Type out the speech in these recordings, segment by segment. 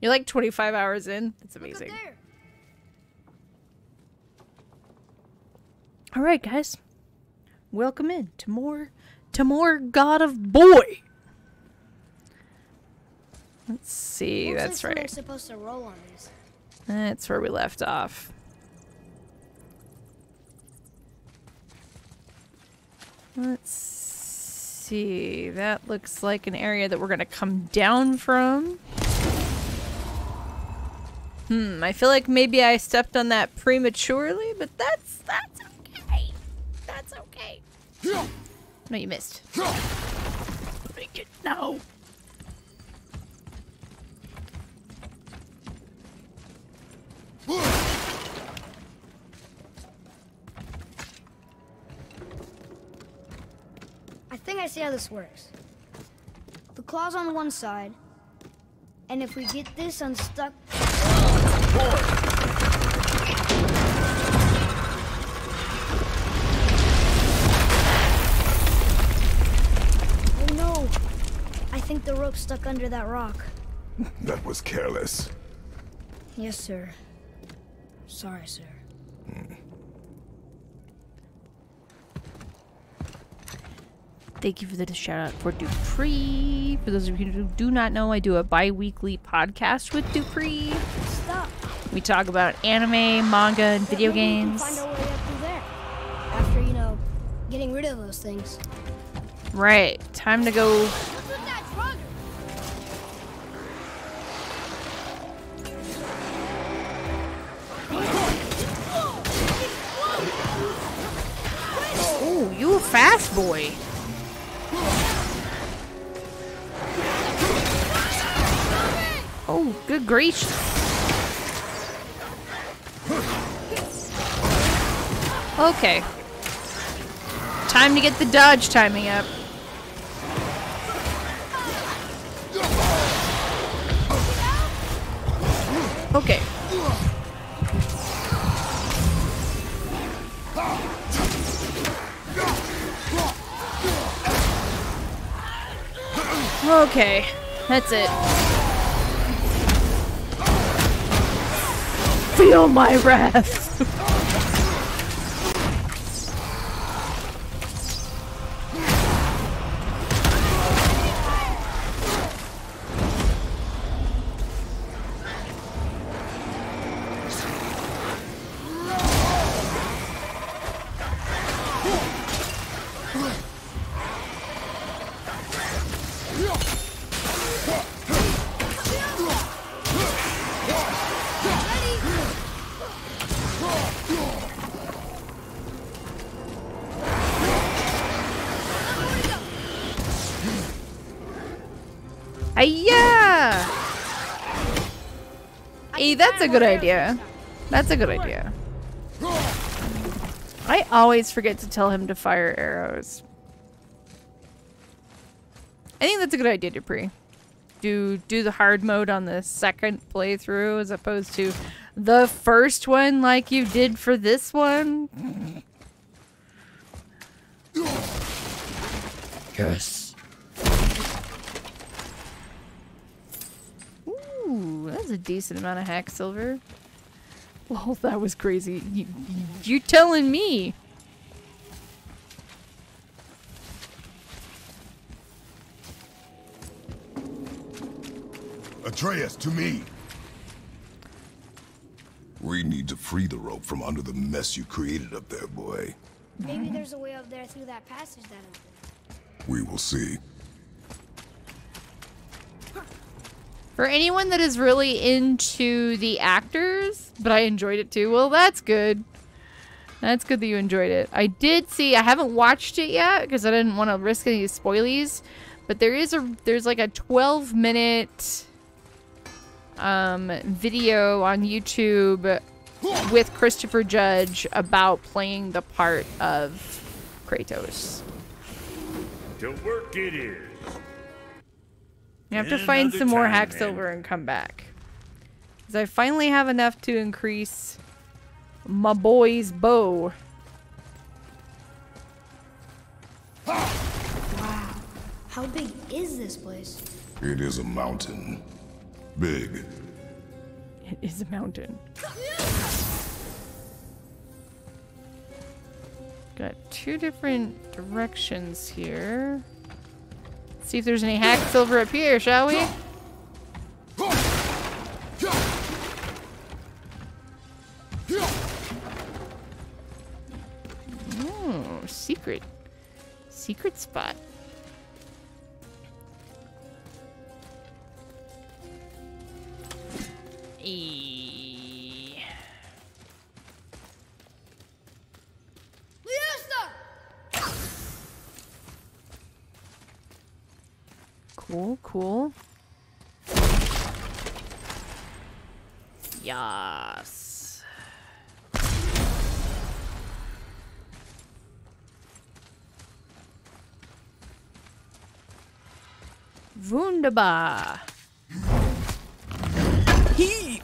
You're like 25 hours in. That's amazing. All right, guys. Welcome in to more God of Boy. Let's see. That's right. Supposed to roll on these. That's where we left off. Let's see. That looks like an area that we're going to come down from. I feel like maybe I stepped on that prematurely, but that's okay. That's okay. No, you missed. Make it no. I think I see how this works. The claw's on one side, and if we get this unstuck... Oh no! I think the rope's stuck under that rock. That was careless. Yes, sir. Sorry, sir. Thank you for the shout out for Dupree. For those of you who do not know, I do a bi-weekly podcast with Dupree. Stop. We talk about anime, manga, and video games. Find our way up through there. After, you know, getting rid of those things. Right. Time to go. What's with that drug? Oh, you a fast boy. Oh, good gracious. Okay. Time to get the dodge timing up. Okay. Okay, that's it. Feel my wrath. Yeah. Hey, that's a good idea. That's a good idea. I always forget to tell him to fire arrows. I think that's a good idea, Dupree. Do the hard mode on the second playthrough as opposed to the first one like you did for this one. Yes. Ooh, that's a decent amount of hack silver. Well, that was crazy. You're telling me. Atreus, to me. We need to free the rope from under the mess you created up there, boy. Maybe there's a way up there through that passage that opened. We will see. For anyone that is really into the actors, but I enjoyed it too. Well, that's good. That's good that you enjoyed it. I did see, I haven't watched it yet because I didn't want to risk any spoilies, but there's like a 12-minute video on YouTube with Christopher Judge about playing the part of Kratos. To work it is. You have to find some more hack silver and come back. Because I finally have enough to increase my boy's bow. Wow. How big is this place? It is a mountain. Big It is a mountain. Got two different directions here. See if there's any hacks over up here, shall we? Oh, secret. Secret spot. Cool, cool. Yes. Wunderbar. He.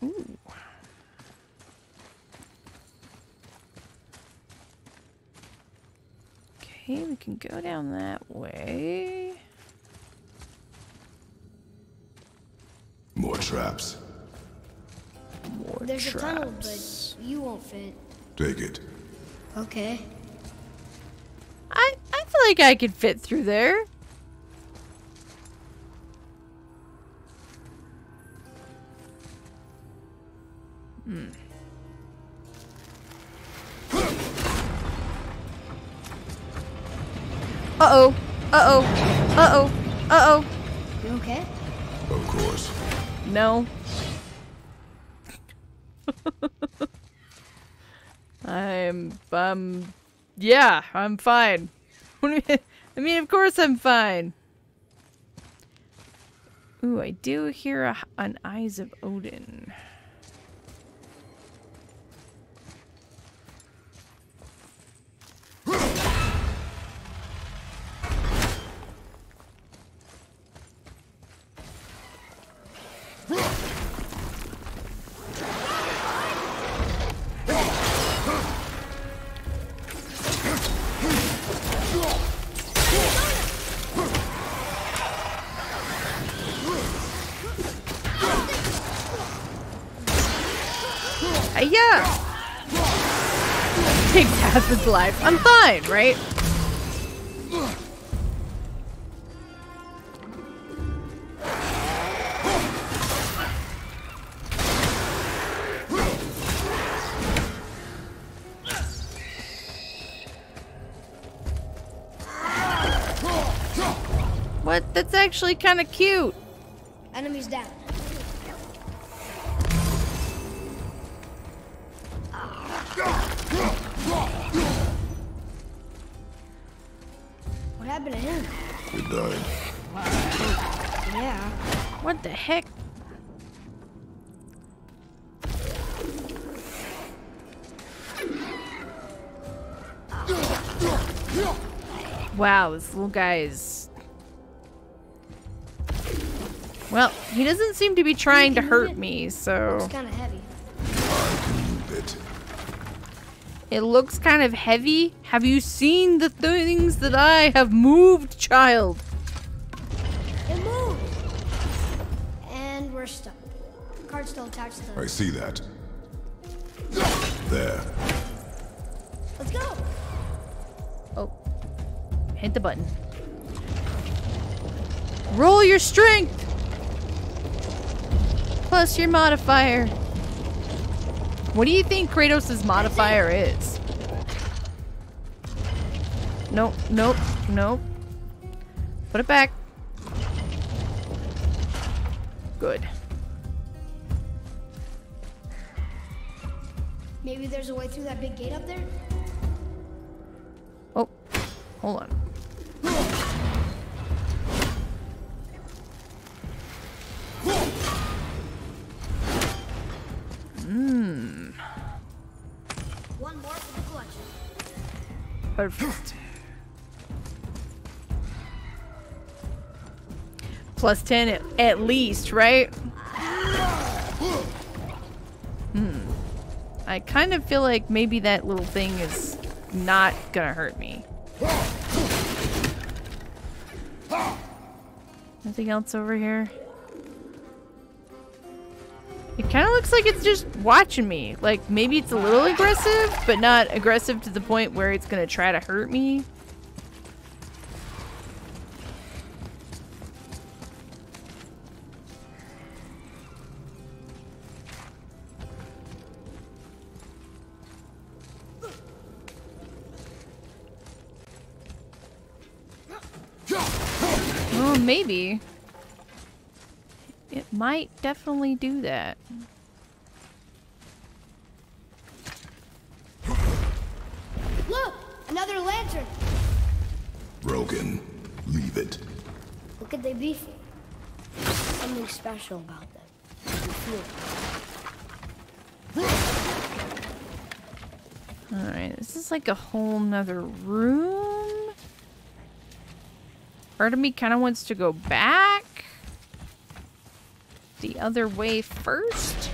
Ooh. Okay, we can go down that way. More traps. More There's traps. a tunnel, but you won't fit. Take it. Okay. I feel like I could fit through there. Uh-oh. Uh-oh. Uh-oh. Uh-oh. You okay? Of course. No. Yeah, I'm fine. I mean, of course I'm fine. Ooh, I do hear an Eyes of Odin. Yeah. Takes half his life. I'm fine, right? What? That's actually kind of cute. Enemies down. What happened to him? He died. Yeah. What the heck? Wow, this little guy is... Well, he doesn't seem to be trying to hurt me, so... It's kind of heavy. I can move it. It looks kind of heavy. Have you seen the things that I have moved, child? It moved. And we're stuck. The card's still attached to I the... see that. There. Let's go. Oh. Hit the button. Roll your strength! Plus your modifier. What do you think Kratos' modifier is? Nope, nope, nope. Put it back. Good. Maybe there's a way through that big gate up there? Oh, hold on. One more for the collection. Perfect. Plus 10 at least, right? I kind of feel like maybe that little thing is not gonna hurt me. Nothing else over here? It kind of looks like it's just watching me. Like, maybe it's a little aggressive, but not aggressive to the point where it's gonna try to hurt me. Well, maybe. It might definitely do that. Look! Another lantern! Broken. Leave it. What could they be for? Something special about them. You can feel it. Alright, this is like a whole nother room. Part of me kind of wants to go back the other way first.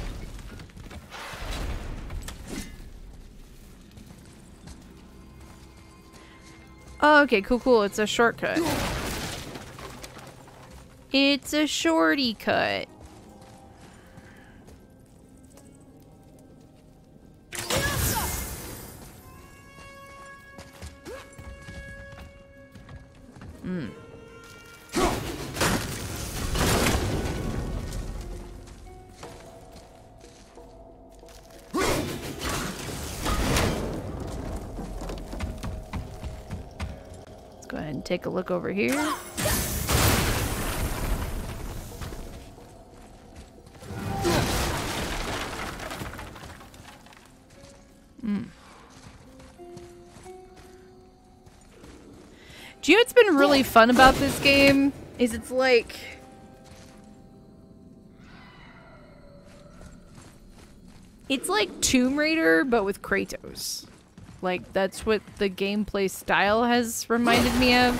Oh, okay, cool. It's a shortcut. It's a shorty cut. Let's go ahead and take a look over here. Do you know what's been really fun about this game? Is it's like... It's like Tomb Raider, but with Kratos. Like, that's what the gameplay style has reminded me of.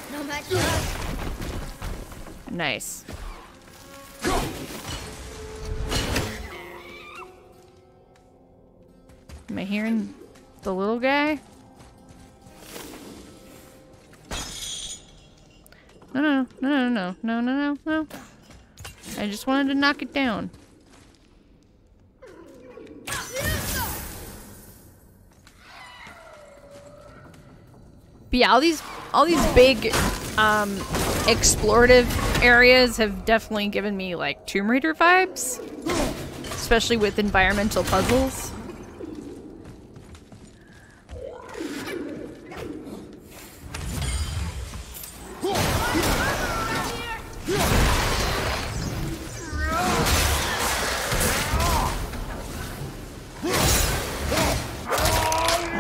No match for us. Nice. Am I hearing the little guy? No. I just wanted to knock it down. But yeah, all these big explorative areas have definitely given me like Tomb Raider vibes, especially with environmental puzzles.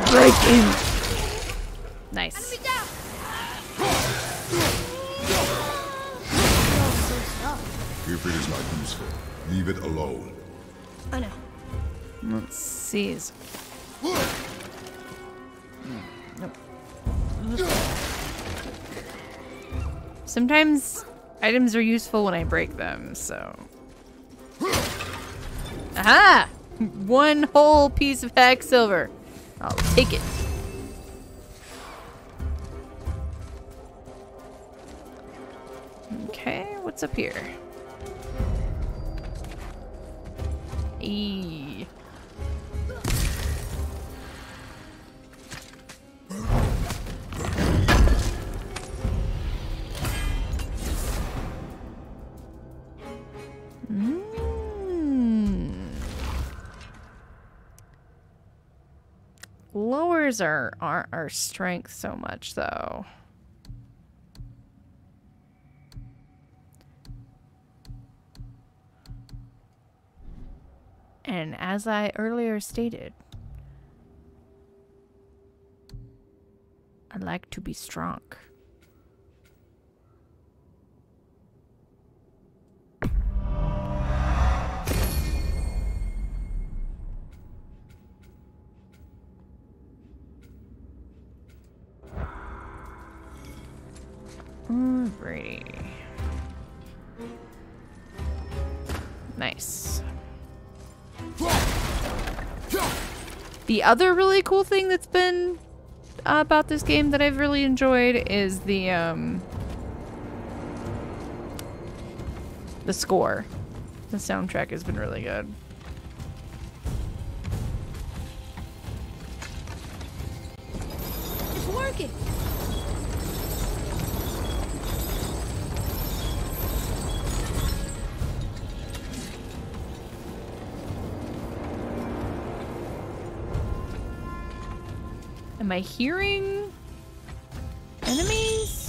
Breaking. Nice. If it is not useful, leave it alone. I know. Let's see. Nope. Sometimes items are useful when I break them, so. Aha! One whole piece of hack silver. I'll take it. Okay, what's up here? E. Lowers our strength so much, though. And as I earlier stated, I like to be strong. Grady. Nice. The other really cool thing that's been about this game that I've really enjoyed is the score. The soundtrack has been really good. It's working. Am I hearing enemies?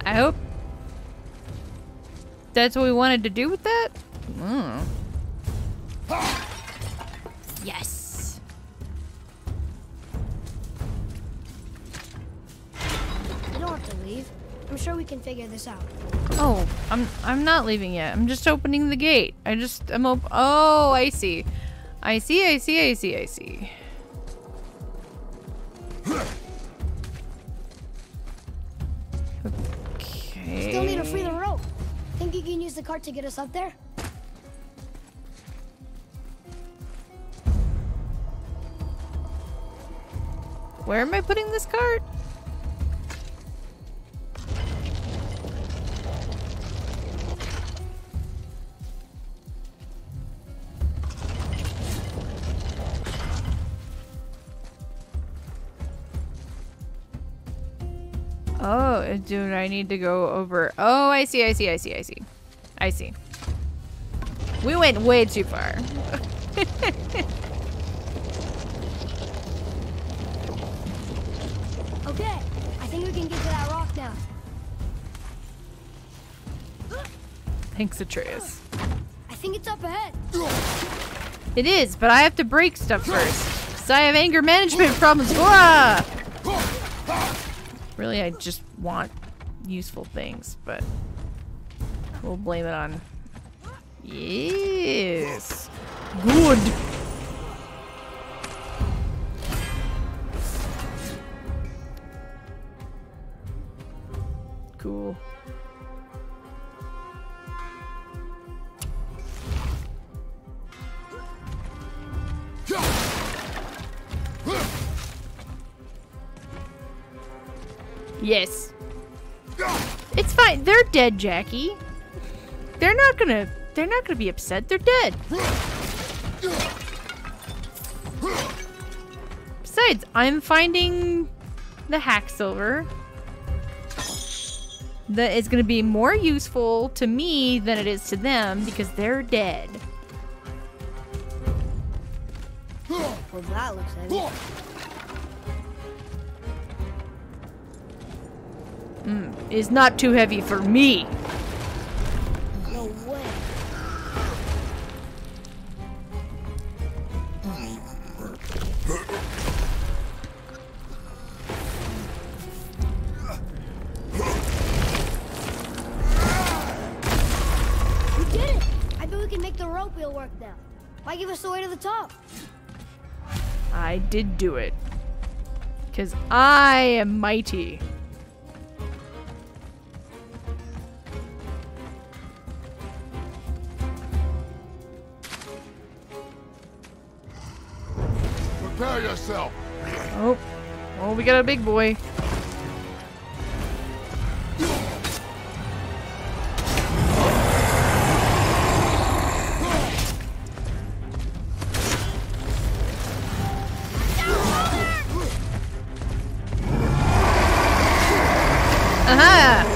I hope that's what we wanted to do with that. Yes. You don't have to leave. I'm sure we can figure this out. Oh, I'm not leaving yet. I'm just opening the gate. Oh, I see. I see. Still need to free the rope. Think you can use the cart to get us up there? Where am I putting this cart? Oh, dude, I need to go over. Oh, I see. We went way too far. Okay, I think we can get to that rock now. Thanks, Atreus. I think it's up ahead. It is, but I have to break stuff first. Because I have anger management problems. Whoa! Really, I just want useful things, but we'll blame it on... Yes! Good! Cool. Yes. It's fine. They're dead, Jackie. They're not gonna be upset. They're dead. Besides, I'm finding the hack silver that is gonna be more useful to me than it is to them because they're dead. Well, that looks heavy. Is not too heavy for me. No way. We did it! I bet we can make the rope wheel work now. Why give us the way to the top? I did do it. Because I am mighty. Prepare yourself. Oh, we got a big boy. Aha!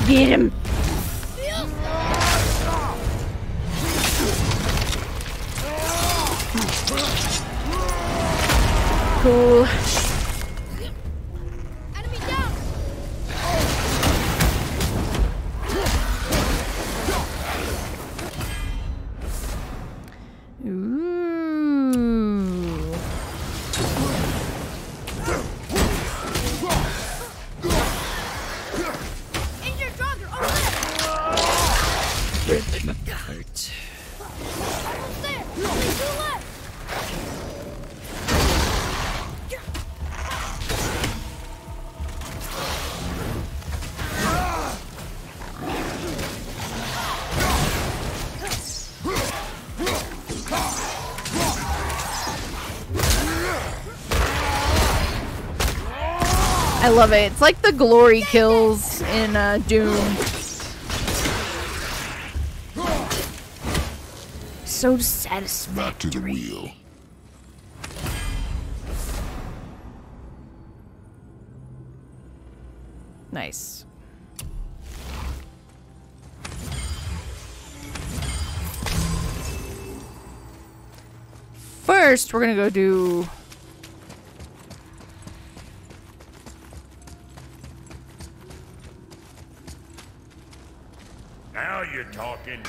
Get him. Cool. Enemy down. Ooh. Injured Draugr, over Hurt. there. Only 2 left. I love it. It's like the glory kills in Doom. So satisfying. Back to the wheel. Nice. First, we're gonna go do... Now you're talking.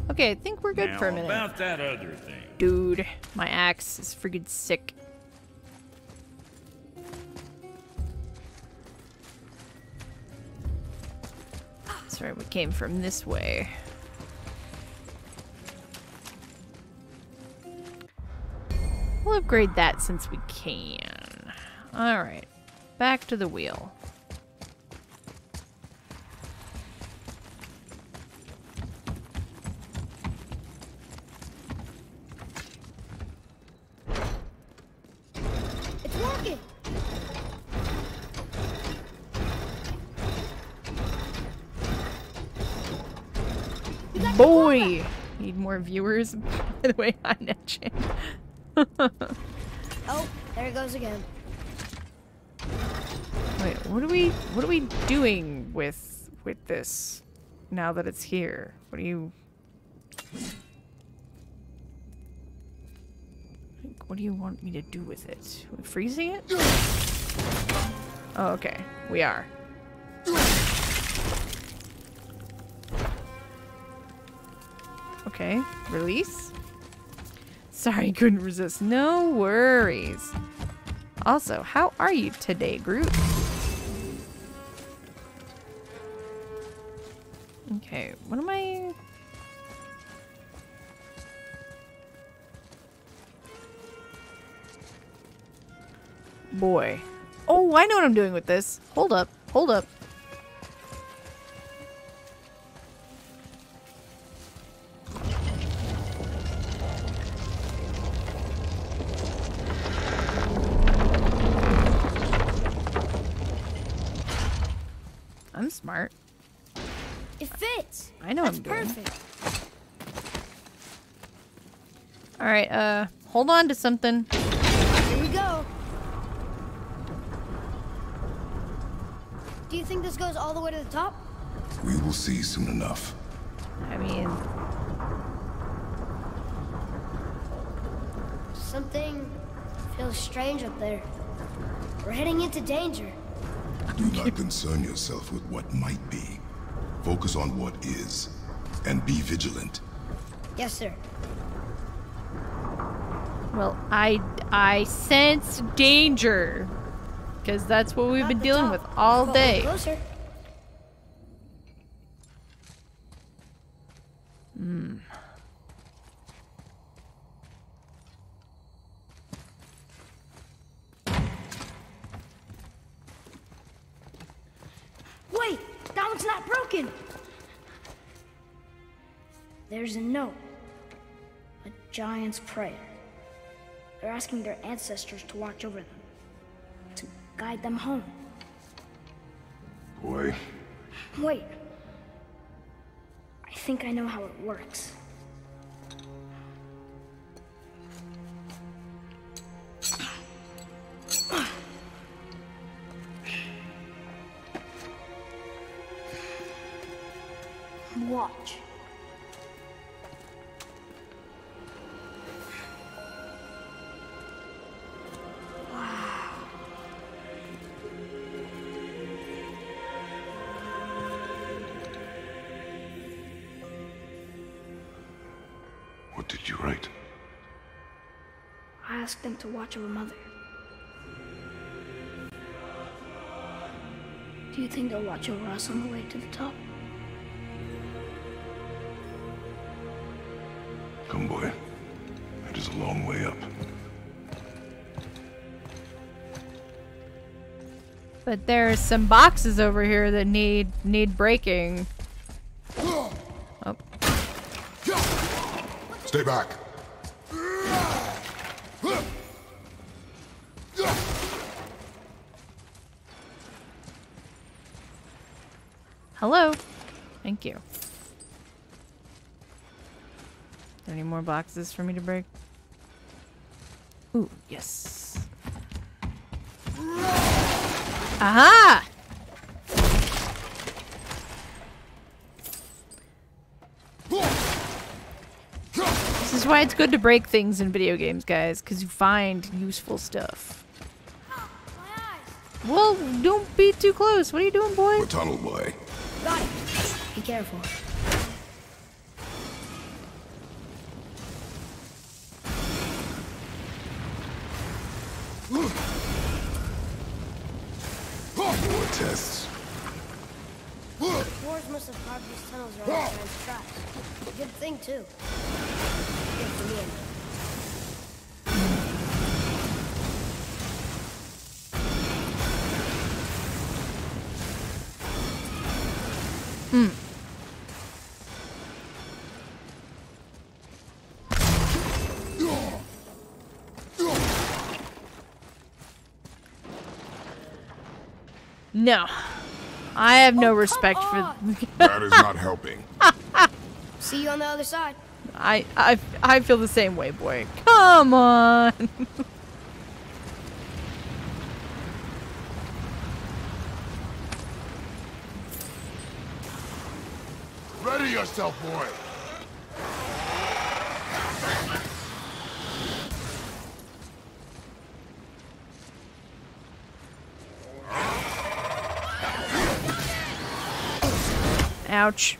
Okay, I think we're good Now for a minute. about that other thing. Dude, my axe is freaking sick. Sorry, we came from this way. We'll upgrade that since we can. Alright, back to the wheel. It's working. Boy! Need more viewers, by the way, on NetChan. Oh, there it goes again. Wait, what are we doing with this now that it's here? What do you want me to do with it? Are we freezing it? Oh, okay. We are. Okay, release. Sorry, couldn't resist. No worries. Also, how are you today, Groot? Okay, what am I... Boy. Oh, I know what I'm doing with this. Hold up, hold up. I'm smart. It fits. I know That's I'm doing. perfect. Alright, hold on to something. Here we go. Do you think this goes all the way to the top? We will see soon enough. I mean, Something feels strange up there. We're heading into danger. Do not concern yourself with what might be. Focus on what is, and be vigilant. Yes, sir. Well, I sense danger. Because that's what we've Not been the dealing top. with all Go day. Closer. Wait, that one's not broken. There's a note. A giant's prayer. They're asking their ancestors to watch over them. To guide them home. Boy, Wait. I think I know how it works. Watch. what did you write? I asked them to watch over Mother. Do you think they'll watch over us on the way to the top? Come, boy. It is a long way up. But there's some boxes over here that need breaking. Oh. Stay back. Hello. Thank you. Are there any more boxes for me to break? Ooh, yes. Aha! This is why it's good to break things in video games, guys, because you find useful stuff. Well, don't be too close. What are you doing, boy? The tunnel, boy. Got it. Be careful. More tests. Wars must have carved these tunnels around the giant's traps. Good thing, too. Good for me, anyway. No. I have no respect for... That is not helping. See you on the other side. I feel the same way, boy. Come on. Ready yourself, boy. Ouch.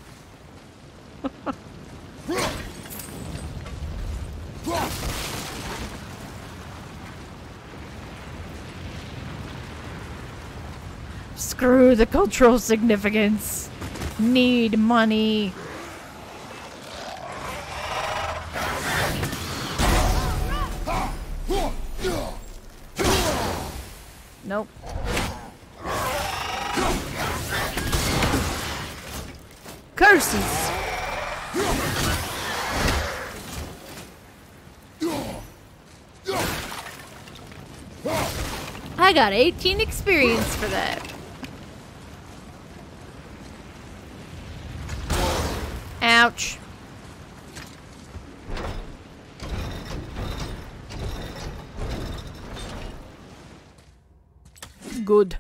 Screw the cultural significance. Need money. Nope. Curses. I got 18 experience for that. Ouch. Good.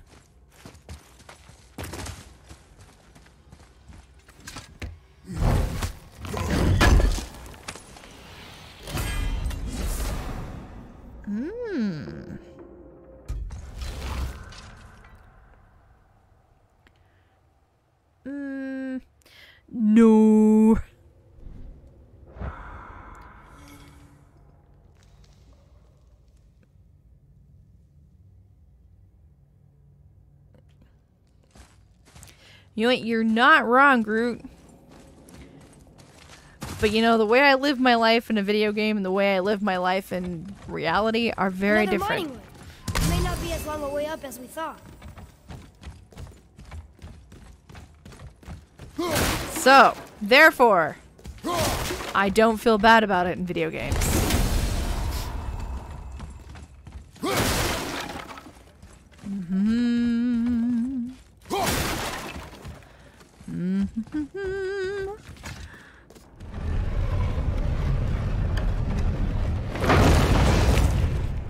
No. You know what? You're not wrong, Groot. But you know, the way I live my life in a video game and the way I live my life in reality are very Another different. mining way. It may not be as long a way up as we thought. So, therefore, I don't feel bad about it in video games.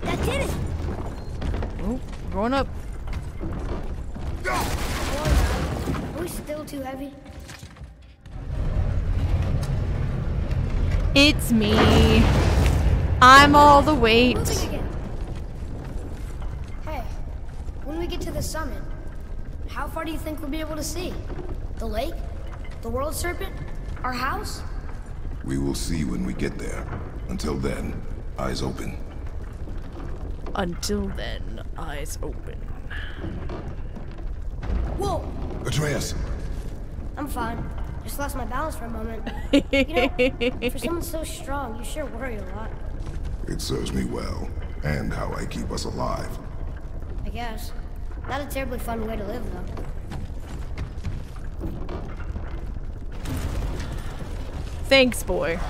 That did it! Oh, going up. Are we still too heavy? It's me. I'm all the weight. Moving again. Hey, when we get to the summit, how far do you think we'll be able to see? The lake? The world serpent? Our house? We will see when we get there. Until then, eyes open. Until then, eyes open. Whoa! Atreus! I'm fine. Just lost my balance for a moment. You know, for someone so strong, you sure worry a lot. It serves me well, and how I keep us alive. I guess. Not a terribly fun way to live, though. Thanks, boy.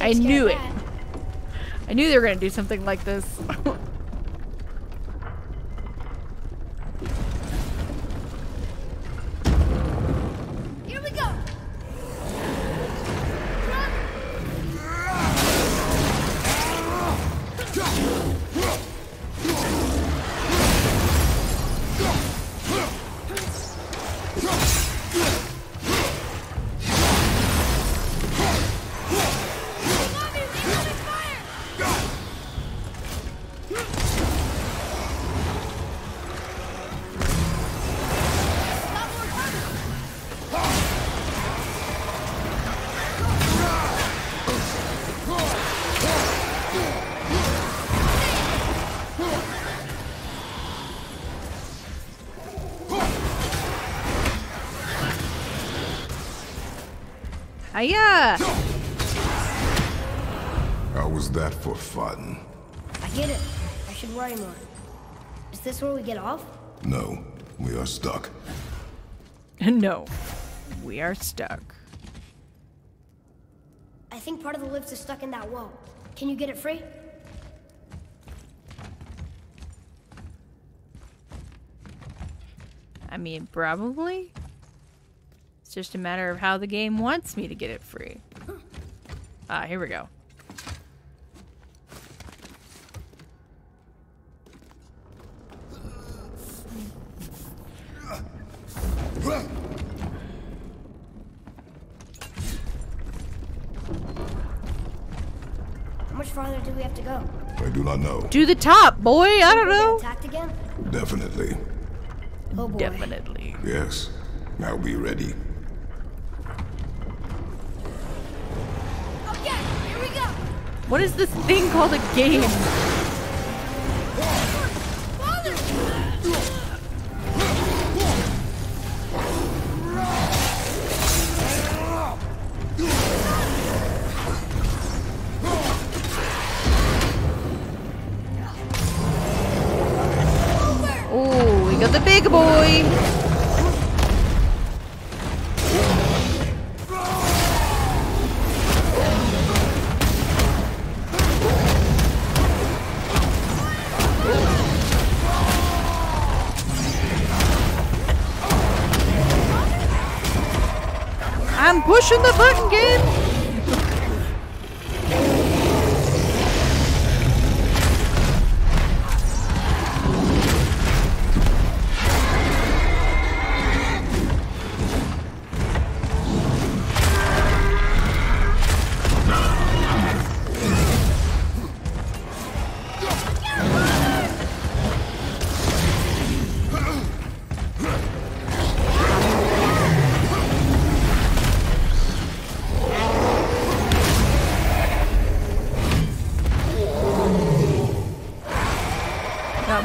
I knew it. I knew they were going to do something like this. Here we go! Hiya! How was that for fun? I get it. I should worry more. Is this where we get off? No, we are stuck. No, we are stuck. I think part of the lift is stuck in that wall. Can you get it free? I mean, probably. It's just a matter of how the game wants me to get it free. Ah, here we go. How much farther do we have to go? I do not know. To the top, boy! I don't We'll get know. attacked again? Definitely. Oh boy. Definitely. Yes. Now be ready. Okay, here we go! What is this thing called a game? Father! Oh, we got the big boy. I'm pushing the button game.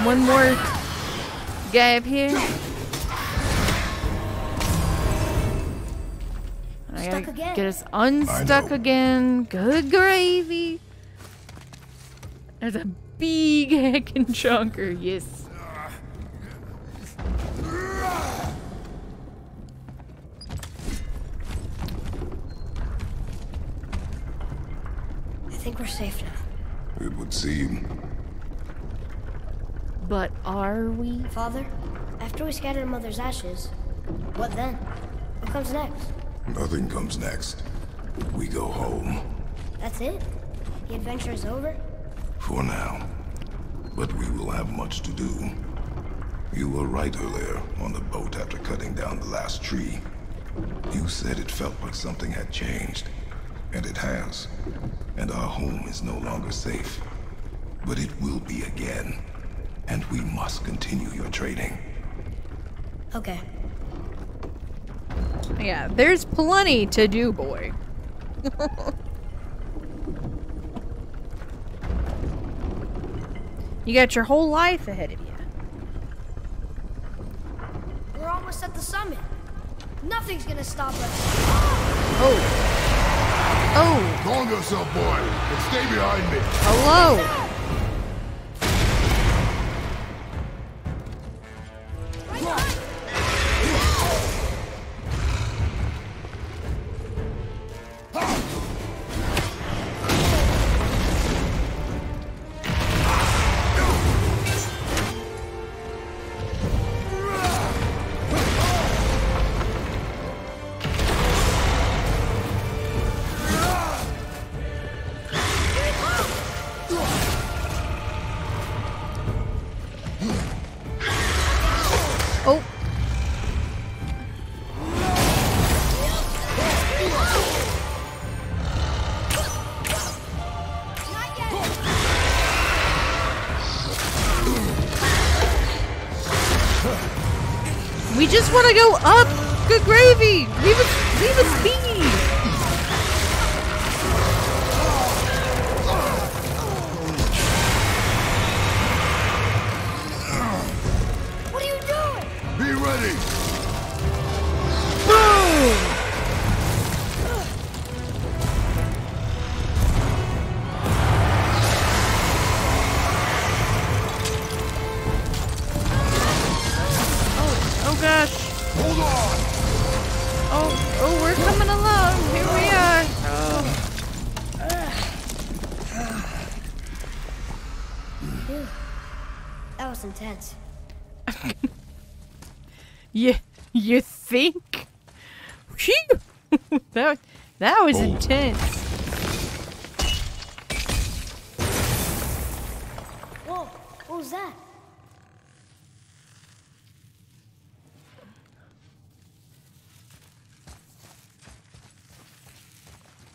one more guy up here. I Stuck gotta again. get us unstuck again. Good gravy. There's a big heckin' chunker, yes. I think we're safe now. It would seem. But are we? Father, after we scatter Mother's ashes, what then? What comes next? Nothing comes next. We go home. That's it? The adventure is over? For now. But we will have much to do. You were right earlier on the boat after cutting down the last tree. You said it felt like something had changed. And it has. And our home is no longer safe. But it will be again. And we must continue your training. Okay. Yeah, there's plenty to do, boy. You got your whole life ahead of you. We're almost at the summit. Nothing's gonna stop us. Oh. Oh. Calm yourself, boy, and stay behind me. Hello. We just want to go up. Good gravy. Leave us be. What are you doing? Be ready. Boom. Oh gosh. Hold on. Oh, we're coming along. Here we are. That was intense. You think? Phew. that was intense. Whoa, what was that?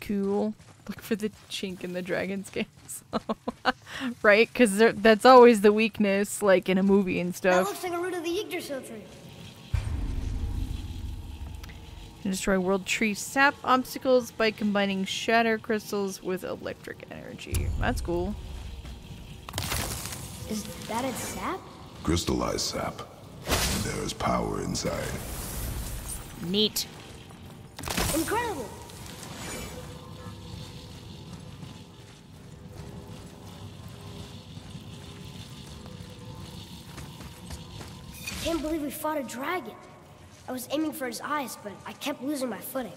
Cool. Look for the chink in the dragon scales. Right? Because that's always the weakness, like in a movie and That stuff. looks like a root of the Yggdrasil tree. Destroy world tree sap obstacles by combining shatter crystals with electric energy. That's cool. Is that its sap? Crystallized sap. There is power inside. Neat. Incredible! Can't believe we fought a dragon. I was aiming for his eyes, but I kept losing my footing.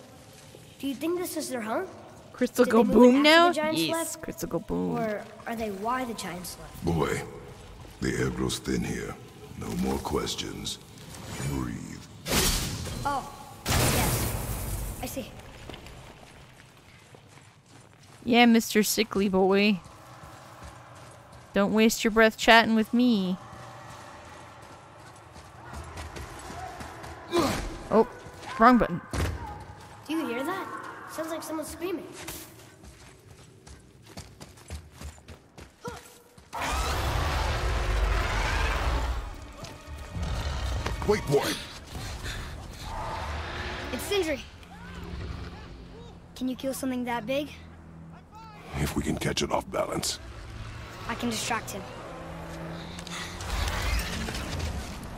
Do you think this is their home? Crystal Did go they move in boom after now? the giants Yes, left? crystal go boom. Or are they why the giants left? Boy, the air grows thin here. No more questions. Breathe. Oh, yes. I see. Yeah, Mr. Sickly Boy. Don't waste your breath chatting with me. Oh, wrong button. Do you hear that? Sounds like someone screaming. Wait, boy. It's Sindri. Can you kill something that big? If we can catch it off balance. I can distract him.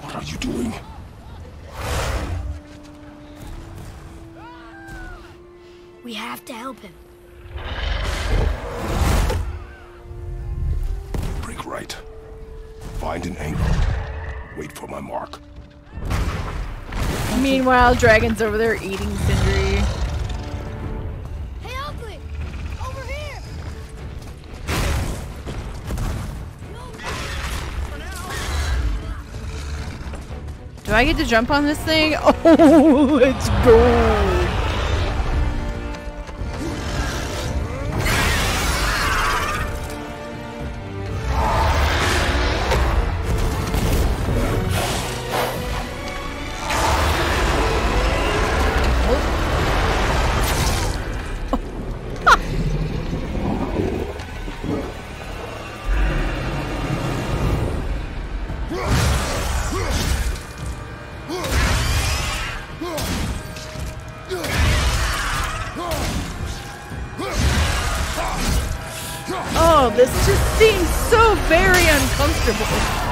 What are you doing? We have to help him. Break right. Find an angle. Wait for my mark. Meanwhile, Dragon's over there eating Sindri. Hey, Ugly! Over here! Do I get to jump on this thing? Oh, let's go! Oh, this just seems so very uncomfortable.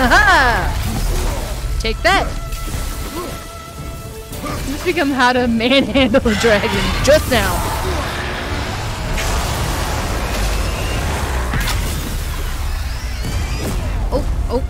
Haha! Take that! This become how to manhandle a dragon just now. Oh, oh.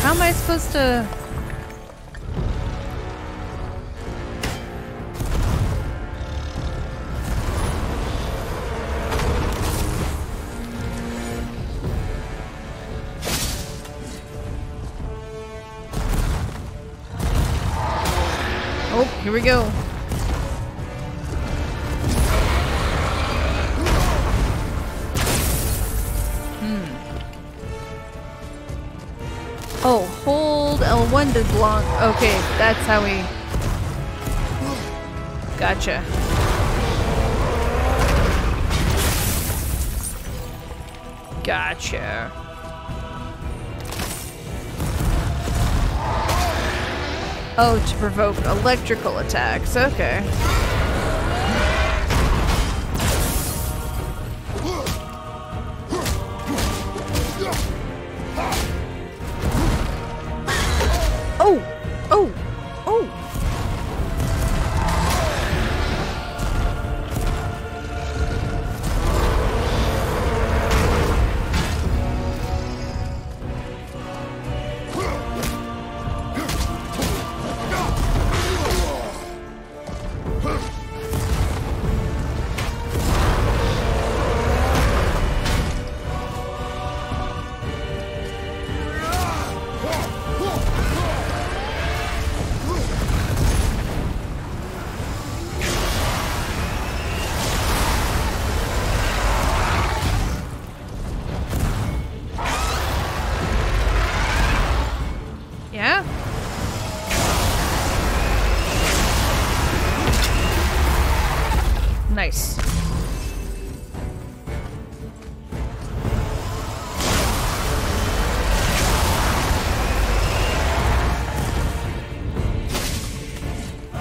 How am I supposed to... Oh, here we go. Oh, hold L1 to block. Okay, that's how we... Gotcha. Gotcha. Oh, to provoke electrical attacks. Okay. Oh! Oh! Oh! Yeah? Nice.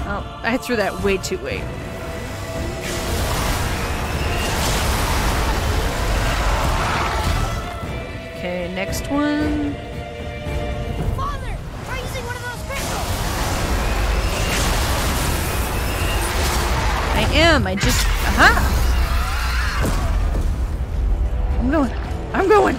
Oh, I threw that way too late. Okay, next one. Father! Try using one of those crystals! I am. I just... Aha! I'm going. I'm going.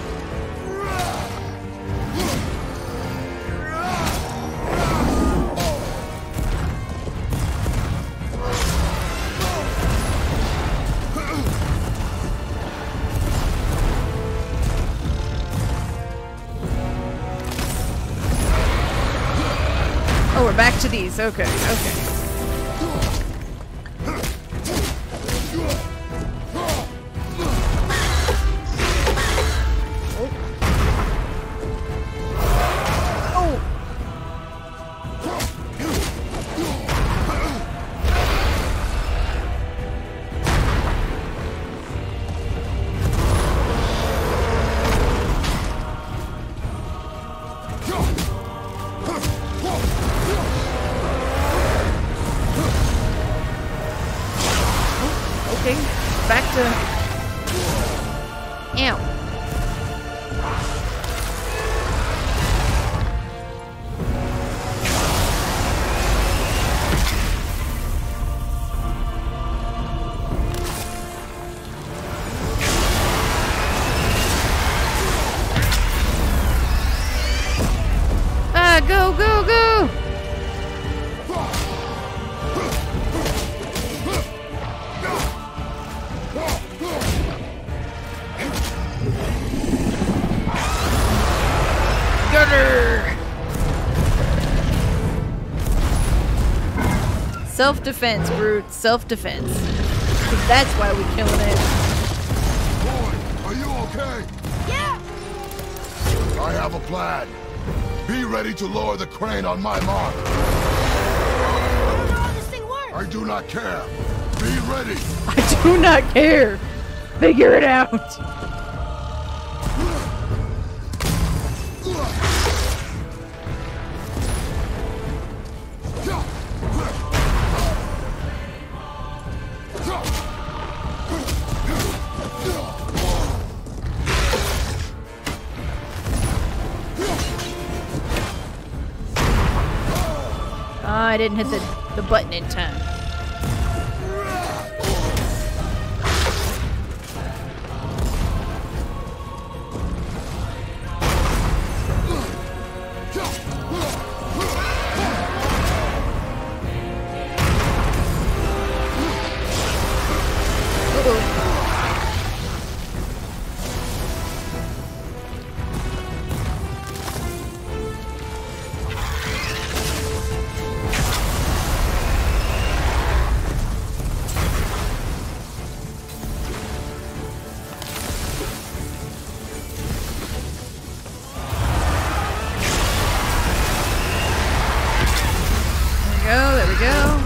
we're back to these. Okay, okay. Go, go, go! Gunner! Self-defense, Brute. Self-defense. That's why we're killing it. Boy, are you okay? Yeah! I have a plan. Be ready to lower the crane on my mark. I don't know how this thing works. I do not care. Be ready. I do not care. Figure it out. I didn't hit the button in time. There we go.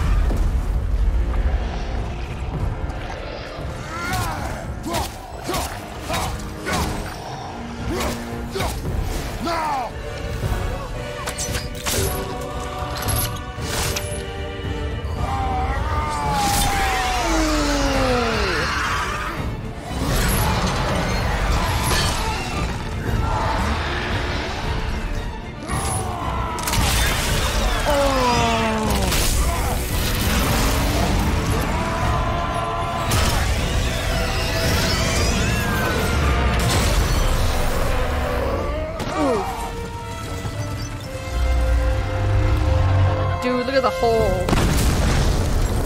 Dude, look at the hole.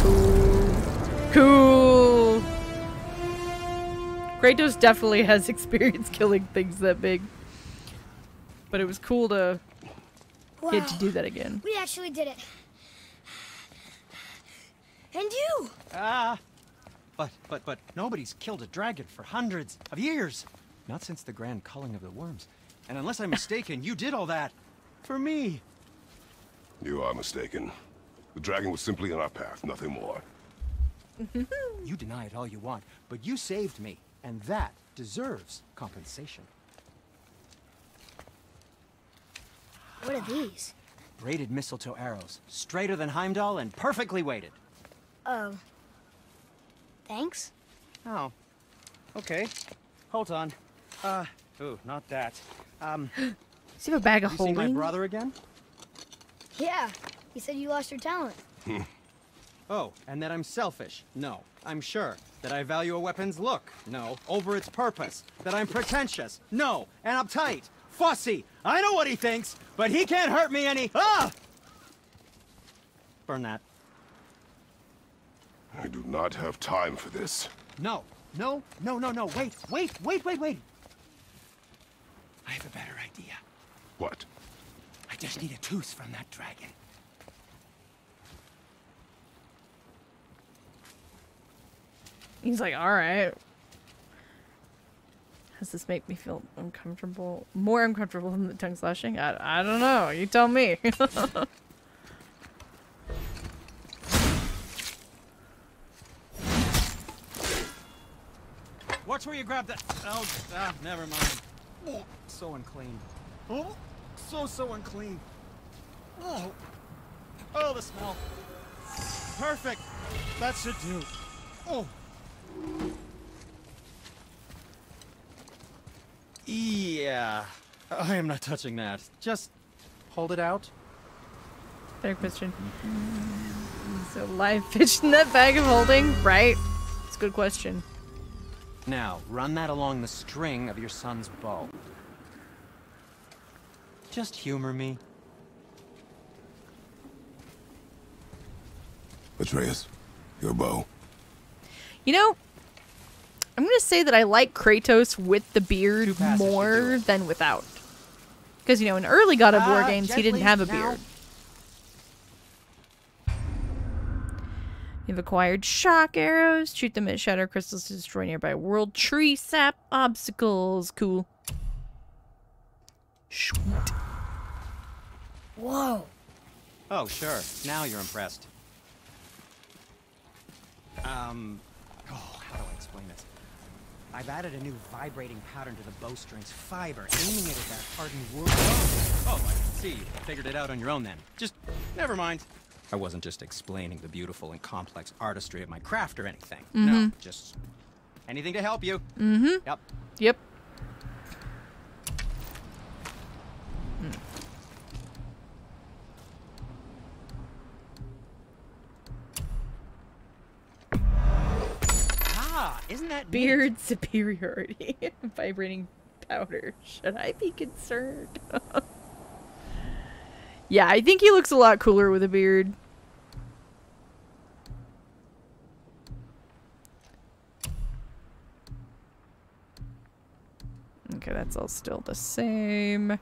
Cool. Cool. Kratos definitely has experience killing things that big. But it was cool to get to do that again. We actually did it. And you! But nobody's killed a dragon for hundreds of years. Not since the grand culling of the worms. And unless I'm mistaken, you did all that for me. You are mistaken. The dragon was simply in our path, nothing more. You deny it all you want, but you saved me, and that deserves compensation. What are these? Braided mistletoe arrows, straighter than Heimdall and perfectly weighted. Oh. Thanks? Oh. Okay. Hold on. Ooh, not that. Does he have a bag of You see my holding? brother again? Yeah. You said you lost your talent. Oh, and that I'm selfish? No. I'm sure. That I value a weapon's look? No. Over its purpose? That I'm pretentious? No. And uptight? Fussy? I know what he thinks, but he can't hurt me any— Ah! Burn that. I do not have time for this. No. No. Wait. I have a better idea. What? I just need a tooth from that dragon. He's like, all right. Does this make me feel uncomfortable? More uncomfortable than the tongue slashing? I don't know. You tell me. Watch where you grab that. Oh, never mind. Oh, so unclean. Oh, so unclean. Oh, the smell. Perfect. That should do. Oh. Yeah. I am not touching that. Just hold it out. Better question. So live fish in that bag of holding, right? It's a good question. Now, run that along the string of your son's bow. Just humor me. Atreus, your bow. You know, I'm going to say that I like Kratos with the beard Two passes should do more it. than without. Because, you know, in early God of War games, he didn't gently have a now. beard. You've acquired shock arrows. Shoot them at shatter crystals to destroy nearby world tree sap obstacles. Cool. Sweet. Whoa. Oh, sure. Now you're impressed. How do I explain this? I've added a new vibrating pattern to the bowstring's fiber, aiming it at that hardened wood. Oh, I see. You figured it out on your own then. Just, never mind. I wasn't just explaining the beautiful and complex artistry of my craft or anything. No, just anything to help you. Mm-hmm. Yep. Yep. Ah, isn't that neat? Beard superiority. Vibrating powder. Should I be concerned? Yeah, I think he looks a lot cooler with a beard. Okay, that's all still the same.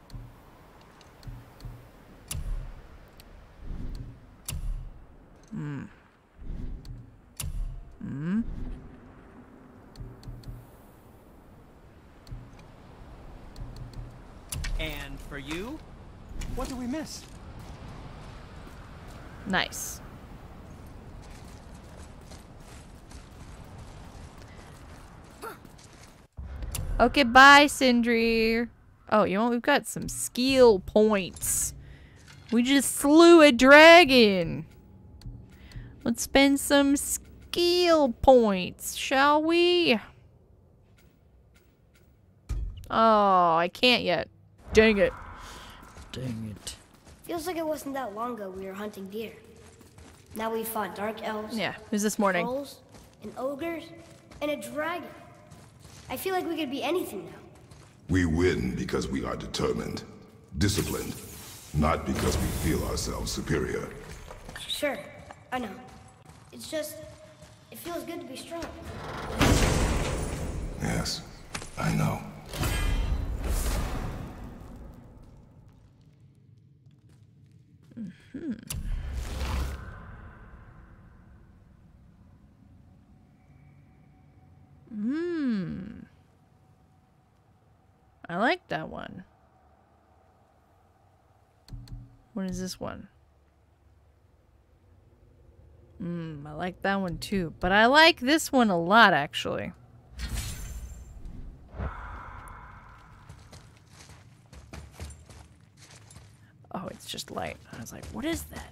And for you, what do we miss? Nice. Okay, bye, Sindri. Oh, you know what? We've got some skill points. We just slew a dragon. Let's spend some skill points, shall we? Oh, I can't yet. Dang it. Dang it. Feels like it wasn't that long ago we were hunting deer. Now we fought dark elves, Yeah, it was this morning. trolls, and ogres, and a dragon. I feel like we could be anything now. We win because we are determined, disciplined, not because we feel ourselves superior. Sure, I know. It's just, it feels good to be strong. Yes, I know. I like that one. What is this one? I like that one too. But I like this one a lot, actually. Oh, it's just light. I was like, what is that?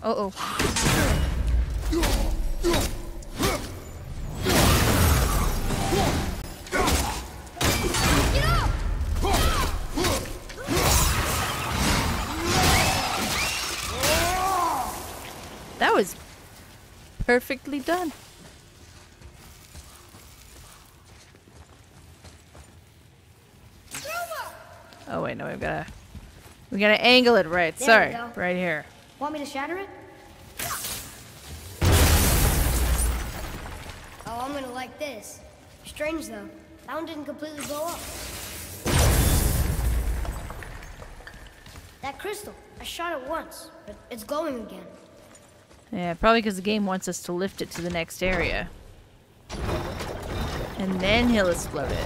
Uh-oh. That was perfectly done. Oh wait, no, we gotta angle it right. There Sorry, we go. right here. Want me to shatter it? Oh, I'm gonna like this. Strange though, that one didn't completely blow up. That crystal, I shot it once, but it's glowing again. Yeah, probably because the game wants us to lift it to the next area. And then he'll explode it.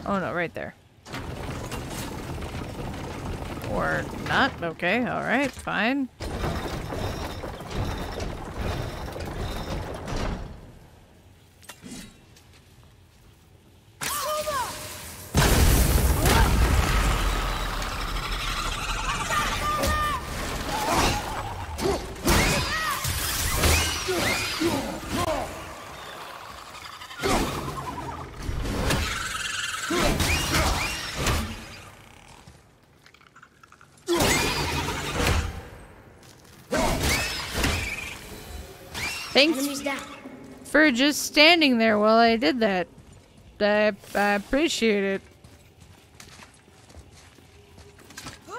Oh no, right there. Or not. Okay, alright, fine. Thanks Enemies down. for just standing there while I did that. I appreciate it.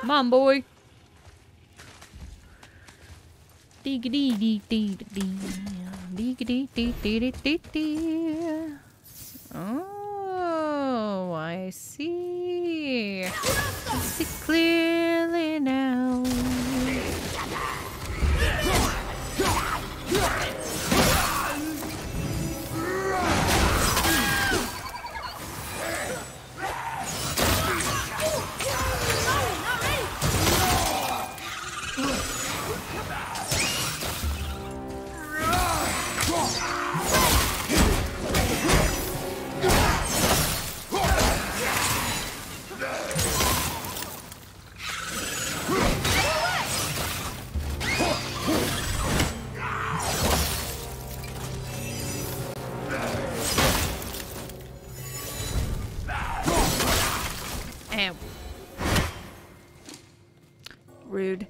Come on, boy. Oh, I see. I see clearly now. Ow. Rude.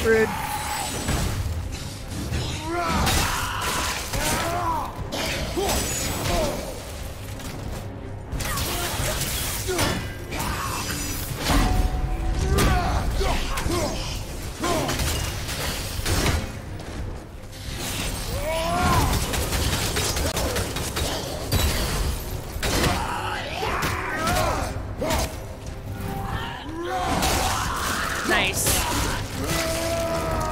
Rude. Nice.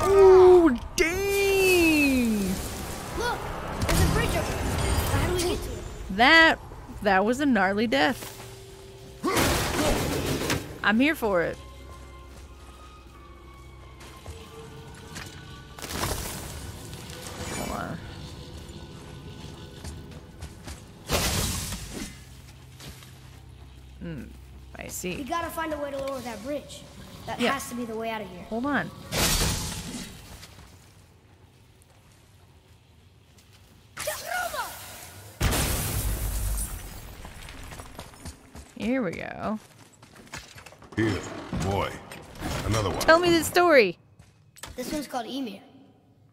Ooh, dang! Look, there's a bridge over there. How do we get to it? That was a gnarly death. I'm here for it. Hold on. I We see. gotta find a way to lower that bridge. That Yeah. has to be the way out of here. Hold on. Here we go. Here, boy. Another one. Tell me the story. This one's called Emir.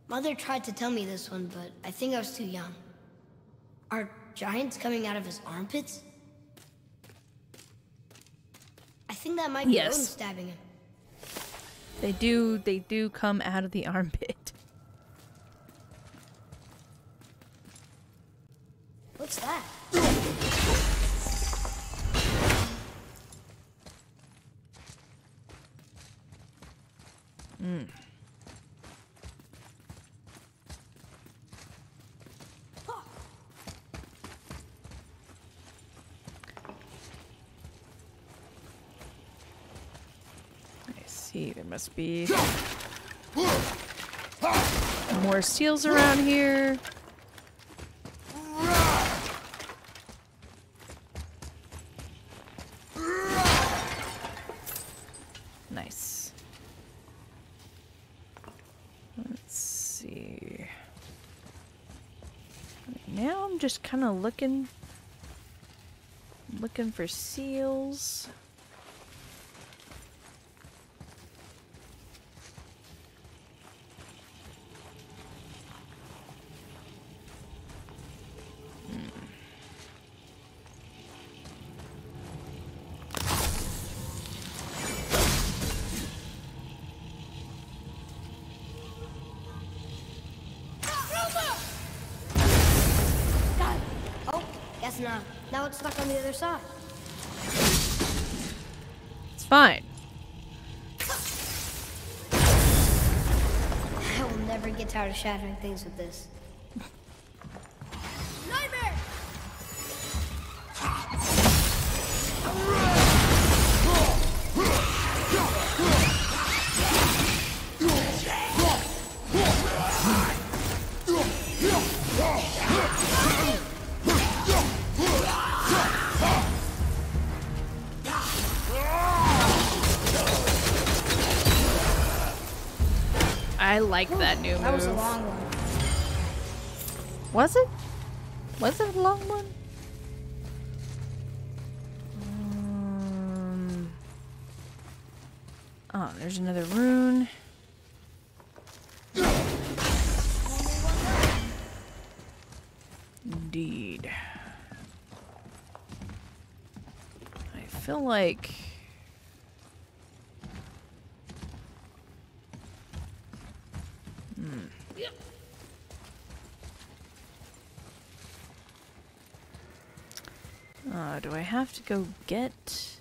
Mother tried to tell me this one, but I think I was too young. Are giants coming out of his armpits? I think that might be Yes. Odin stabbing him. They do come out of the armpit. What's that? see, there must be more seals around here. Nice. Let's see. Now I'm just kind of looking for seals. Got it. Oh, guess not. Now it's stuck on the other side. It's fine. I will never get tired of shattering things with this. Nightmare! I like that new move. That was a long one. Was it? Was it a long one? Oh, there's another rune. Indeed. I feel like... do I have to go get...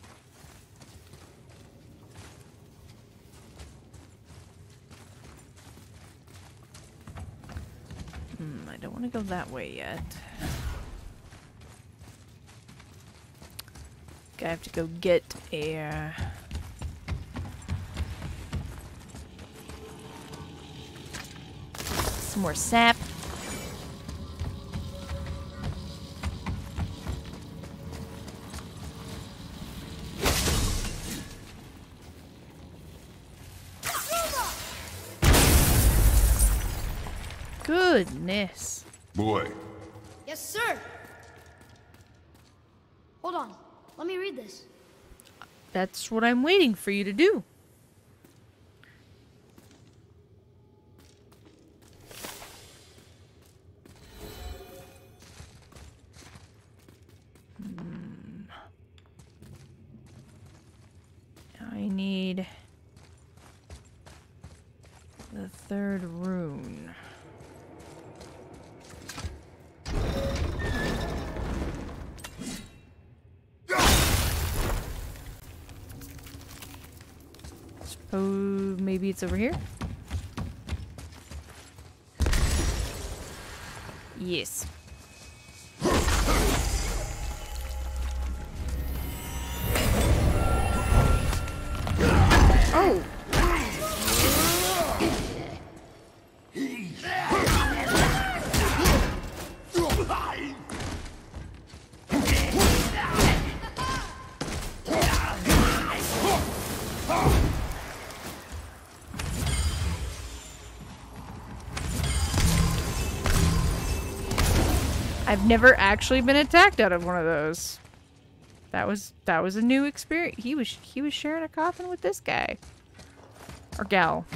I don't want to go that way yet. I have to go get a... some more sap. Goodness. Boy, Yes, sir. Hold on. Let me read this. That's what I'm waiting for you to do. I need the third rune. Suppose maybe it's over here? Yes. Oh! I've never actually been attacked out of one of those. That was a new experience. He was sharing a coffin with this guy. Or gal.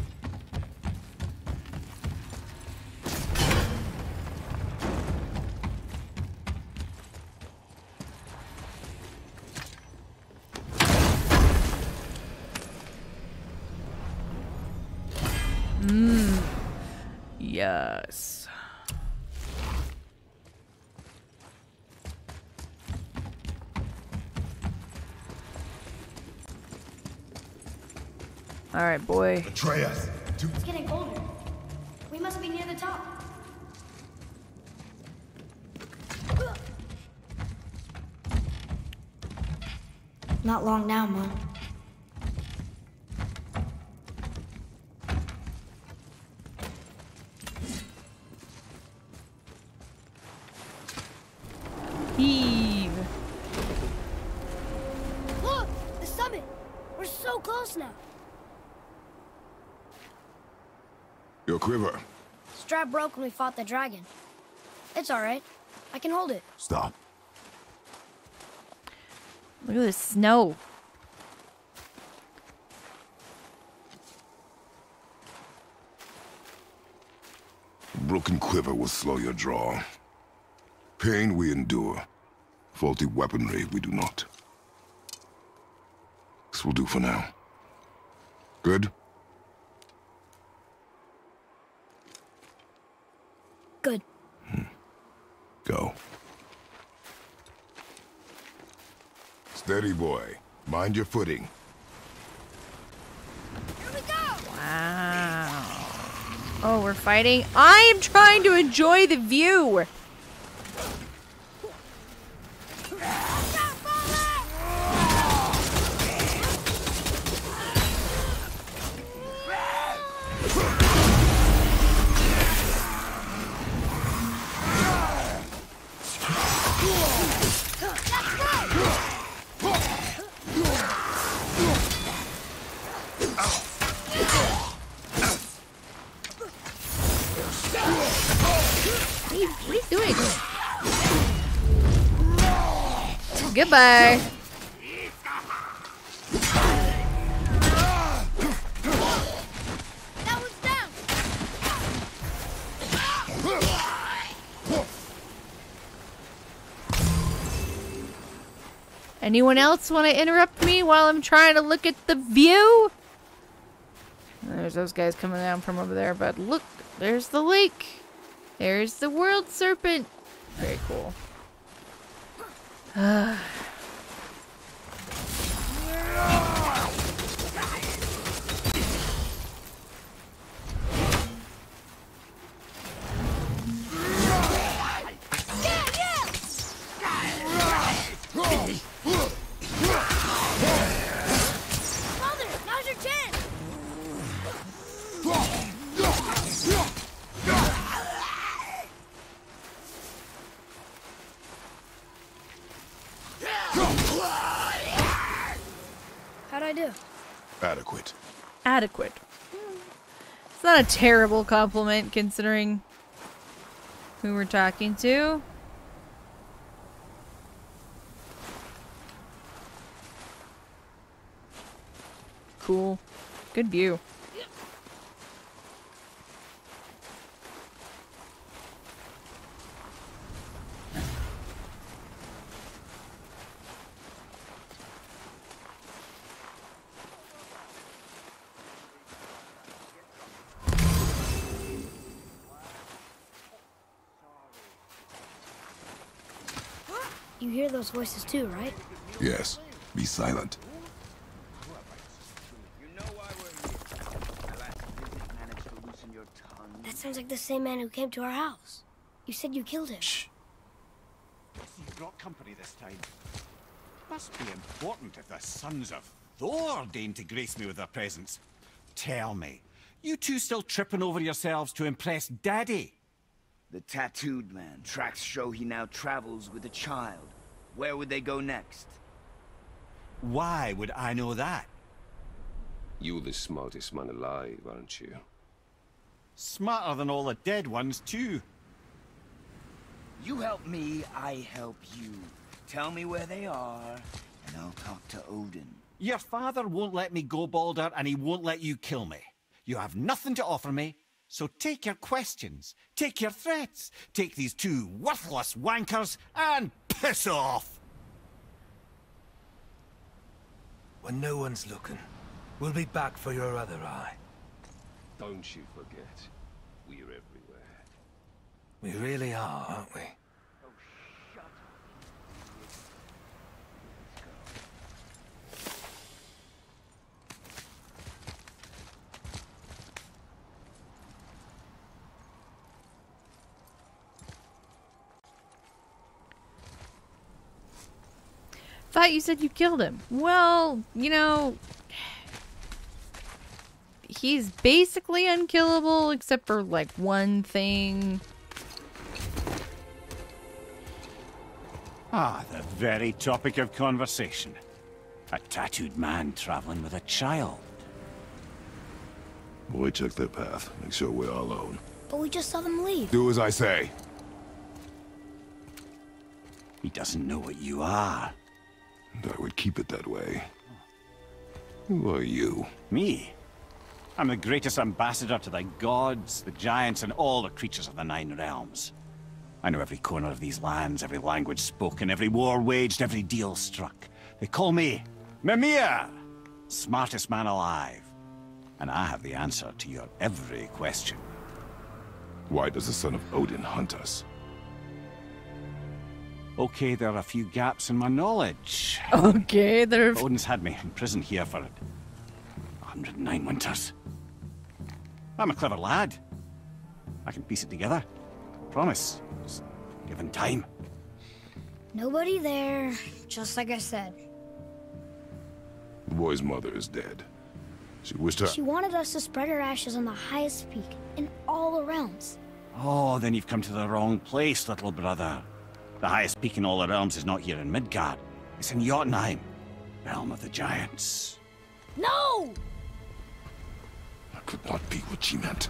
Yes. All right, boy. Atreus, It's getting colder. We must be near the top. Not long now, Mom. Heave. Look! The summit! We're so close now. Your quiver. Strap broke when we fought the dragon. It's alright. I can hold it. Stop. Look at the snow. Broken quiver will slow your draw. Pain we endure. Faulty weaponry we do not. This will do for now. Good? Good. Go. Steady, boy. Mind your footing. Here we go! Wow. Oh, we're fighting? I am trying to enjoy the view. What are you doing? Goodbye. That one's down! Anyone else want to interrupt me while I'm trying to look at the view? There's those guys coming down from over there, but look, there's the lake. There's the world serpent. Very cool. Father, now's your chance! How'd I do? Adequate. Adequate. It's not a terrible compliment considering who we're talking to. Cool. Good view. You hear those voices too, right? Yes. Be silent. That sounds like the same man who came to our house. You said you killed him. Shh. You brought company this time. Must be important if the sons of Thor deign to grace me with their presence. Tell me, you two still tripping over yourselves to impress Daddy? The tattooed man. Tracks show he now travels with a child. Where would they go next? Why would I know that? You're the smartest man alive, aren't you? Smarter than all the dead ones, too. You help me, I help you. Tell me where they are, and I'll talk to Odin. Your father won't let me go, Baldur, and he won't let you kill me. You have nothing to offer me, so take your questions, take your threats, take these two worthless wankers, and piss off! When no one's looking, we'll be back for your other eye. Don't you forget, we're everywhere. We really are, aren't we? Thought you said you killed him. Well, you know, he's basically unkillable except for like one thing. Ah, the very topic of conversation. A tattooed man traveling with a child. Boy, check their path. Make sure we're all alone. But we just saw them leave. Do as I say. He doesn't know what you are. And I would keep it that way. Who are you? Me? I'm the greatest ambassador to the gods, the giants, and all the creatures of the Nine Realms. I know every corner of these lands, every language spoken, every war waged, every deal struck. They call me Mimir, smartest man alive. And I have the answer to your every question. Why does the son of Odin hunt us? Okay, there are a few gaps in my knowledge. Okay, they're... Odin's had me in prison here for 109 winters. I'm a clever lad. I can piece it together. Promise. Just given time. Nobody there, just like I said. The boy's mother is dead. She wished her... She wanted us to spread her ashes on the highest peak in all the realms. Oh, then you've come to the wrong place, little brother. The highest peak in all the realms is not here in Midgard. It's in Jotunheim, realm of the giants. No! That could not be what she meant.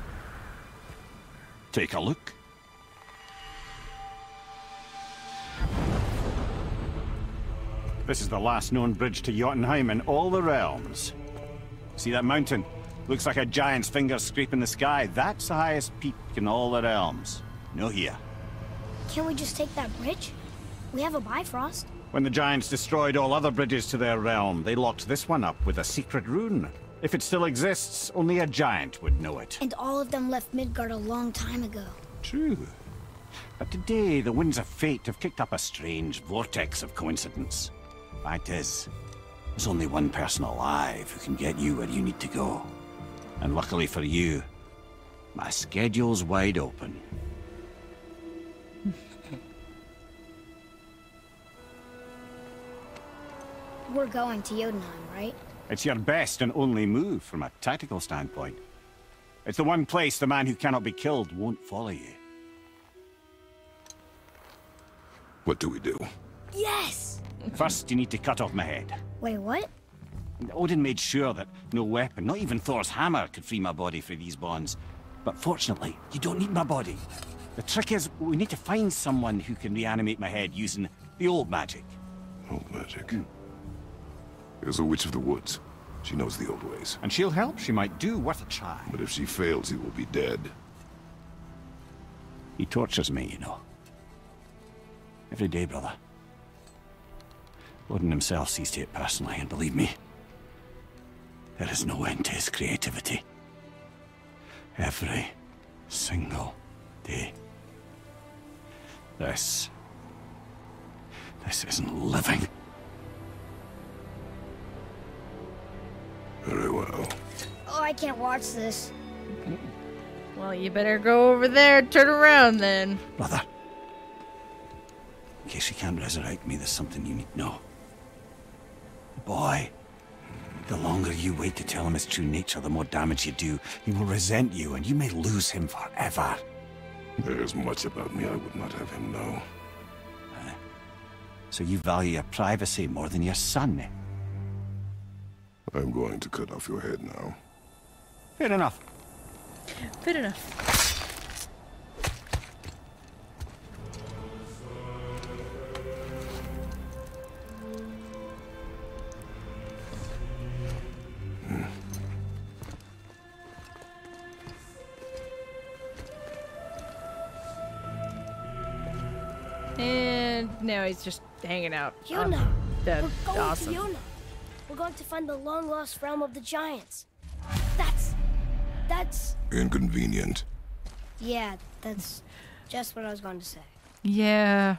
Take a look. This is the last known bridge to Jotunheim in all the realms. See that mountain? Looks like a giant's finger scraping the sky. That's the highest peak in all the realms. No here. Can't we just take that bridge? We have a Bifrost. When the giants destroyed all other bridges to their realm, they locked this one up with a secret rune. If it still exists, only a giant would know it. And all of them left Midgard a long time ago. True. But today, the winds of fate have kicked up a strange vortex of coincidence. Fact is, there's only one person alive who can get you where you need to go. And luckily for you, my schedule's wide open. We're going to Jotunheim, right? It's your best and only move from a tactical standpoint. It's the one place the man who cannot be killed won't follow you. What do we do? Yes! First, you need to cut off my head. Wait, what? Odin made sure that no weapon, not even Thor's hammer, could free my body from these bonds. But fortunately, you don't need my body. The trick is, we need to find someone who can reanimate my head using the old magic. Old magic? There's a witch of the woods. She knows the old ways. And she'll help. She might do. Worth a try. But if she fails, he will be dead. He tortures me, you know. Every day, brother. Odin himself sees to it personally, and believe me, there is no end to his creativity. Every single day. This isn't living. Very well. Oh, I can't watch this. Well, you better go over there and turn around then. Brother, in case you can't resurrect me, there's something you need to know. The boy, the longer you wait to tell him his true nature, the more damage you do. He will resent you, and you may lose him forever. There's much about me I would not have him know. So you value your privacy more than your son, eh? I'm going to cut off your head now. Fair enough. Fair enough. And now he's just hanging out. Yona! That's We're going awesome. to Yona! We're going to find the long-lost realm of the giants. That's... Inconvenient. Yeah, that's just what I was going to say. Yeah.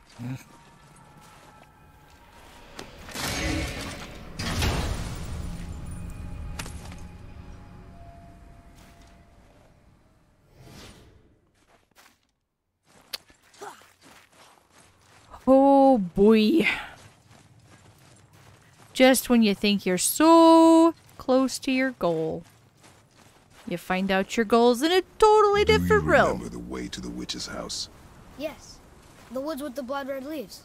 Oh boy. Just when you think you're so close to your goal, you find out your goal's in a totally different realm. Remember the way to the witch's house? Yes. The woods with the blood-red leaves.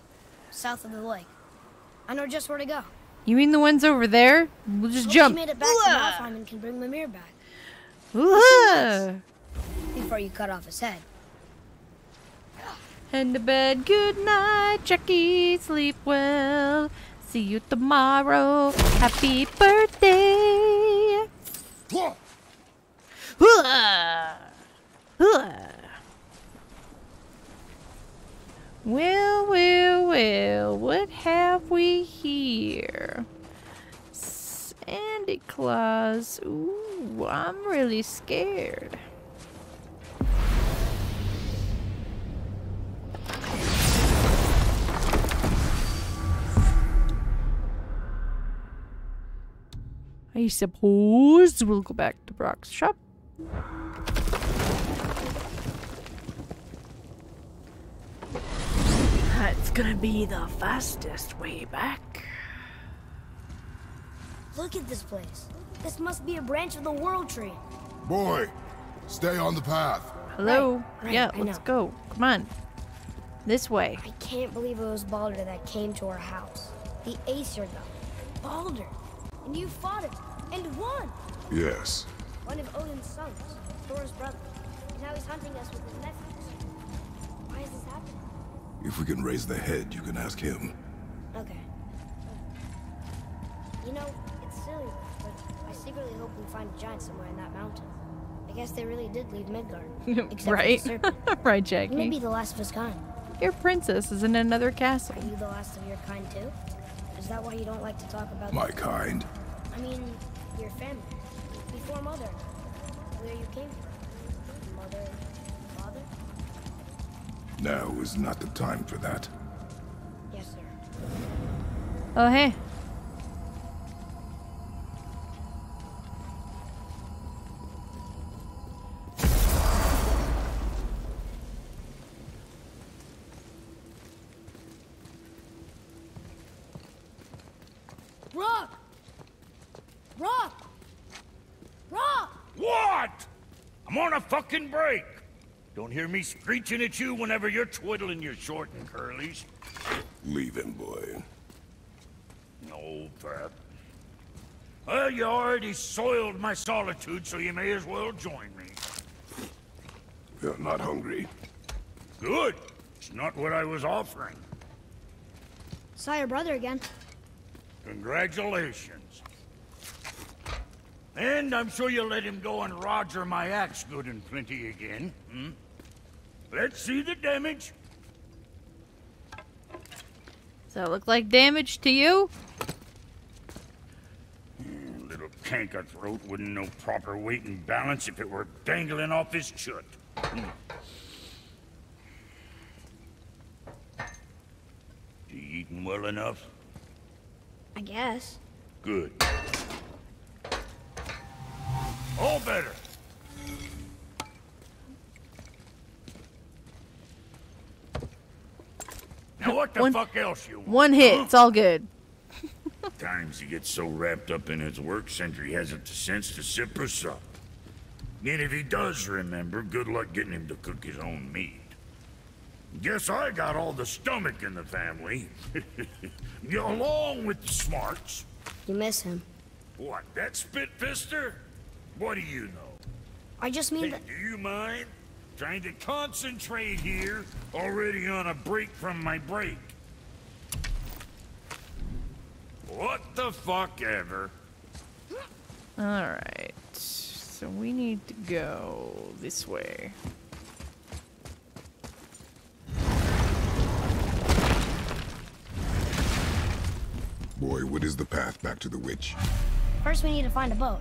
south of the lake. I know just where to go. You mean the ones over there? We'll just Hope jump. She made it back to Alfheim and can bring Mimir back. Ooh. Before you cut off his head. And to bed, good night, Jackie. Sleep well. See you tomorrow. Happy birthday. Well, what have we here? Sandy Claus. Ooh, I'm really scared. I suppose we'll go back to Brock's shop. That's gonna be the fastest way back. Look at this place. This must be a branch of the World Tree. Boy, stay on the path. Hello? Right, Yeah, I let's know. go. Come on. This way. I can't believe it was Baldur that came to our house. The Aesir god. Baldur. And you fought him. And won. Yes. One of Odin's sons. Thor's brother. And now he's hunting us with his nephews. Why is this happening? If we can raise the head, you can ask him. Okay. You know, it's silly, but I secretly hope we find a giant somewhere in that mountain. I guess they really did leave Midgard. Except Right? For the serpent. Right, Jackie. Maybe the last of his kind. Your princess is in another castle. Are you the last of your kind too? Is that why you don't like to talk about My kind? I mean, your family. Before Mother. Where you came from. Mother, father? Now is not the time for that. Yes, sir. Oh, hey. Rock! Rock! Rock! What? I'm on a fucking break. Don't hear me screeching at you whenever you're twiddling your short and curlies. Leave him, boy. No, Pat. Well, you already soiled my solitude, so you may as well join me. You're not hungry. Good. It's not what I was offering. Saw your brother again. Congratulations. And I'm sure you'll let him go and roger my axe good and plenty again. Hmm? Let's see the damage. Does that look like damage to you? Little canker throat wouldn't know proper weight and balance if it were dangling off his chut. You eating well enough? I guess. Good. All better. Now what the fuck else you want? One hit, huh? it's all good. Times he gets so wrapped up in his work, Sentry hasn't the sense to sip or sup. And if he does remember, good luck getting him to cook his own meat. Guess I got all the stomach in the family. Along with the smarts. You miss him. What, that spit-fister? What do you know? I just mean Hey, that... do you mind? Trying to concentrate here, already on a break from my break. What the fuck ever? Alright. So we need to go this way. Boy, what is the path back to the witch? First we need to find a boat.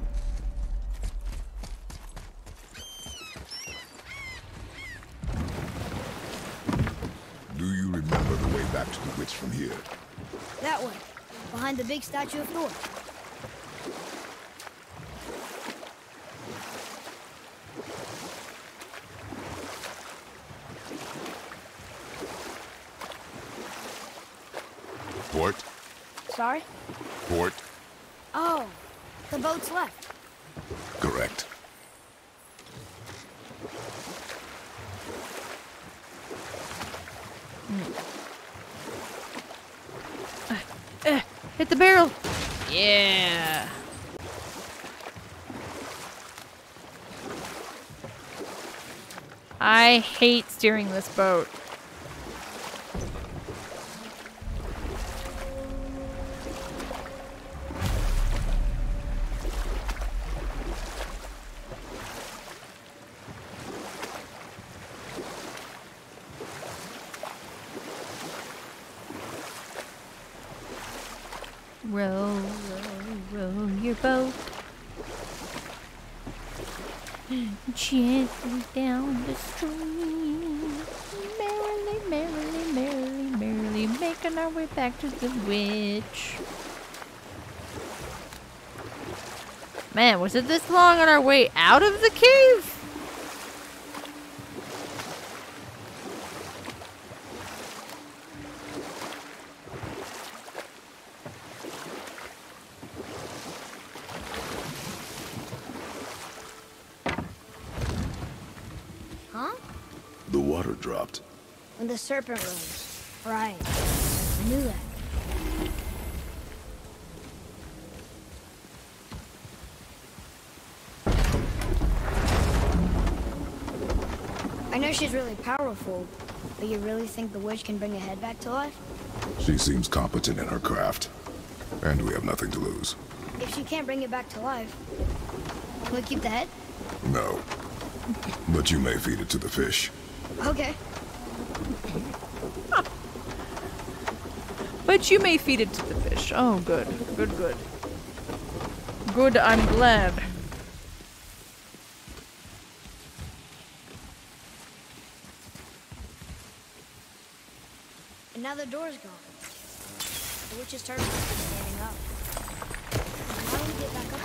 Do you remember the way back to the witch from here? That way. Behind the big statue of Thor. Port? Sorry? Port? Oh, the boat's left. Correct. Hit the barrel. Yeah. I hate steering this boat. Row, row, row your boat gently down the stream. Merrily, merrily, merrily, merrily, making our way back to the witch. Man, was it this long on our way out of the cave? Huh? The water dropped. When the serpent rose. Right. I knew that. I know she's really powerful, but you really think the witch can bring a head back to life? She seems competent in her craft. And we have nothing to lose. If she can't bring it back to life, can we keep the head? No. But you may feed it to the fish. Okay. But you may feed it to the fish. Oh, good. Good, good. Good, I'm glad. And now the door's gone. The witch's turtle is standing up. How do we get back up?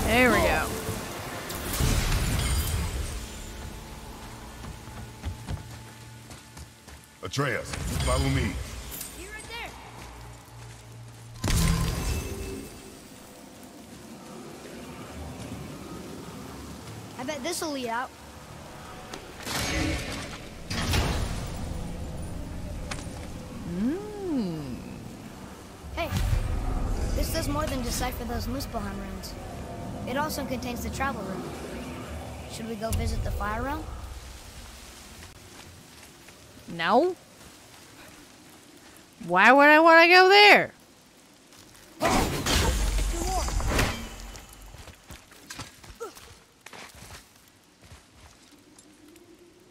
There we go. Atreus, follow me. You're right there. I bet this'll lead out. Hey, this does more than decipher those Muspelheim runes. It also contains the travel rune. Should we go visit the fire realm? No? Why would I want to go there?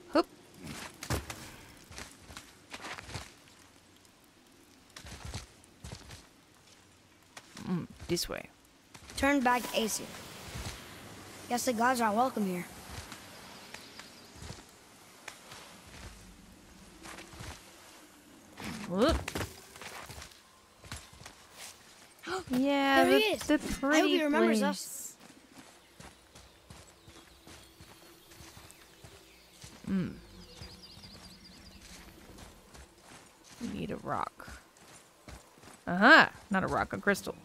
Hoop. This way. Turn back to Aesir. Guess the gods aren't welcome here. Whoop. Yeah, There he is. the I hope pretty he remembers place. us. We need a rock. Uh-huh. Not a rock, a crystal.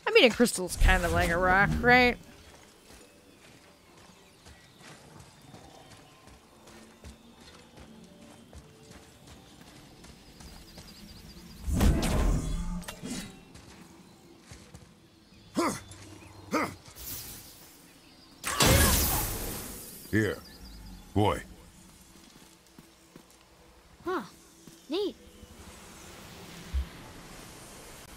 I mean, a crystal's kind of like a rock, right? Here. Boy. Huh. Neat.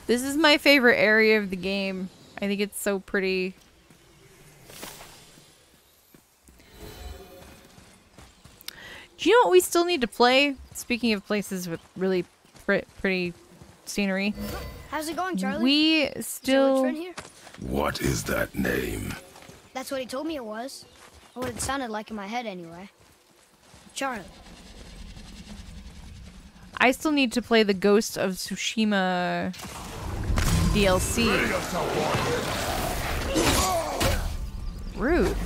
This is my favorite area of the game. I think it's so pretty. Do you know what we still need to play? Speaking of places with really pretty scenery. How's it going, Charlie? We Is your still... friend here? What is that name? That's what he told me it was. Or what it sounded like in my head, anyway. Charlie. I still need to play the Ghost of Tsushima DLC. Rude.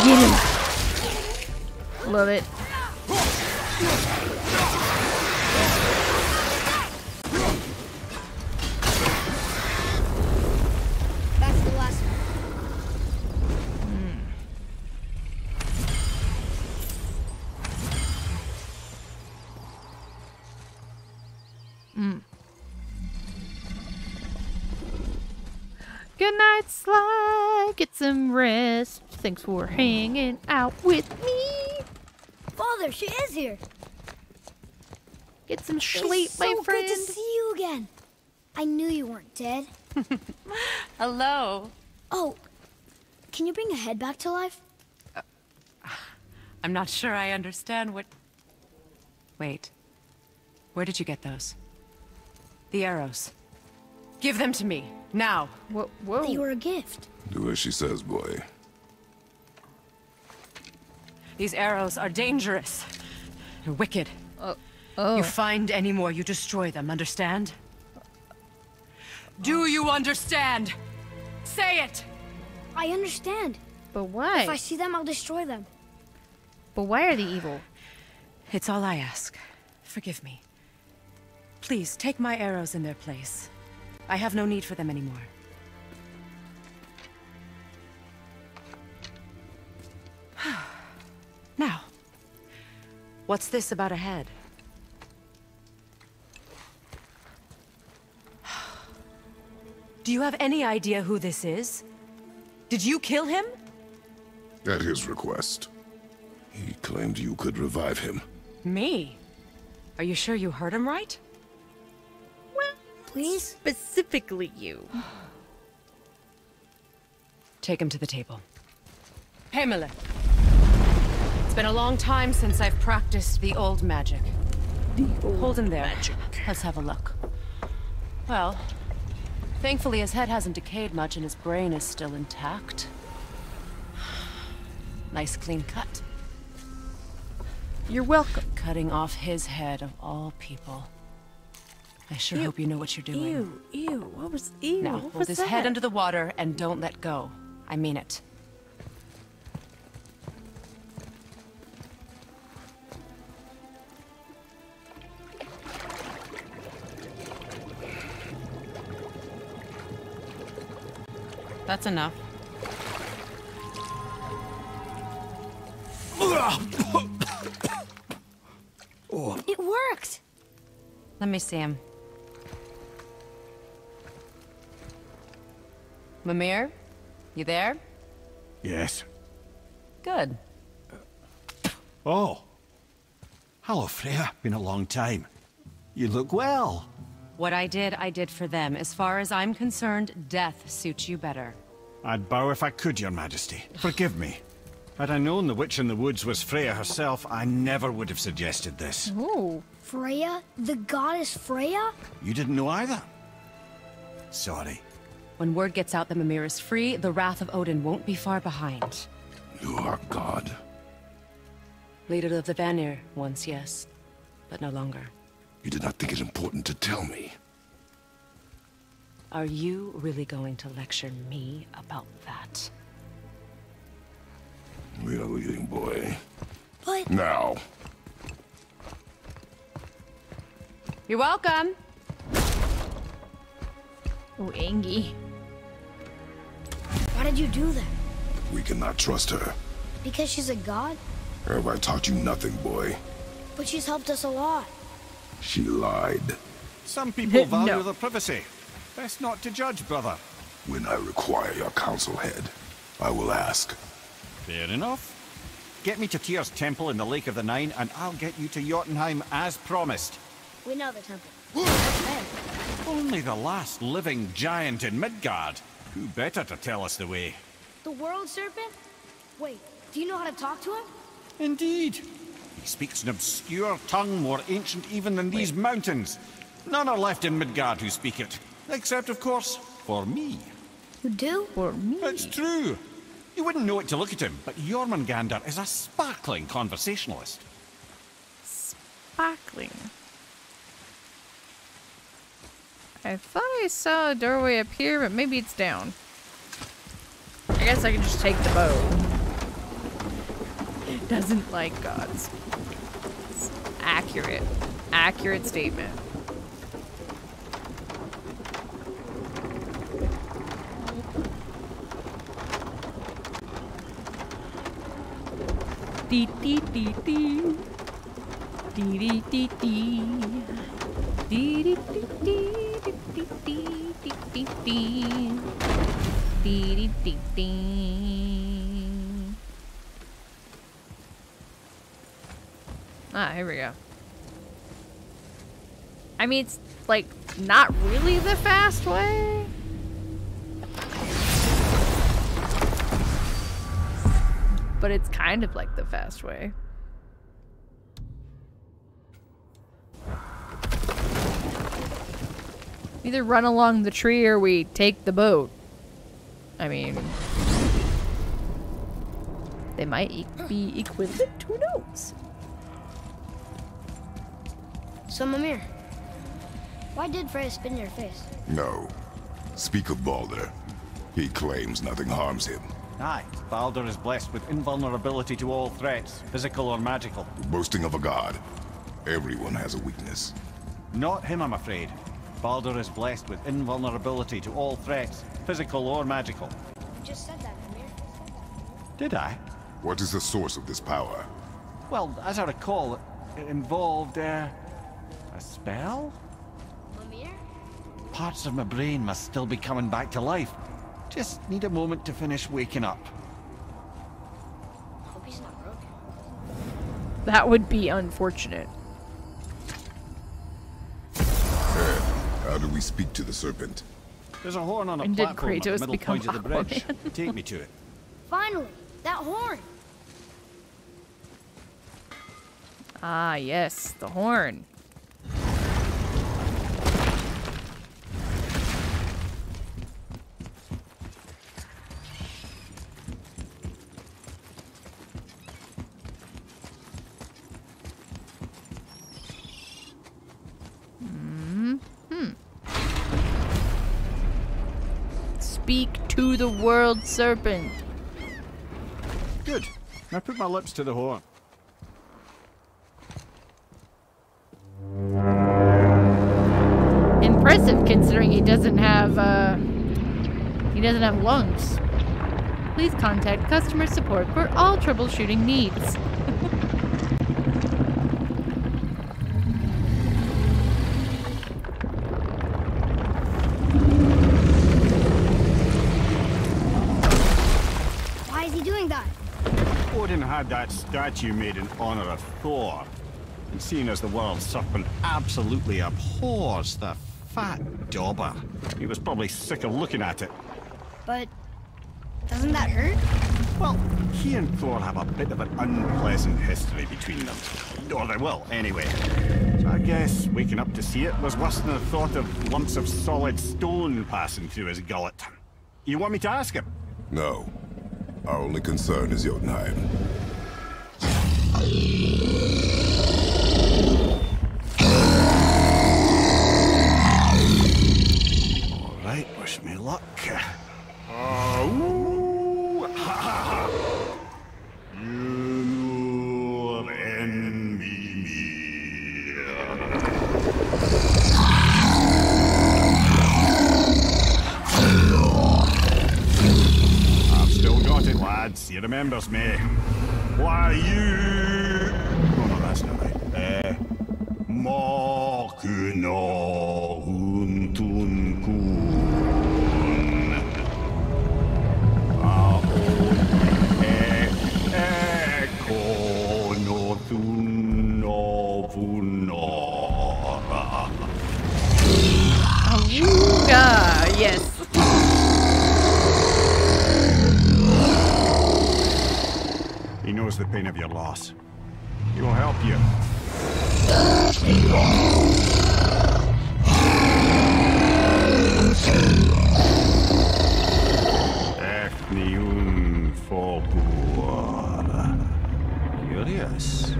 Get him. Love it. That's the last one. Good night, Sly. Get some rest. Thanks for hanging out with me. Father, she is here. Get some sleep, my friend. Good to see you again. I knew you weren't dead. Hello. Oh, can you bring a head back to life? I'm not sure I understand what... Wait. Where did you get those? The arrows. Give them to me, now. Whoa. They were a gift. Do as she says, boy. These arrows are dangerous. They're wicked. Oh. You find any more, you destroy them, understand? Do you understand? Say it! I understand. But why? If I see them, I'll destroy them. But why are they evil? It's all I ask. Forgive me. Please, take my arrows in their place. I have no need for them anymore. Now, what's this about a head? Do you have any idea who this is? Did you kill him? At his request. He claimed you could revive him. Me? Are you sure you heard him right? Please? Specifically you. Take him to the table. Pamela. It's been a long time since I've practiced the old magic. Hold him there. Let's have a look. Well, thankfully his head hasn't decayed much and his brain is still intact. Nice clean cut. You're welcome. Cutting off his head of all people. I sure hope you know what you're doing. Ew. What was ew? Now, What hold was his that? head under the water and don't let go. I mean it. That's enough. It worked. Let me see him. Mimir? You there? Yes. Good. Oh. Hello, Freya. Been a long time. You look well. What I did for them. As far as I'm concerned, death suits you better. I'd bow if I could, Your Majesty. Forgive me. Had I known the witch in the woods was Freya herself, I never would have suggested this. Ooh. Freya? The goddess Freya? You didn't know either? Sorry. When word gets out that Mimir is free, the wrath of Odin won't be far behind. You are God. Leader of the Vanir, once yes, but no longer. You did not think it important to tell me. Are you really going to lecture me about that? We are leaving, boy. But... Now. You're welcome. Oh, Angie. Why did you do that? We cannot trust her. Because she's a god? Have I taught you nothing, boy? But she's helped us a lot. She lied. Some people value No. their privacy. Best not to judge, brother. When I require your council head, I will ask. Fair enough. Get me to Tyr's temple in the Lake of the Nine, and I'll get you to Jotunheim as promised. We know the temple. What's there? Only the last living giant in Midgard. Who better to tell us the way? The World Serpent? Wait, do you know how to talk to him? Indeed. He speaks an obscure tongue more ancient even than these mountains. None are left in Midgard who speak it. Except, of course, for me. You do? For me. It's true. You wouldn't know it to look at him, but Jormungandr is a sparkling conversationalist. Sparkling. I thought I saw a doorway up here, but maybe it's down. I guess I can just take the boat. It doesn't like gods. It's accurate. Accurate statement. Dee dee dee dee. Dee dee dee dee. Dee dee dee dee dee dee dee dee. Dee dee dee dee. Ah, here we go. I mean, it's like not really the fast way. But it's kind of like the fast way. Either run along the tree or we take the boat. I mean, they might be equivalent. Who knows? So, Mimir, why did Freya spit in your face? No. Speak of Baldur. He claims nothing harms him. Aye, Baldur is blessed with invulnerability to all threats, physical or magical. Boasting of a god. Everyone has a weakness. Not him, I'm afraid. Baldur is blessed with invulnerability to all threats, physical or magical. You just said that, Mimir. Did I? What is the source of this power? Well, as I recall, it involved, a spell? Mimir? Parts of my brain must still be coming back to life. Just need a moment to finish waking up. Hope he's not broken. That would be unfortunate. How do we speak to the serpent? There's a horn on a And did platform at the Kratos middle become point of the bridge. Aquaman? Take me to it. Finally! That horn! Ah, yes, the horn. Speak to the world serpent. Good. Now put my lips to the horn. Impressive considering he doesn't have lungs. Please contact customer support for all troubleshooting needs. Why is he doing that? Odin had that statue made in honor of Thor. And seeing as the world serpent absolutely abhors the fat dauber, he was probably sick of looking at it. But doesn't that hurt? Well, he and Thor have a bit of an unpleasant history between them. Or they will, anyway. So I guess waking up to see it was worse than the thought of lumps of solid stone passing through his gullet. You want me to ask him? No. Our only concern is Jotunheim. All right. remembers me. Why you... Oh, no, that's not right. Mokuno Untunkun. Eko no Tunovunora. Yes. He knows the pain of your loss. He will help you. Ethniun Foguar. Curious.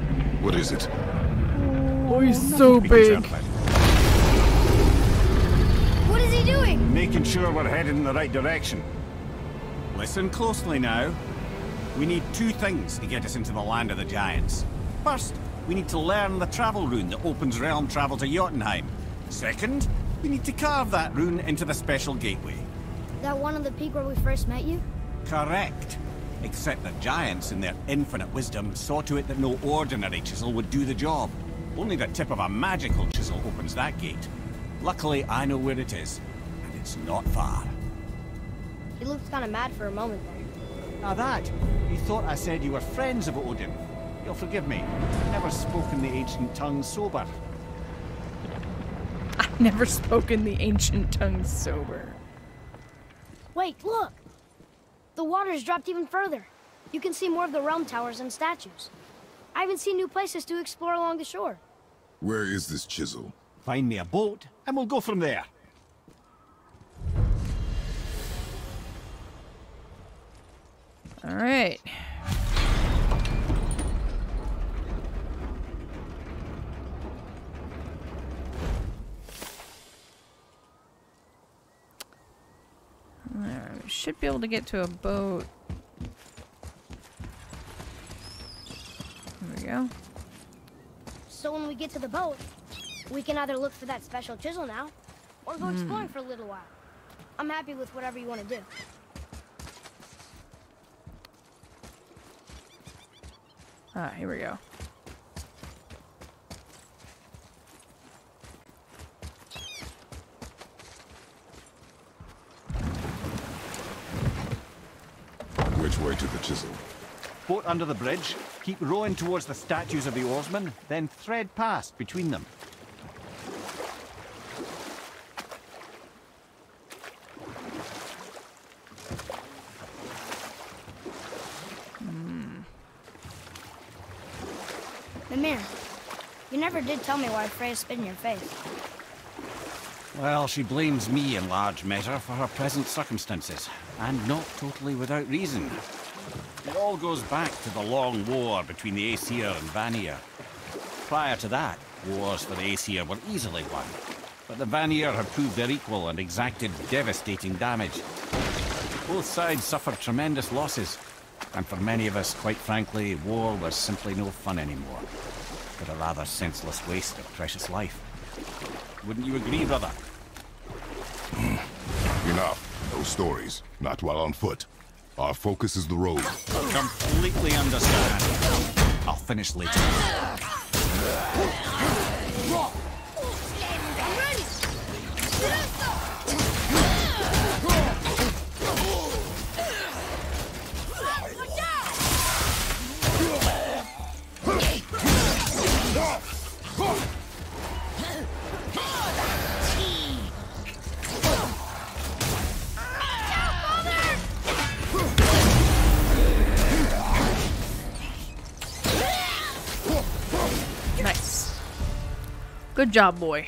What is it? Oh, he's so big. What is he doing? Making sure we're headed in the right direction. Listen closely now. We need two things to get us into the land of the Giants. First, we need to learn the travel rune that opens realm travel to Jotunheim. Second, we need to carve that rune into the special gateway. That one on the peak where we first met you? Correct. Except the Giants, in their infinite wisdom, saw to it that no ordinary chisel would do the job. Only the tip of a magical chisel opens that gate. Luckily, I know where it is, and it's not far. He looked kind of mad for a moment there. Now that, you thought I said you were friends of Odin. You'll forgive me. I've never spoken the ancient tongue sober. I've never spoken the ancient tongue sober. Wait, look! The water's dropped even further. You can see more of the realm towers and statues. I even see new places to explore along the shore. Where is this chisel? Find me a boat, and we'll go from there. All right. We should be able to get to a boat. There we go. So when we get to the boat, we can either look for that special chisel now, or go exploring for a little while. I'm happy with whatever you want to do. Ah, here we go. Which way to the chisel? Boat under the bridge, keep rowing towards the statues of the oarsmen, then thread past between them. Mimir, you never did tell me why Freya spit in your face. Well, she blames me in large measure for her present circumstances, and not totally without reason. It all goes back to the long war between the Aesir and Vanir. Prior to that, wars for the Aesir were easily won, but the Vanir had proved their equal and exacted devastating damage. Both sides suffered tremendous losses, and for many of us, quite frankly, war was simply no fun anymore, but a rather senseless waste of precious life. Wouldn't you agree, brother? Enough. No stories. Not while on foot. Our focus is the road. Completely understand. I'll finish later. Nice. Good job, boy.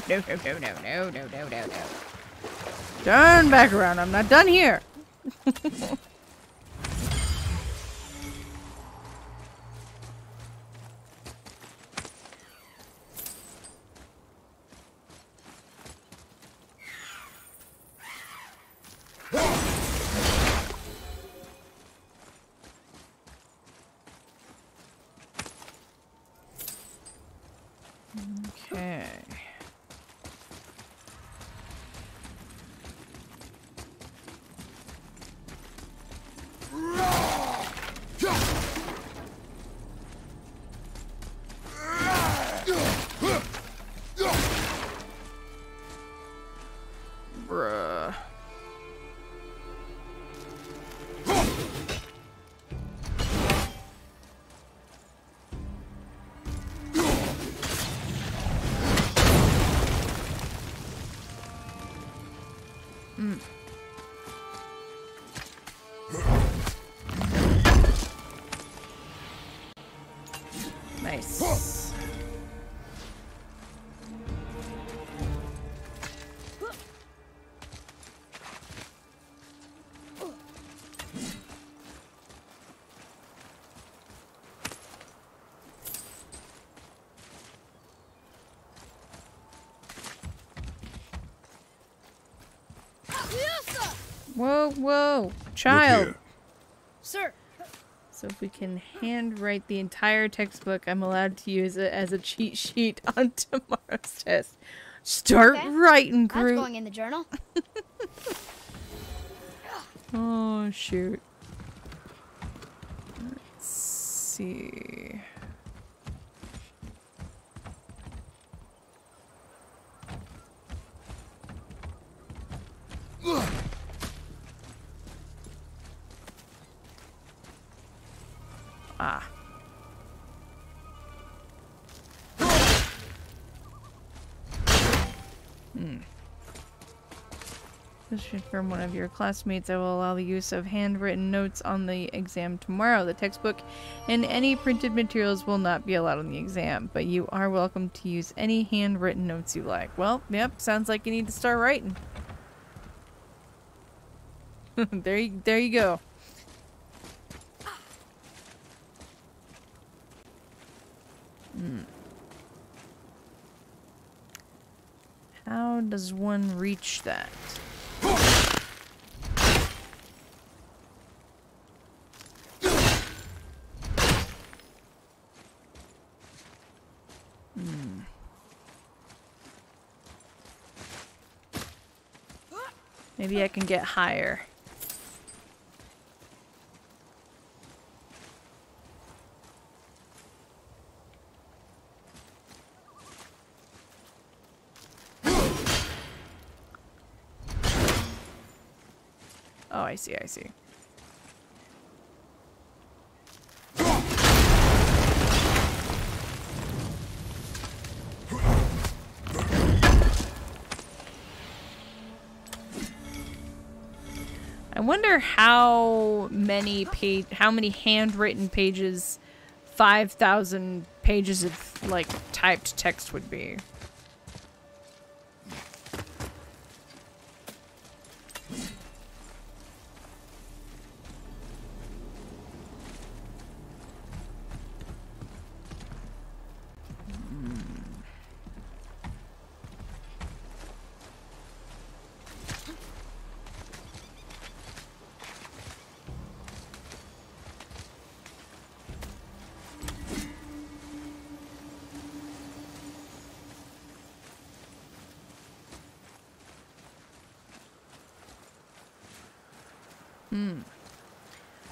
no. Turn back around. I'm not done here. Okay. Bruh. Nice. Whoa, whoa, child. Sir. So if we can handwrite the entire textbook, I'm allowed to use it as a cheat sheet on tomorrow's test. Start writing, Groot. That's going in the journal. Oh, shoot. Let's see. Ah. Question from one of your classmates. I will allow the use of handwritten notes on the exam tomorrow. The textbook and any printed materials will not be allowed on the exam, but you are welcome to use any handwritten notes you like. Well, yep, sounds like you need to start writing. There you go. How does one reach that? Maybe I can get higher. Oh, I see, I see. I wonder how many handwritten pages 5,000 pages of like typed text would be.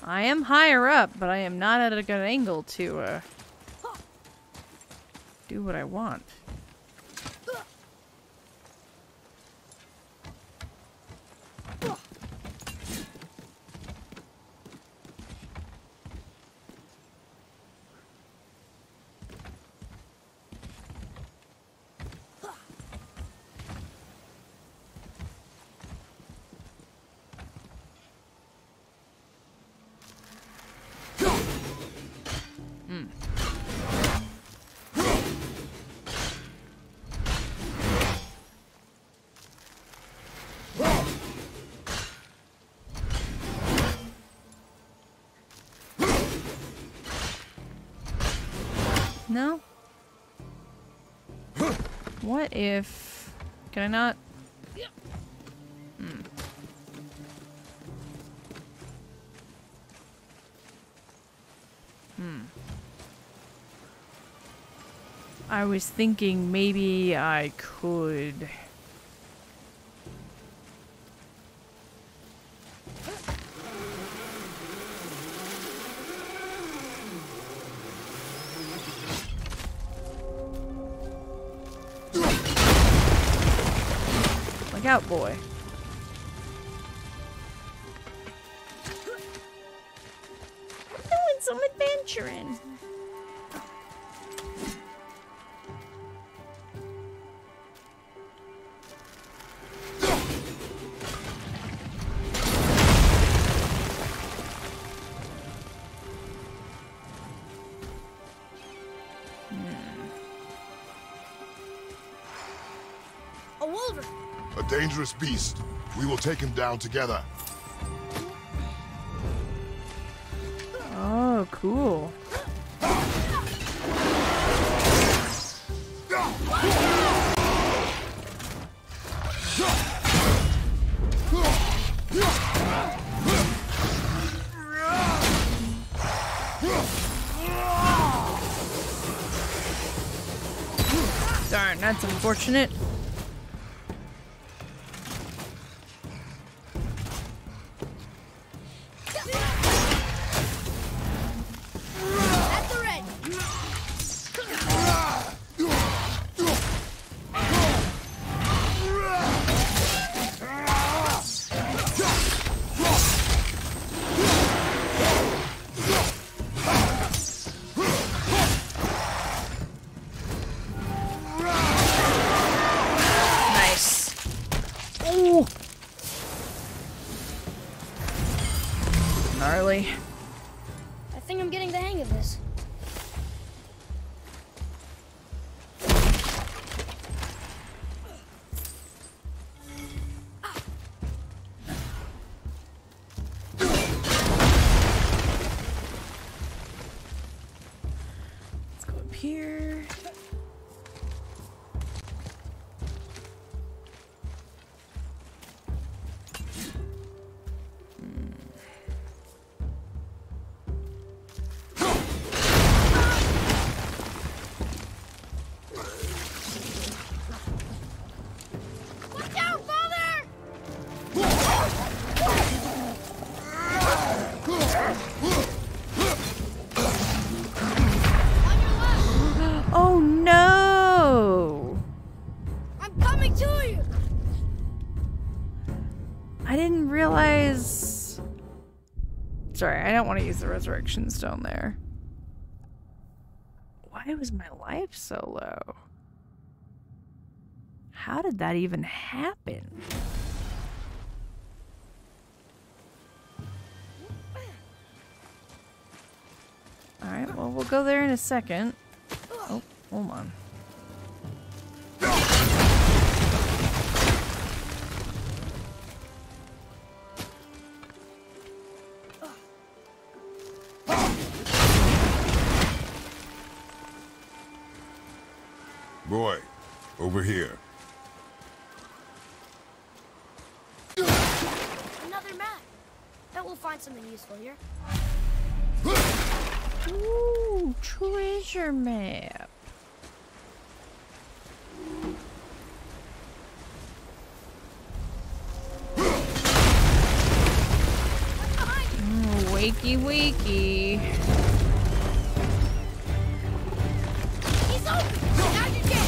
I am higher up, but I am not at a good angle to do what I want. No? What if... Can I not? I was thinking maybe I could... Look out, boy. Doing some adventuring. A wolverine! A dangerous beast. We will take him down together. Oh, cool. Darn, that's unfortunate. At the ready! Nice. Ooh. Gnarly. I think I'm getting the hang of this. Let's go up here. Watch out, Father! On your left! Oh no! I'm coming to you! I didn't realize. Sorry, I don't want to use the resurrection stone there. Why was my life so low? How did that even happen? Alright, well, we'll go there in a second. Oh, hold on. Boy, over here. Another map. Bet we'll find something useful here. Ooh, treasure map. Wakey wakey. He's open! Now you get it!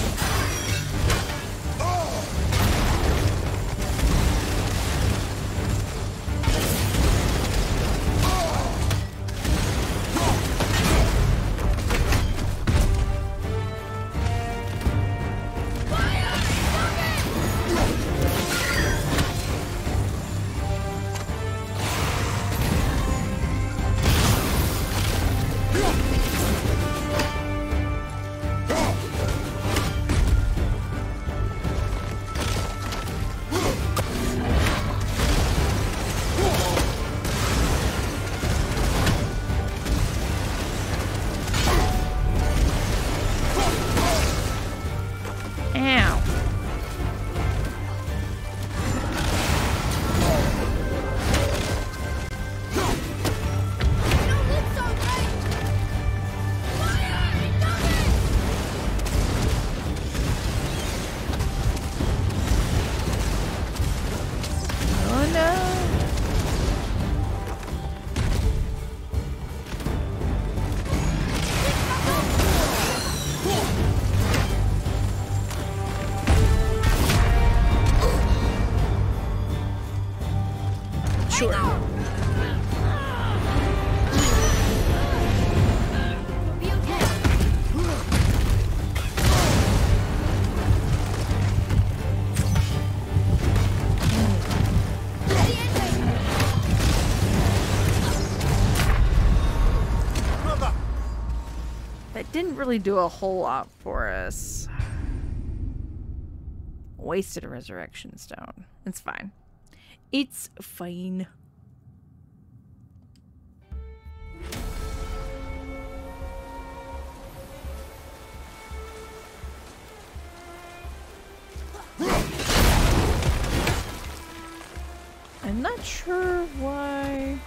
that didn't really do a whole lot for us. Wasted a resurrection stone. It's fine. It's fine. I'm not sure why.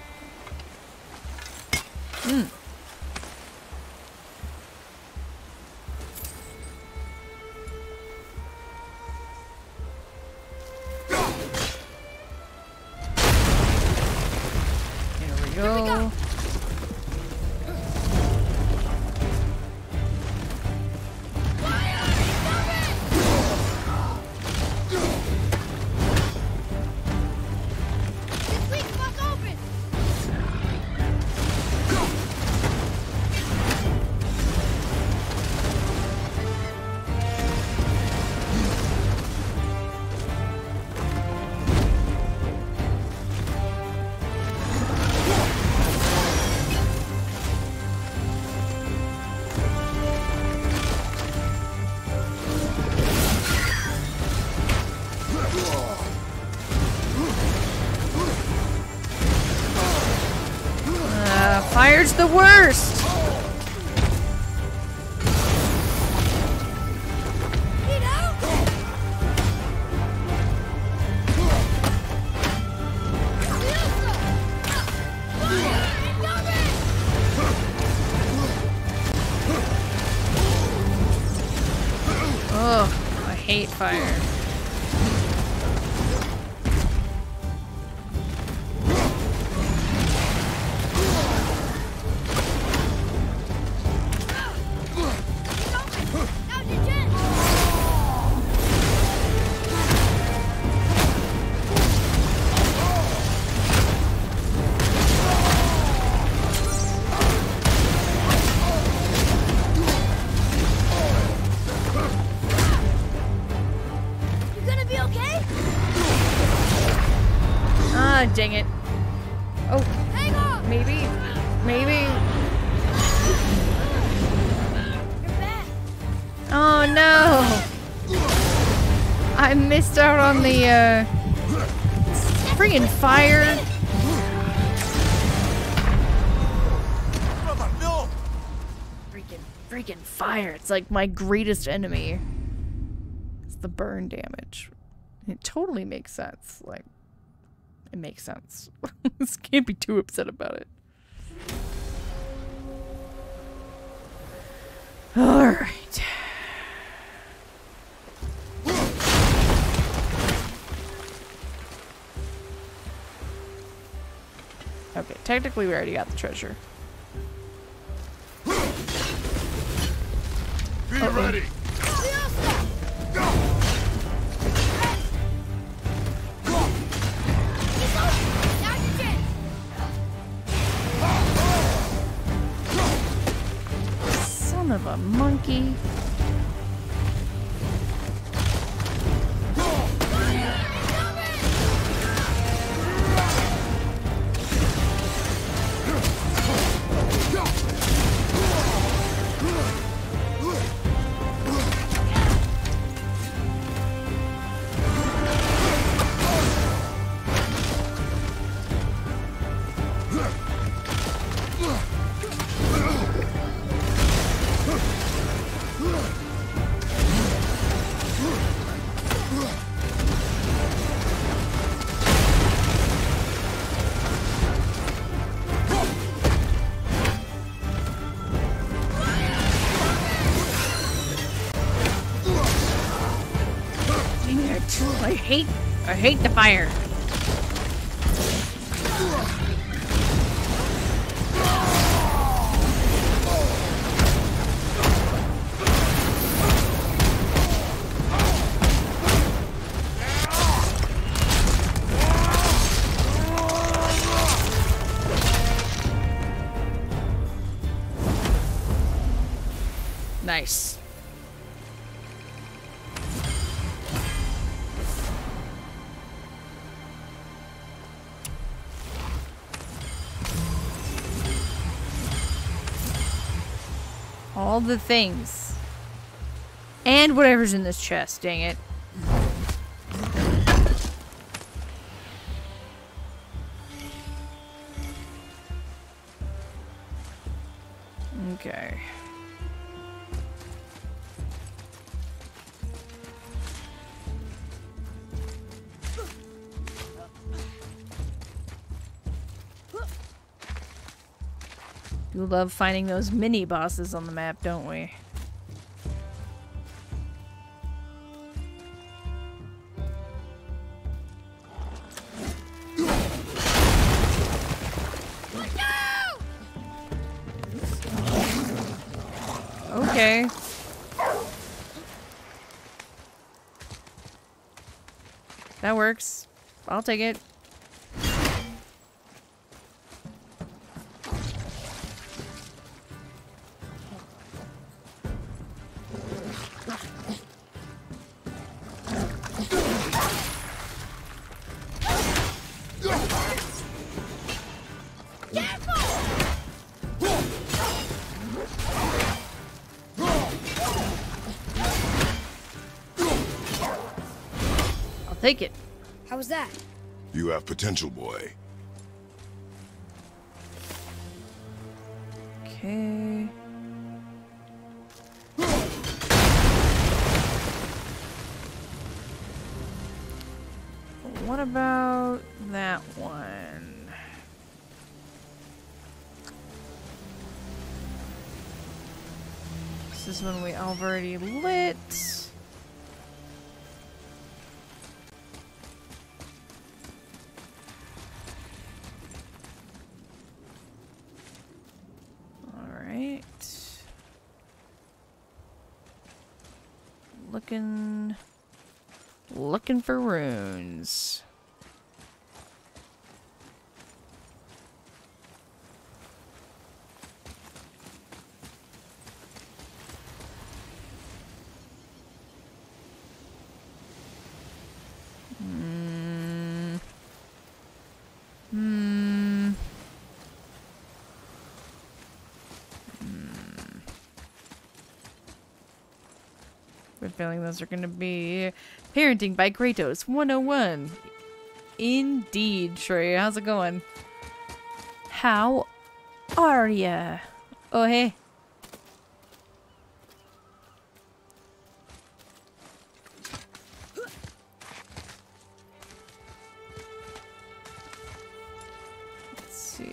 Here we go. Fire's the worst. Oh, I hate fire. Dang it. Oh, hang on. Maybe. Oh no. I missed out on the friggin' fire. No. Freaking fire. It's like my greatest enemy. It's the burn damage. It totally makes sense. Like, it makes sense. Just can't be too upset about it. All right. Okay, technically we already got the treasure. Be ready. Son of a monkey. I hate the fire. Nice. All the things. And whatever's in this chest, dang it. Okay. We love finding those mini bosses on the map, don't we? Okay. That works. I'll take it. Take it. How was that? You have potential, boy. Okay. What about that one? This is one we already lit. Looking for runes. Good feeling those are going to be Parenting by Kratos 101. Indeed, Shrey. How's it going? How are ya? Oh, hey. Let's see.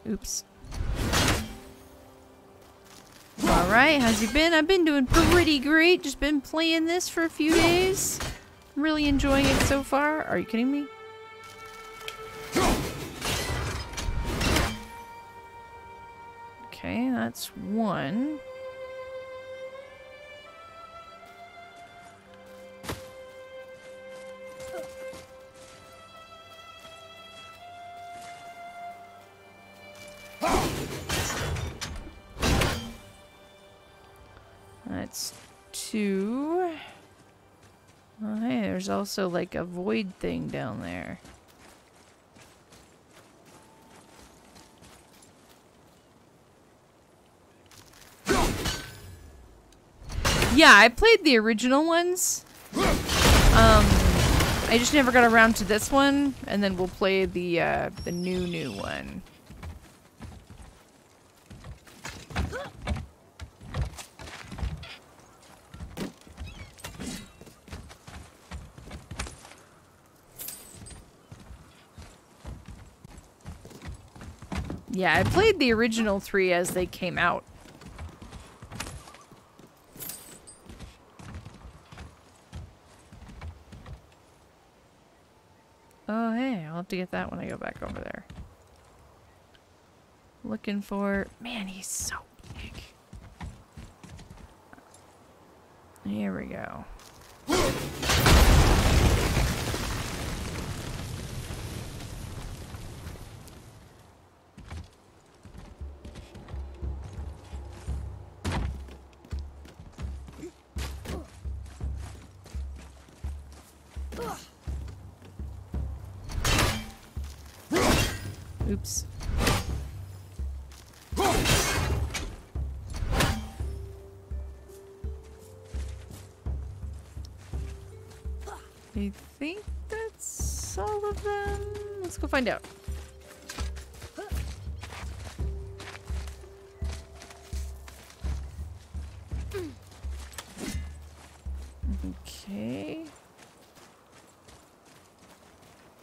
Oops. Alright, how's you been? I've been doing pretty great. Just been playing this for a few days. I'm really enjoying it so far. Are you kidding me? Okay, that's one. That's two. Oh, hey, there's also like a void thing down there. Yeah, I played the original ones. I just never got around to this one, and then we'll play the new one. Yeah, I played the original 3 as they came out. Oh, hey, I'll have to get that when I go back over there. Looking for... Man, he's so big. Here we go. Oops. I think that's all of them. Let's go find out. Okay.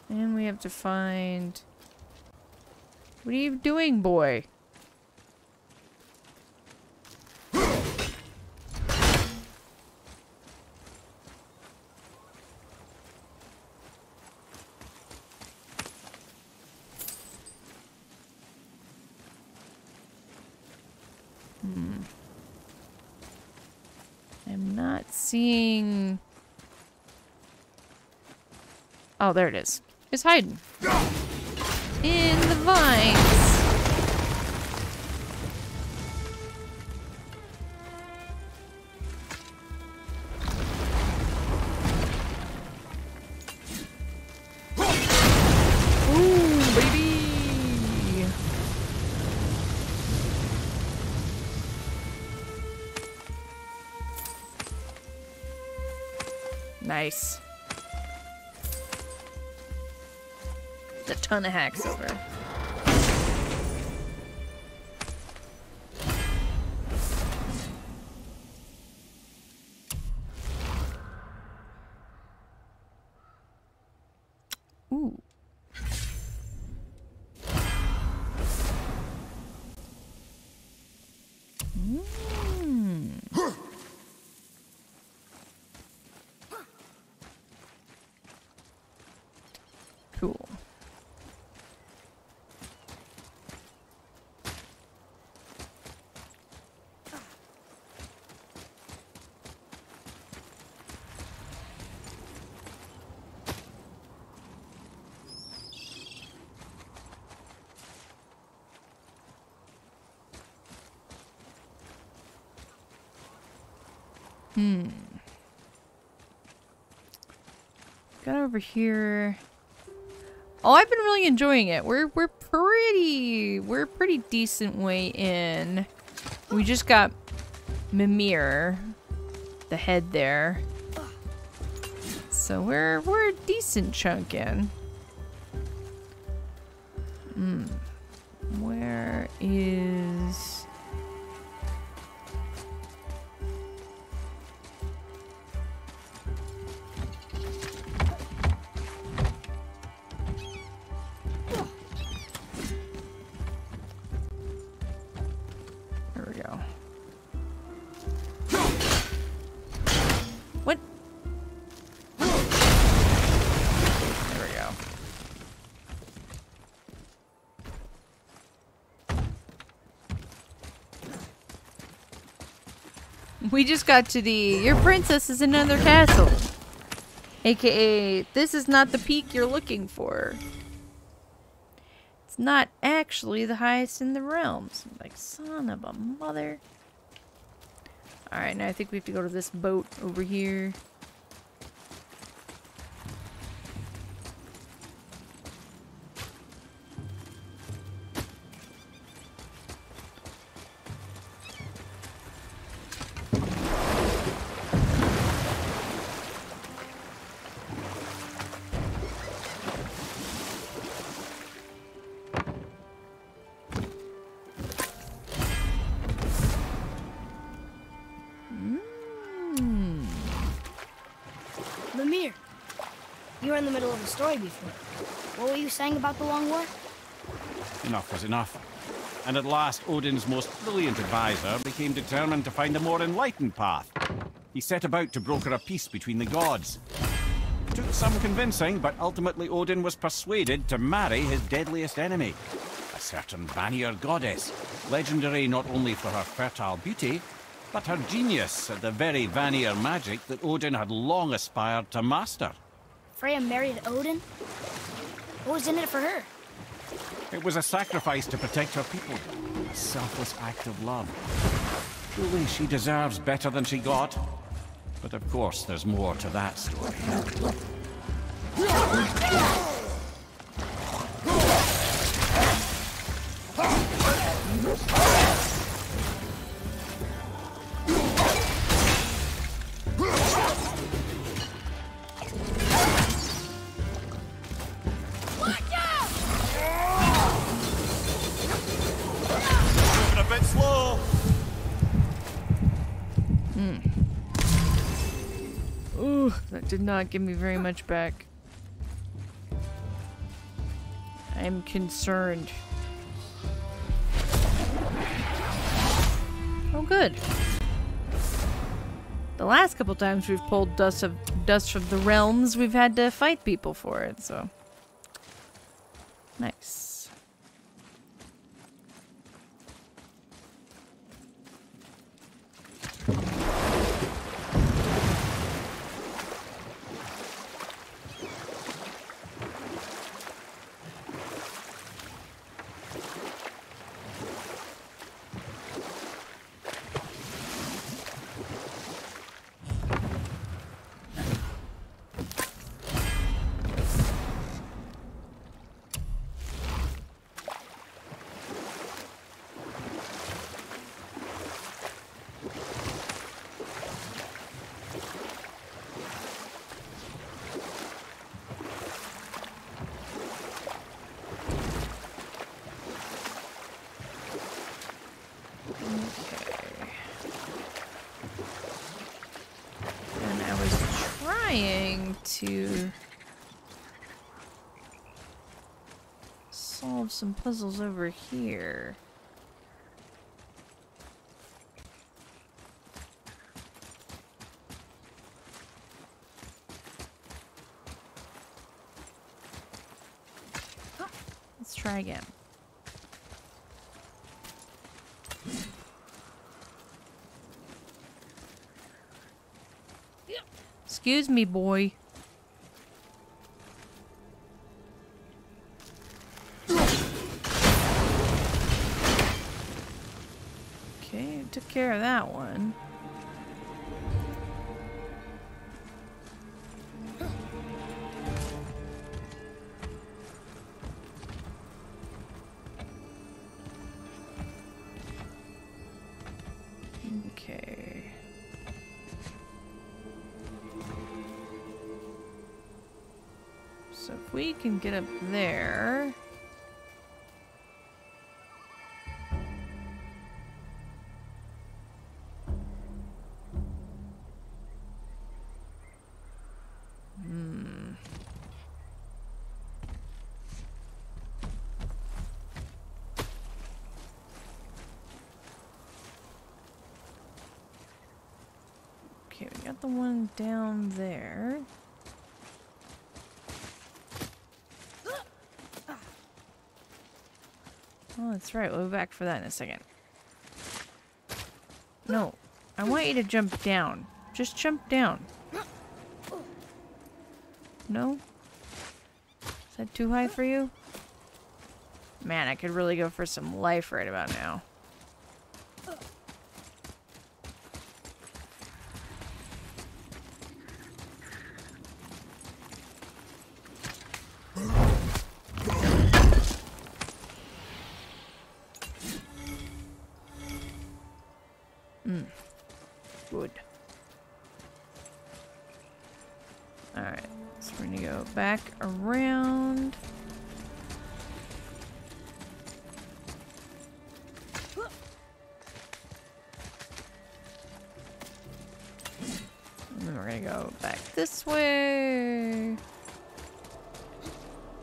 And we have to find... What are you doing, boy? I'm not seeing... Oh, there it is. It's hiding. In the vines. Ooh, baby. Nice. A ton of hacks over. Ooh. Cool. Got over here. Oh, I've been really enjoying it. We're pretty decent way in. We just got Mimir, the head there. So we're a decent chunk in. Where is... We just got to the your princess is in another castle. AKA, this is not the peak you're looking for. It's not actually the highest in the realms. Like, son of a mother. Alright, now I think we have to go to this boat over here. In the middle of a story before. What were you saying about the Long War? Enough was enough. And at last, Odin's most brilliant advisor became determined to find a more enlightened path. He set about to broker a peace between the gods. It took some convincing, but ultimately Odin was persuaded to marry his deadliest enemy, a certain Vanir goddess, legendary not only for her fertile beauty, but her genius at the very Vanir magic that Odin had long aspired to master. Freya married Odin? What was in it for her? It was a sacrifice to protect her people. A selfless act of love. Truly, she deserves better than she got. But of course, there's more to that story. Ooh, that did not give me very much back. I'm concerned. Oh, good. The last couple times we've pulled dust from the realms, we've had to fight people for it, so. Nice. To solve some puzzles over here. Let's try again. Excuse me, boy. Okay, took care of that one. Okay. So if we can get up there. Okay, we got the one down there. Oh, that's right. We'll be back for that in a second. No. I want you to jump down. Just jump down. No? Is that too high for you? Man, I could really go for some life right about now. Good. Alright, so we're gonna go back around. And then we're gonna go back this way.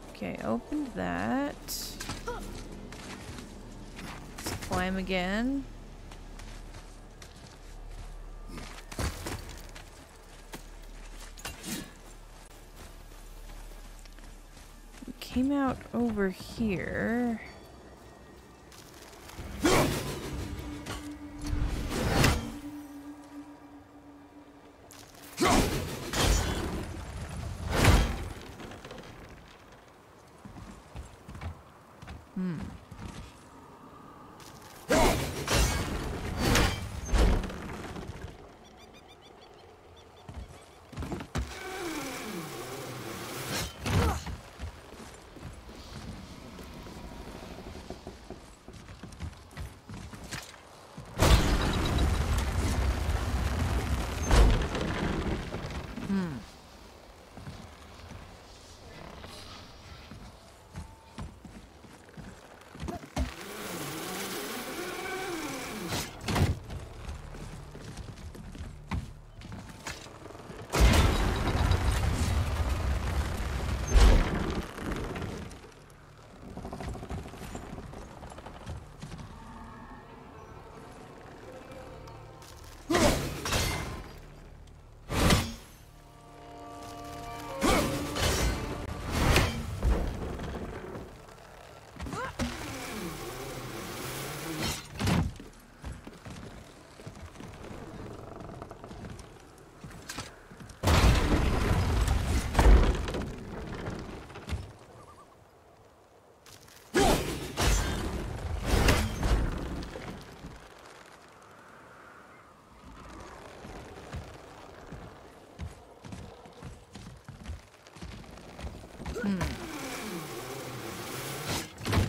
Okay, opened that. Let's climb again. Came out over here.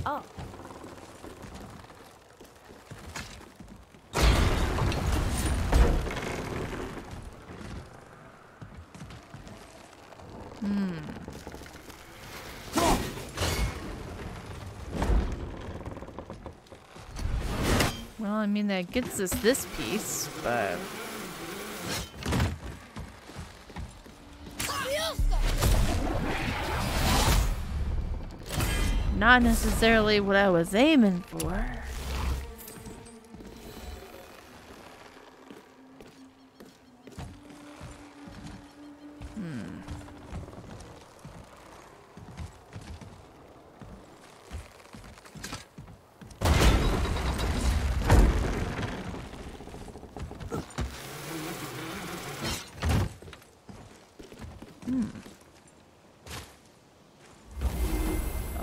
Oh. Well, I mean, that gets us this piece, but... Not necessarily what I was aiming for.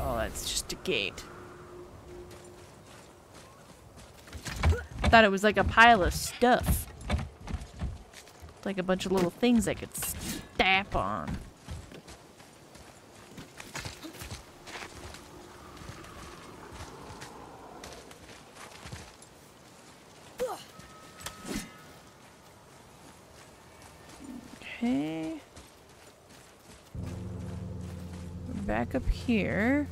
Oh, that's just a gate. I thought it was like a pile of stuff. Like a bunch of little things I could stamp on. Okay. We're back up here.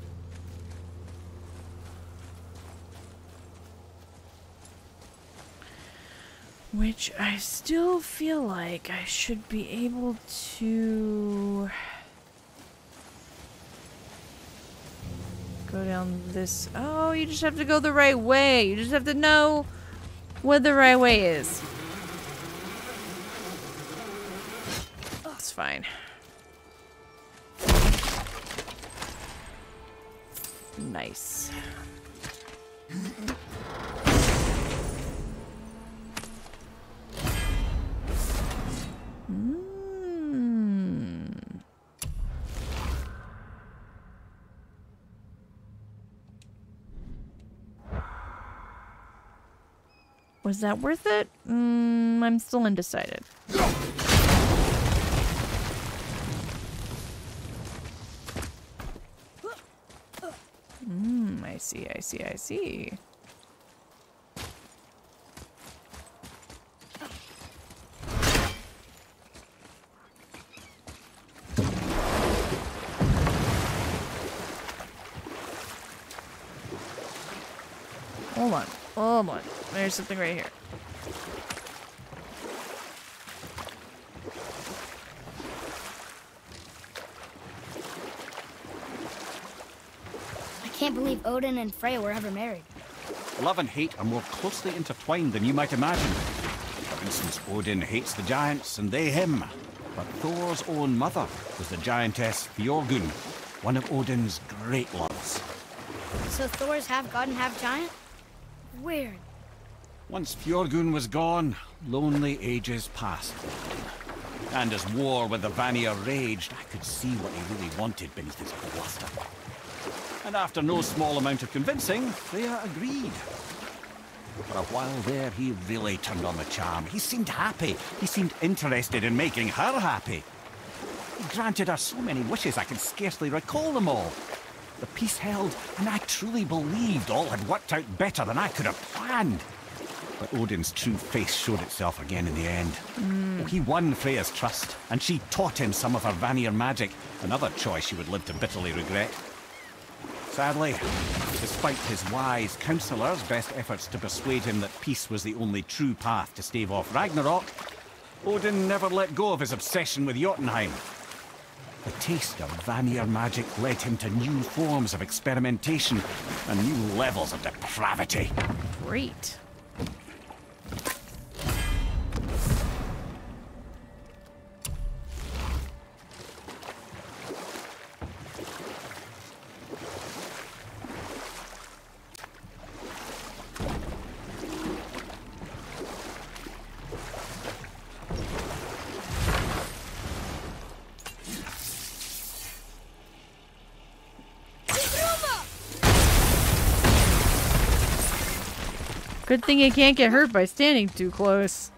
Which I still feel like I should be able to go down this. Oh, you just have to go the right way. You just have to know what the right way is. It's fine. Nice. Was that worth it? I'm still undecided. I see, I see, I see. Hold on, hold on. There's something right here. I can't believe Odin and Freya were ever married. Love and hate are more closely intertwined than you might imagine. For instance, Odin hates the giants and they him. But Thor's own mother was the giantess Fjorgun, one of Odin's great loves. So Thor's half god and half giant? Weird. Once Fjorgun was gone, lonely ages passed. And as war with the Vanir raged, I could see what he really wanted beneath his bluster. And after no small amount of convincing, Freya agreed. For a while there, he really turned on the charm. He seemed happy. He seemed interested in making her happy. He granted her so many wishes I can scarcely recall them all. The peace held, and I truly believed all had worked out better than I could have planned. But Odin's true face showed itself again in the end. He won Freya's trust, and she taught him some of her Vanir magic, another choice she would live to bitterly regret. Sadly, despite his wise counselors' best efforts to persuade him that peace was the only true path to stave off Ragnarok, Odin never let go of his obsession with Jotunheim. The taste of Vanir magic led him to new forms of experimentation and new levels of depravity. Great. Good thing you can't get hurt by standing too close.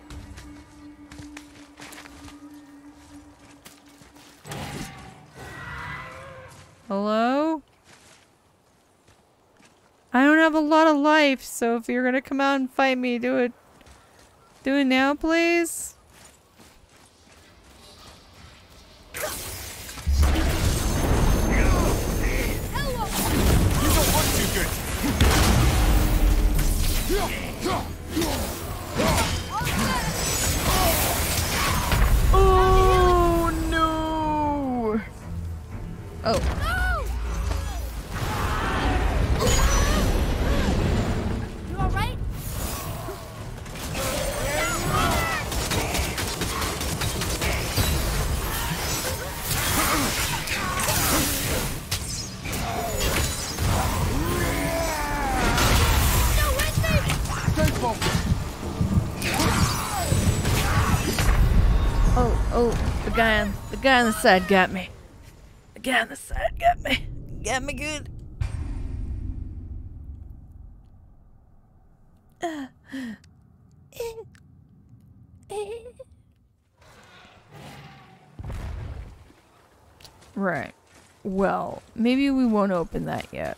Hello? I don't have a lot of life, so if you're gonna come out and fight me, do it. Do it now, please. You don't look too good. Oh no! Oh. You alright? Oh, the guy on the side got me. The guy on the side got me. Got me good. Right. Well, maybe we won't open that yet.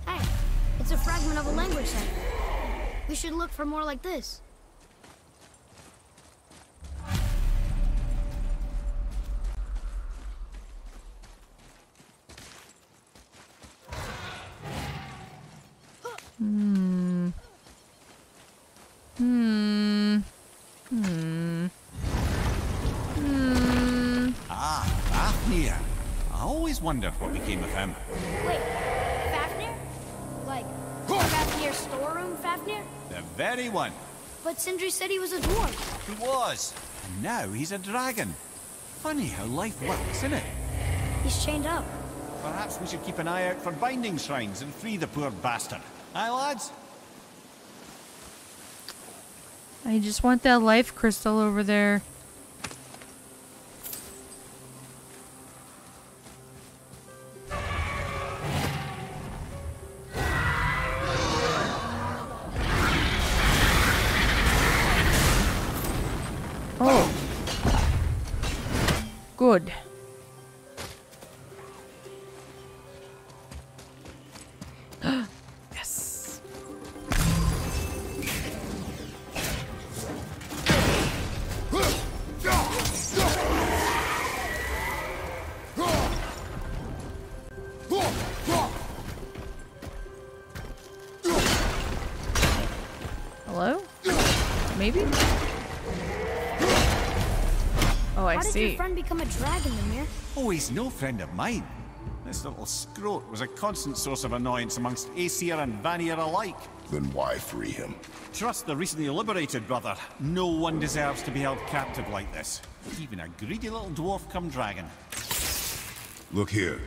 Hey, it's a fragment of a language set. We should look for more like this. Ah, Fafnir. I always wondered what became of him. Wait, Fafnir? Like, Fafnir's storeroom Fafnir? The very one. But Sindri said he was a dwarf. He was. And now he's a dragon. Funny how life works, isn't it? He's chained up. Perhaps we should keep an eye out for binding shrines and free the poor bastard. Aye, lads? I just want that life crystal over there. Oh. Good. Yes. Hello? Maybe? Oh, I How did see. your friend become a dragon, Mimir? Oh, he's no friend of mine. This little scrote was a constant source of annoyance amongst Aesir and Vanir alike. Then why free him? Trust the recently liberated, brother. No one deserves to be held captive like this. Even a greedy little dwarf come dragon. Look here.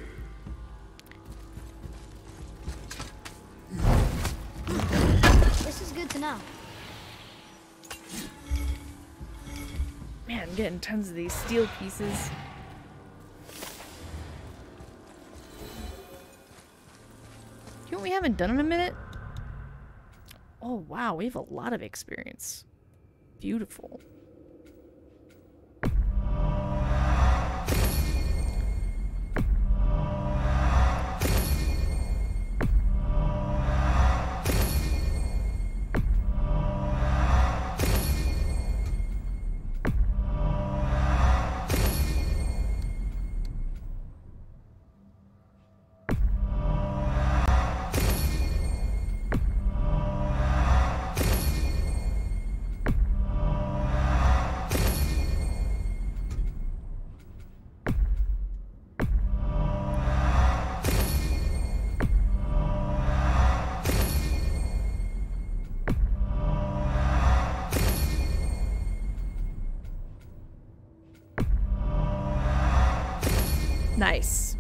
This is good to know. Man, I'm getting tons of these steel pieces. You know what we haven't done in a minute? Oh, wow, we have a lot of experience. Beautiful. Nice.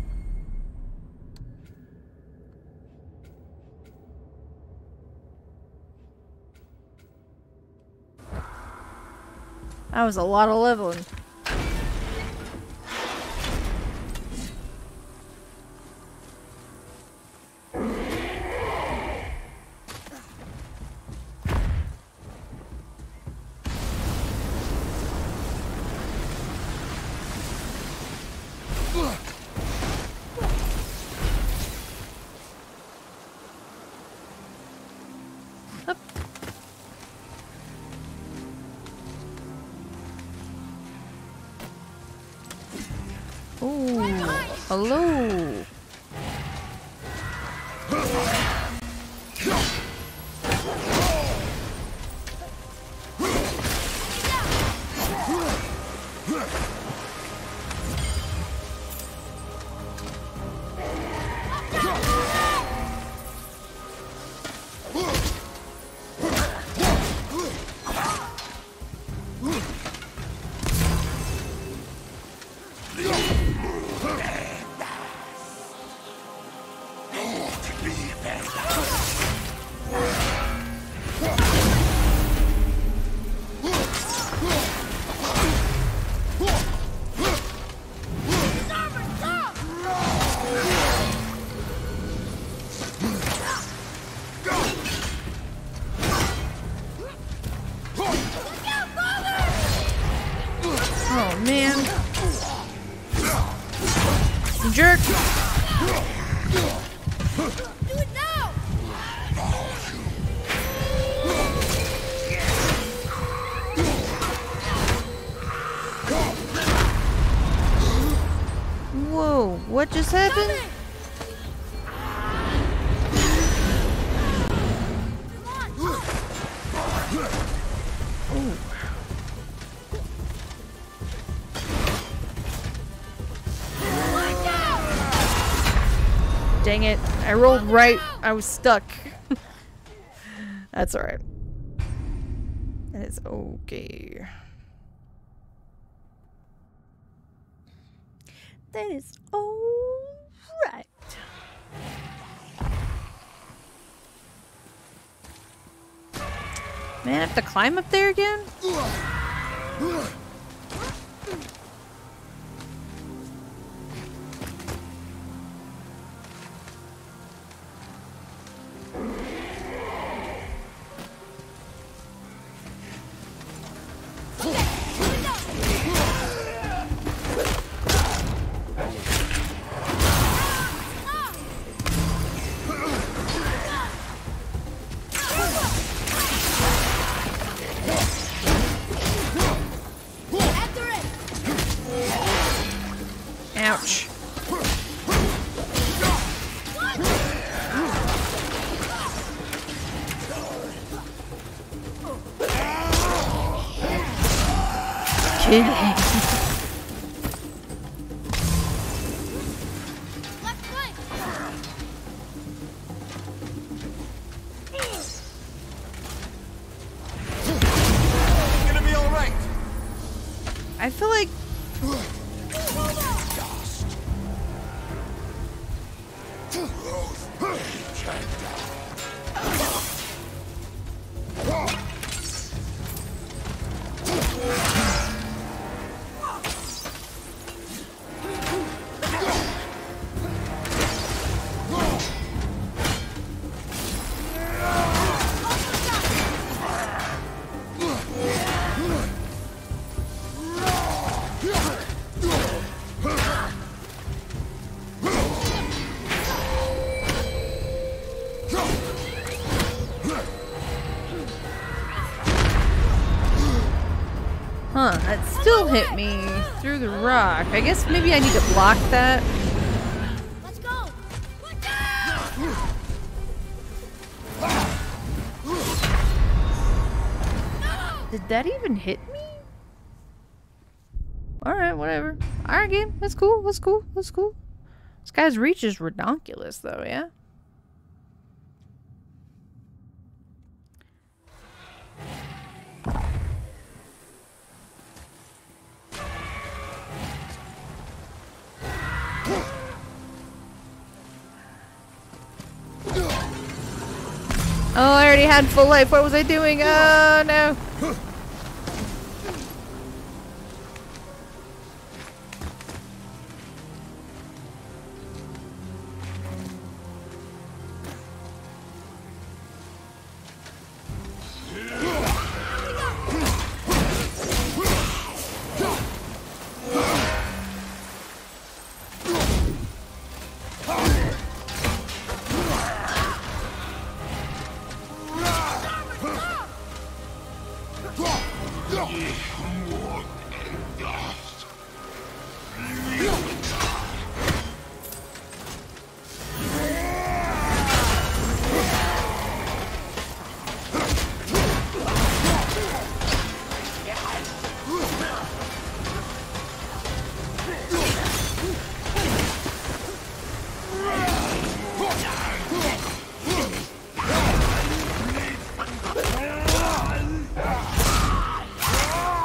That was a lot of leveling. Hello. Jerk! Whoa, what just happened? Dang it. I rolled right. I was stuck. That's alright. That is okay. That is alright. Man, I have to climb up there again? Ouch. Kidding. Gonna be all right. I feel like that still hit me through the rock. I guess maybe I need to block that. Let's go. Did that even hit me? Alright, whatever. Alright, game. That's cool. That's cool. That's cool. This guy's reach is redonkulous, though, yeah? Oh, I already had full life. What was I doing? Oh, no.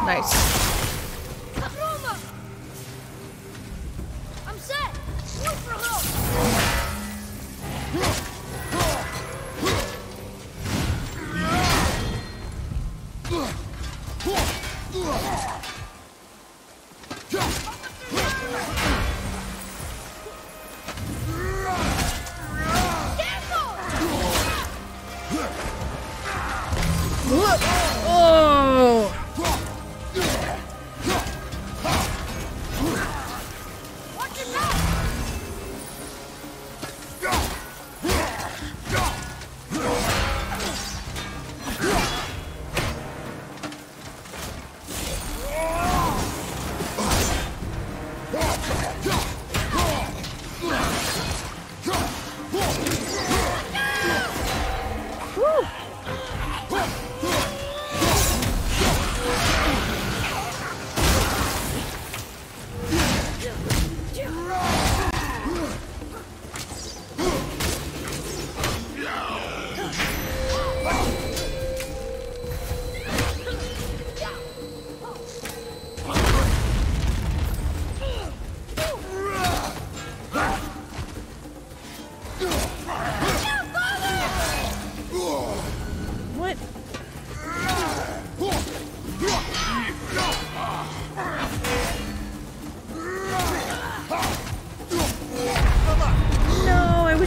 Nice. I'm set. Look for help. Oh!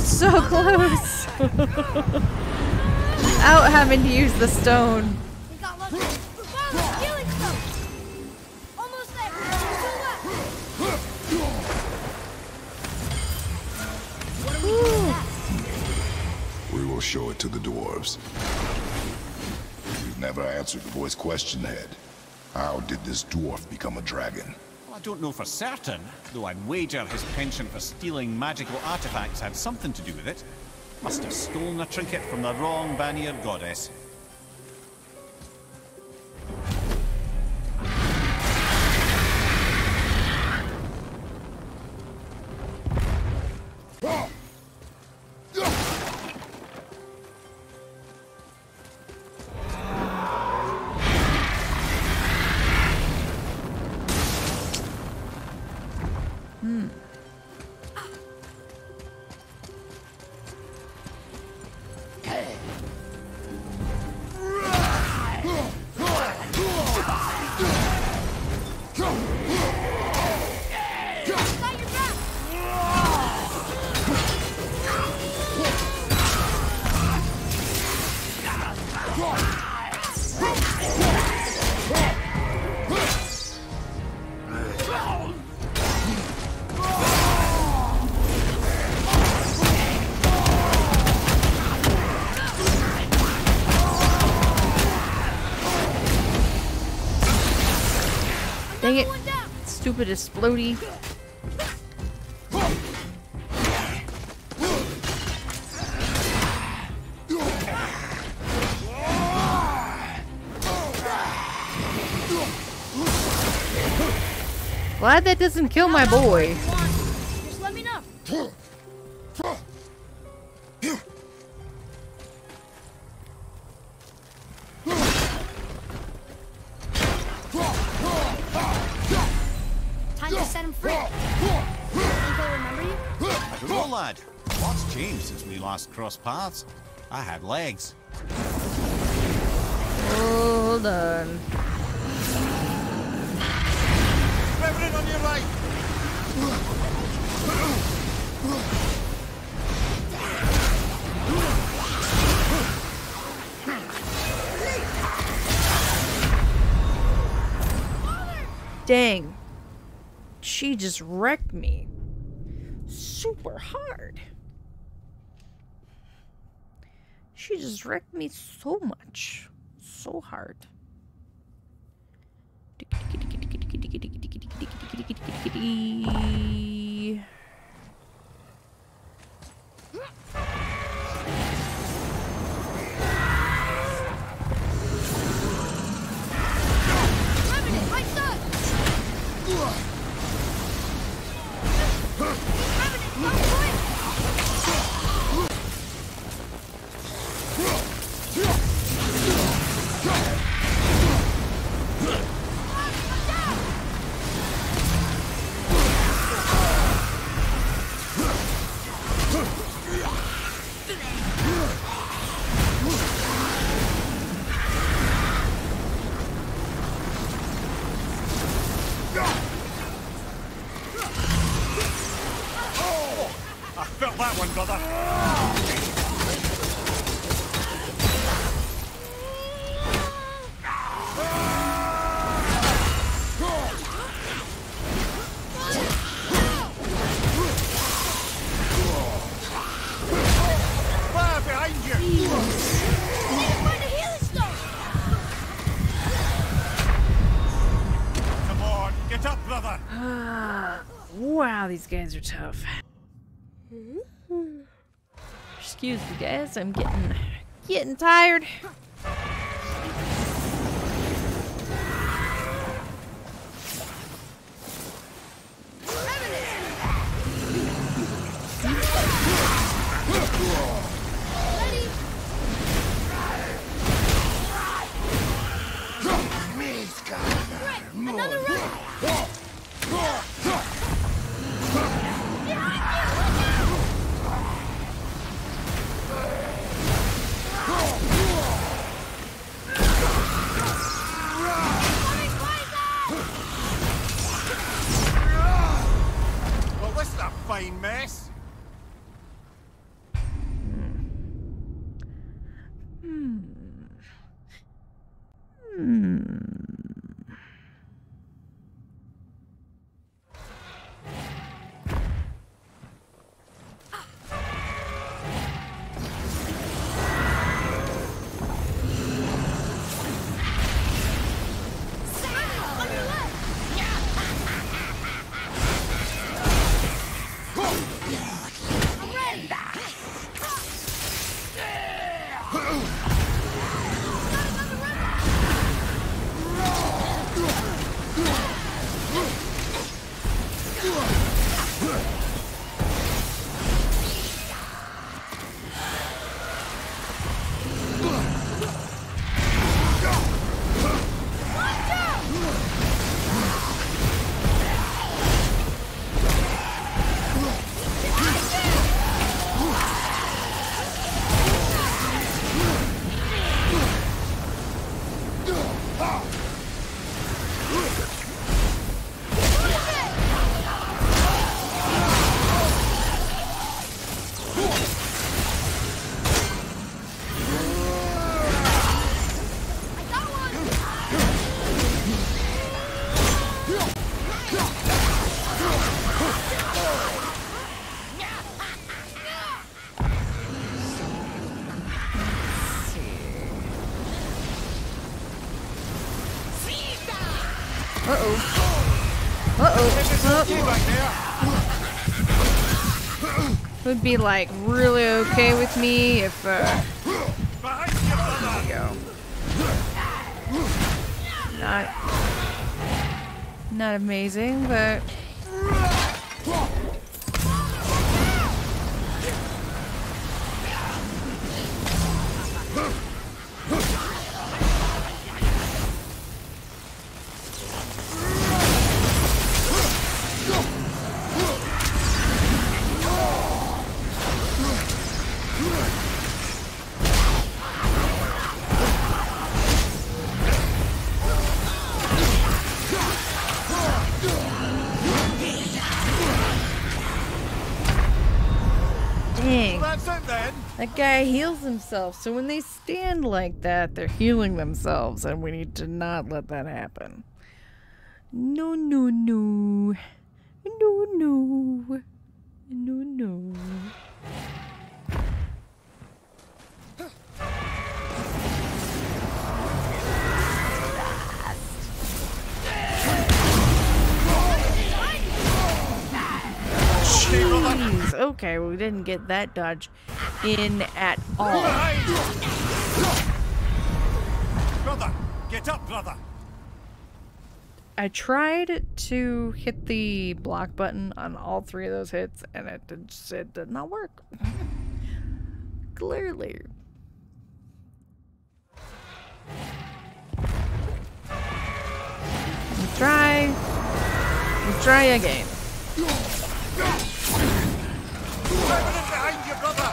So close. Out having to use the stone. We got lucky. Follow, healing stone. Almost there. What do we do with that? We will show it to the dwarves. You've never answered the boy's question, Head. How did this dwarf become a dragon? Well, I don't know for certain, though I'd wager his penchant for stealing magical artifacts had something to do with it. Must have stolen a trinket from the wrong Vanir goddess. Dang it. Stupid explodey. Glad that doesn't kill my boy. Just let me know. Time to set him free. Think he'll remember you? I don't know, lad. Lots changed since we last crossed paths. I had legs. Hold on. Revenant on your right! Dang. She just wrecked me. Super hard. She just wrecked me so much. So hard. I felt that one, brother. Fire behind you! Come on, get up, brother! Wow, these guys are tough. Excuse me, guys. I'm getting tired. Another run! Well, this is a fine mess. Would be like really okay with me if there you go. Not amazing, but that's it then. That guy heals himself, so when they stand like that, they're healing themselves, and we need to not let that happen. No, no, no. No, no. No, no. Jeez. Okay, we didn't get that dodge in at all. Brother, get up, brother. I tried to hit the block button on all 3 of those hits, and it did not work. Clearly. Let's try again. Behind you, brother.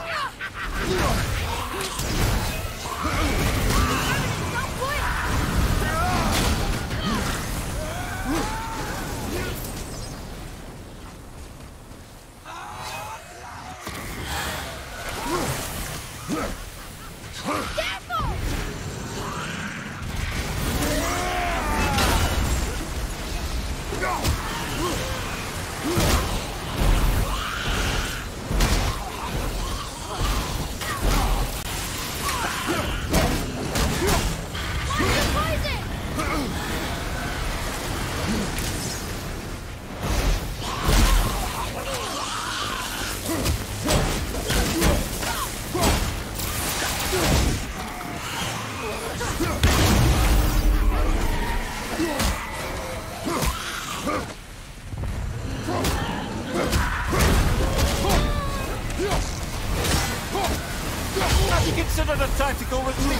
Have you considered a tactical retreat?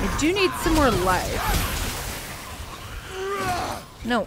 I do need some more life. No.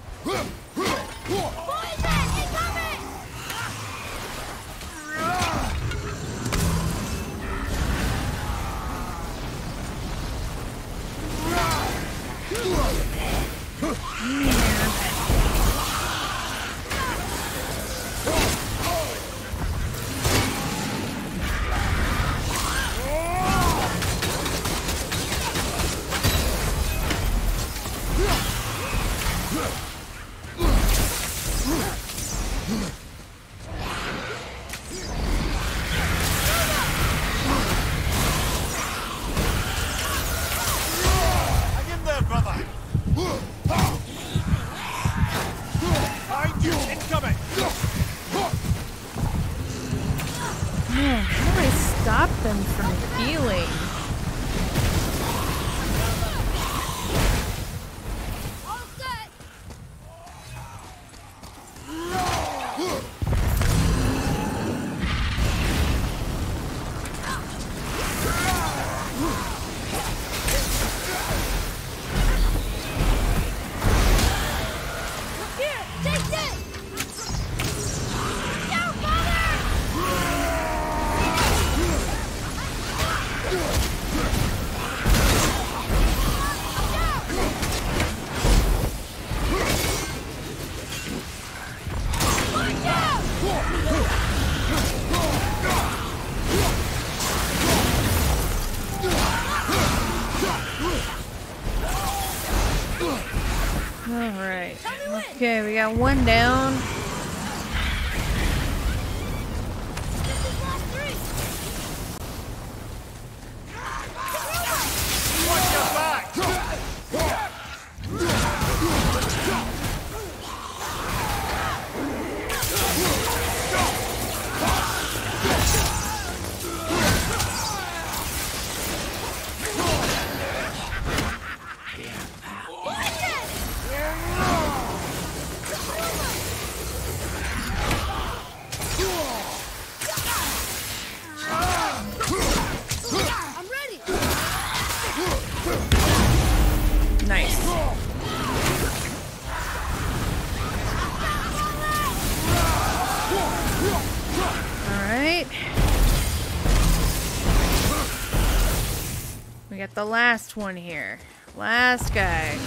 Alright. Okay, we got one down. The last one here. Last guy.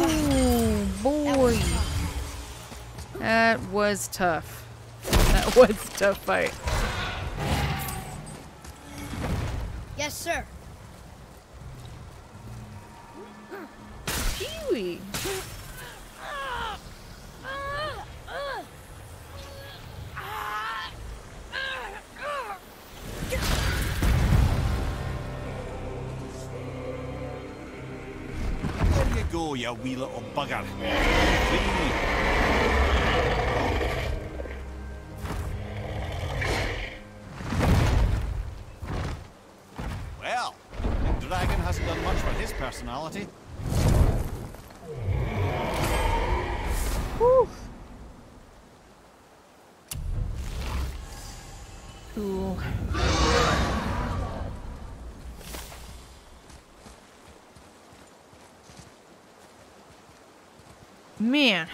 Oh boy. That was tough. That was a tough fight. Yes, sir. Peewee. There you go, you wee little bugger. Free. Well, the dragon hasn't done much for his personality. Whew. Cool. Man.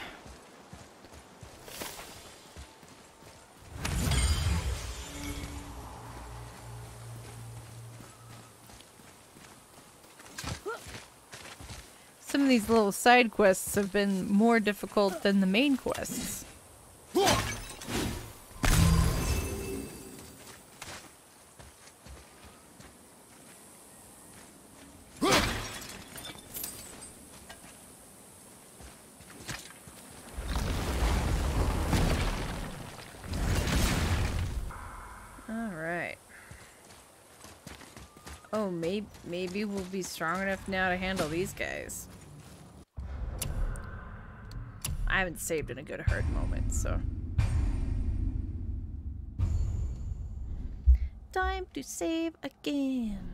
Some of these little side quests have been more difficult than the main quests. Alright. Oh, maybe we'll be strong enough now to handle these guys. I haven't saved in a good hard moment, so. Time to save again.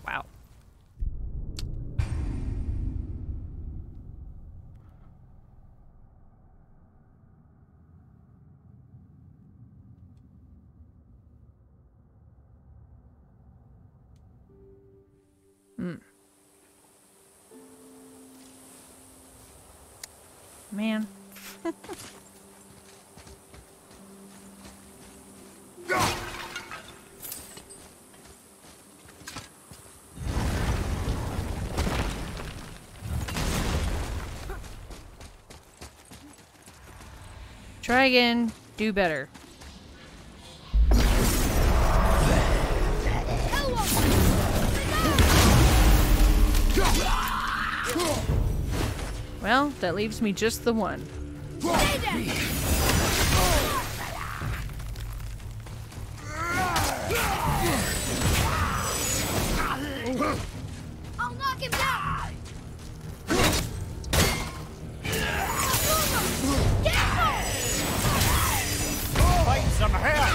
Wow. Man. Try again. Do better. Well, that leaves me just the one. I'll knock him down. Fight some hair!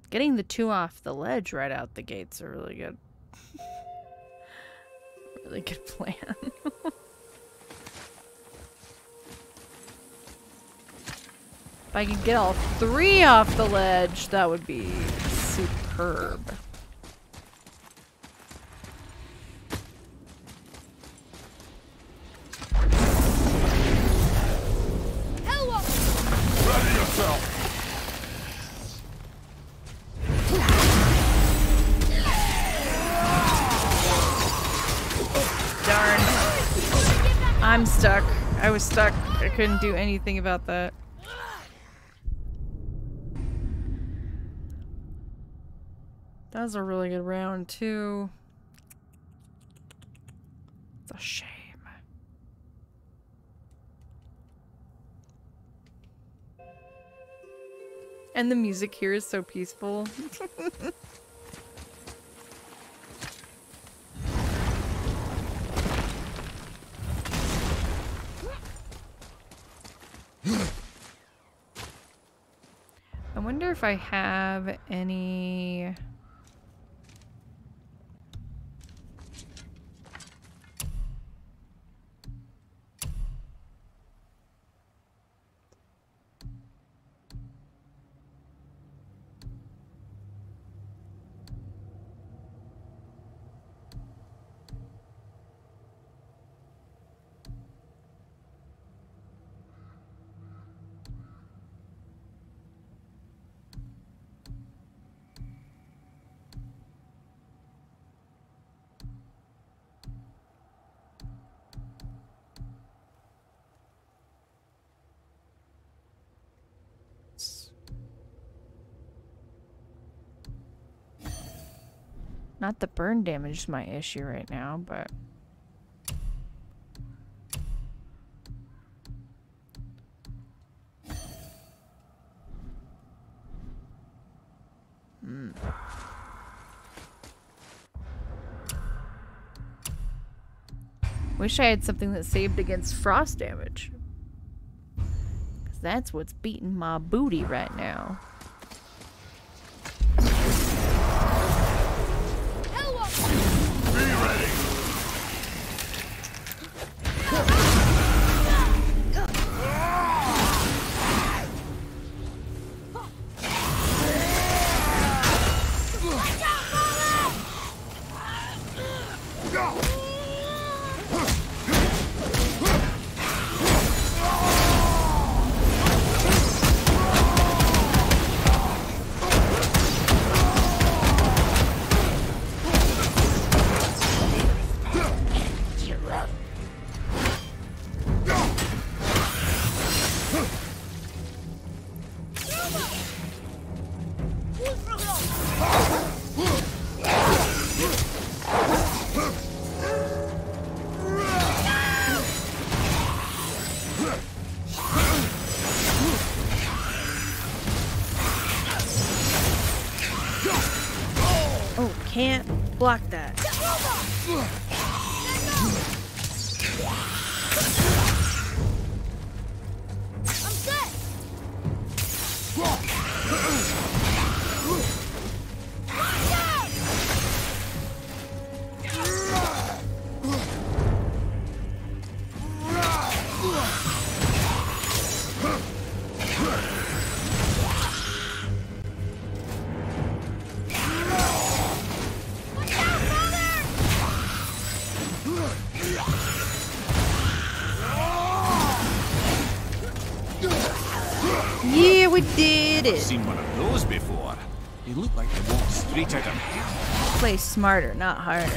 Getting the two off the ledge right out the gates are really good. Really good plan. If I could get all three off the ledge, that would be superb. Ready yourself! Darn. I'm stuck. I was stuck. I couldn't do anything about that. That was a really good round, too. It's a shame. And the music here is so peaceful. I wonder if I have any... Not the burn damage is my issue right now, but... Wish I had something that saved against frost damage. 'Cause that's what's beating my booty right now. Be ready! Can't block that. Yeah, we did it. I've seen one of those before. They look like they walked straight at him. Play smarter, not harder.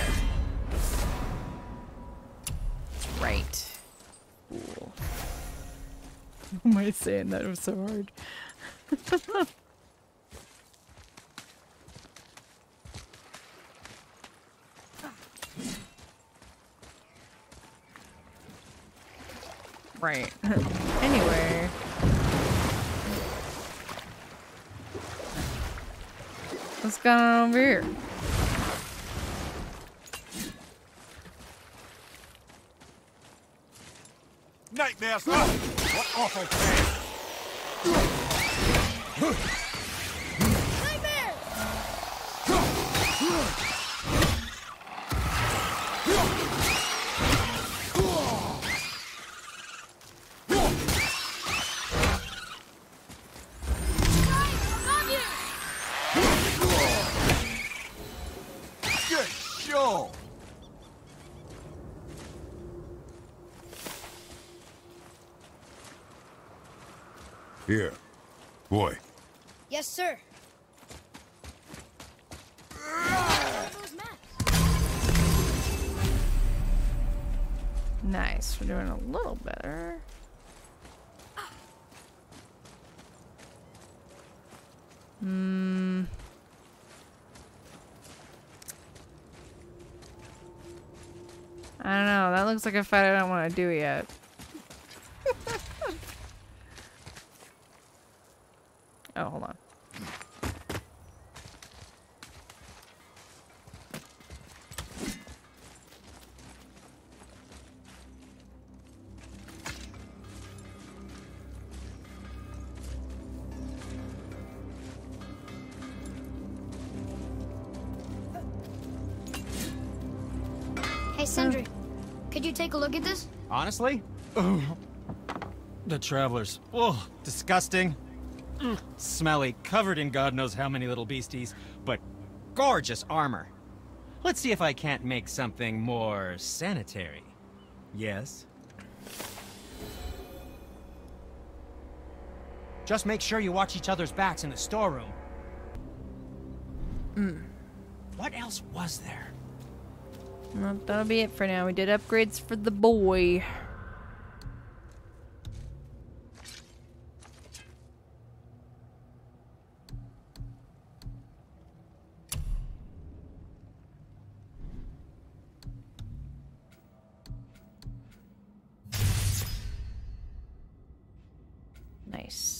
That's right. Cool. Who am I saying that? It was so hard. Right. Anyway. What's going on over here? Nightmares! What awful pain! Good show! Here. Boy. Yes, sir. Nice. We're doing a little better. I don't know. That looks like a fight I don't want to do yet. Oh, hold on. Sindri, could you take a look at this? Honestly? Ugh. The travelers. Oh, disgusting. Smelly, covered in God knows how many little beasties, but gorgeous armor. Let's see if I can't make something more sanitary. Yes? Just make sure you watch each other's backs in the storeroom. What else was there? Well, that'll be it for now. We did upgrades for the boy. Nice.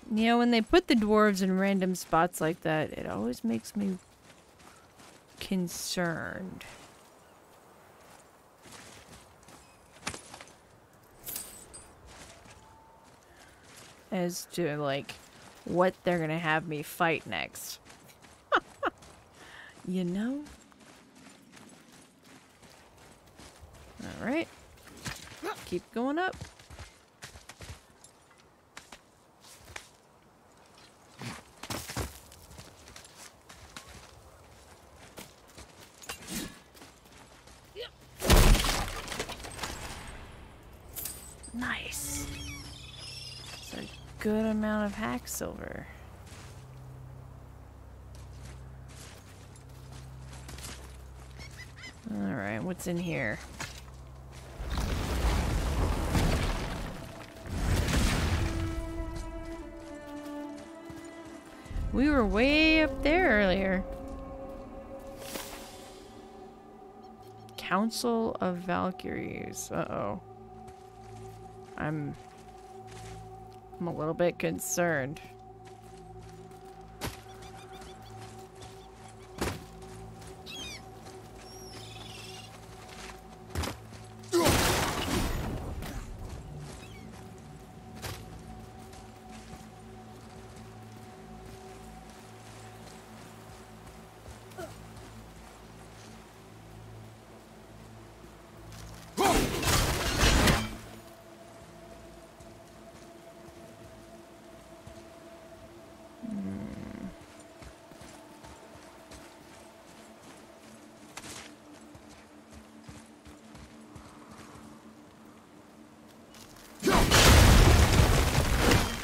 You know, when they put the dwarves in random spots like that, it always makes me concerned. As to, like, what they're gonna have me fight next. You know? Alright. Keep going up. Nice. It's a good amount of hack silver. Alright, what's in here? We were way up there earlier. Council of Valkyries. Uh-oh. I'm a little bit concerned.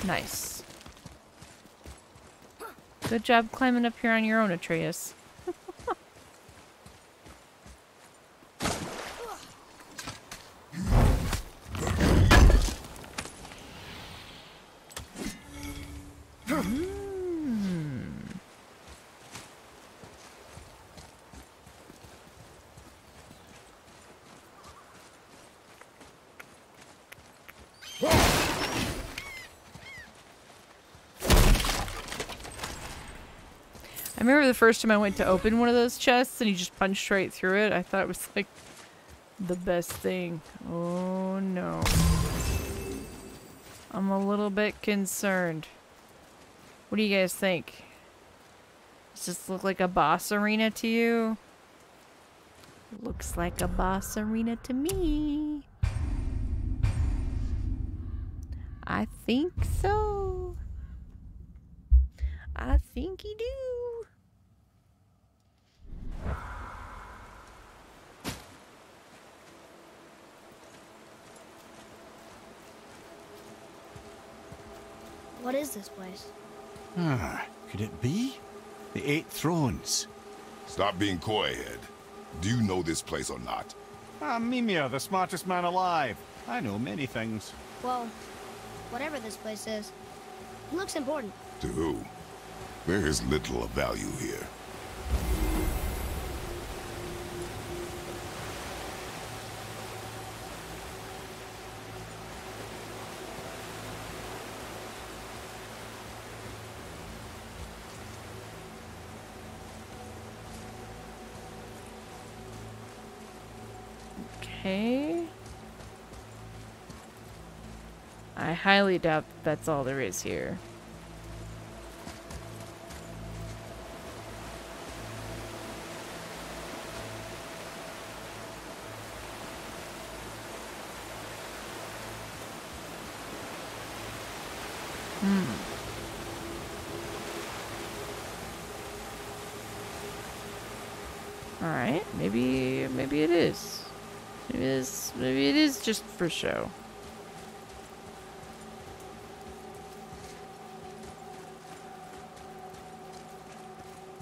Nice. Good job climbing up here on your own, Atreus. I remember the first time I went to open one of those chests and he just punched right through it. I thought it was like the best thing. Oh no. I'm a little bit concerned. What do you guys think? Does this look like a boss arena to you? Looks like a boss arena to me. I think so. I think you do. What is this place? Ah, could it be? The Eight Thrones. Stop being coy, Head. Do you know this place or not? I'm Mimir, the smartest man alive. I know many things. Well, whatever this place is, it looks important. To who? There is little of value here. Okay. I highly doubt that's all there is here. Alright, maybe it is. Maybe it is just for show.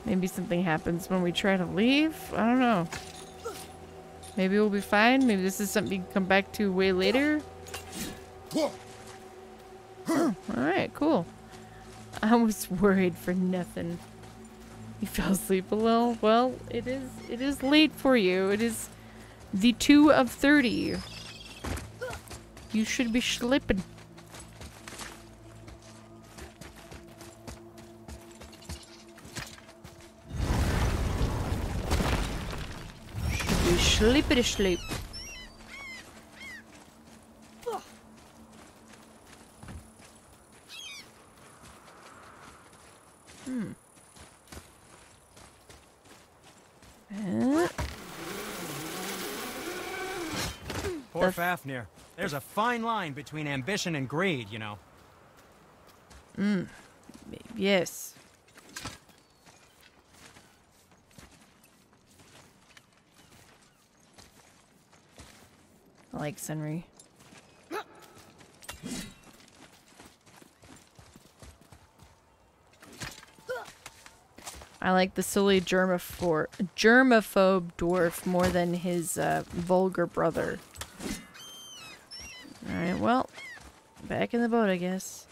Maybe something happens when we try to leave? I don't know. Maybe we'll be fine. Maybe this is something you can come back to way later. Oh, alright, cool. I was worried for nothing. You fell asleep a little? Well, it is late for you. It is the 2 of 30. You should be slipping. Should be sleepity sleep. Poor Fafnir. There's a fine line between ambition and greed, you know. Yes. I like Senri. I like the silly germaphobe dwarf more than his vulgar brother. Alright, well, back in the boat, I guess.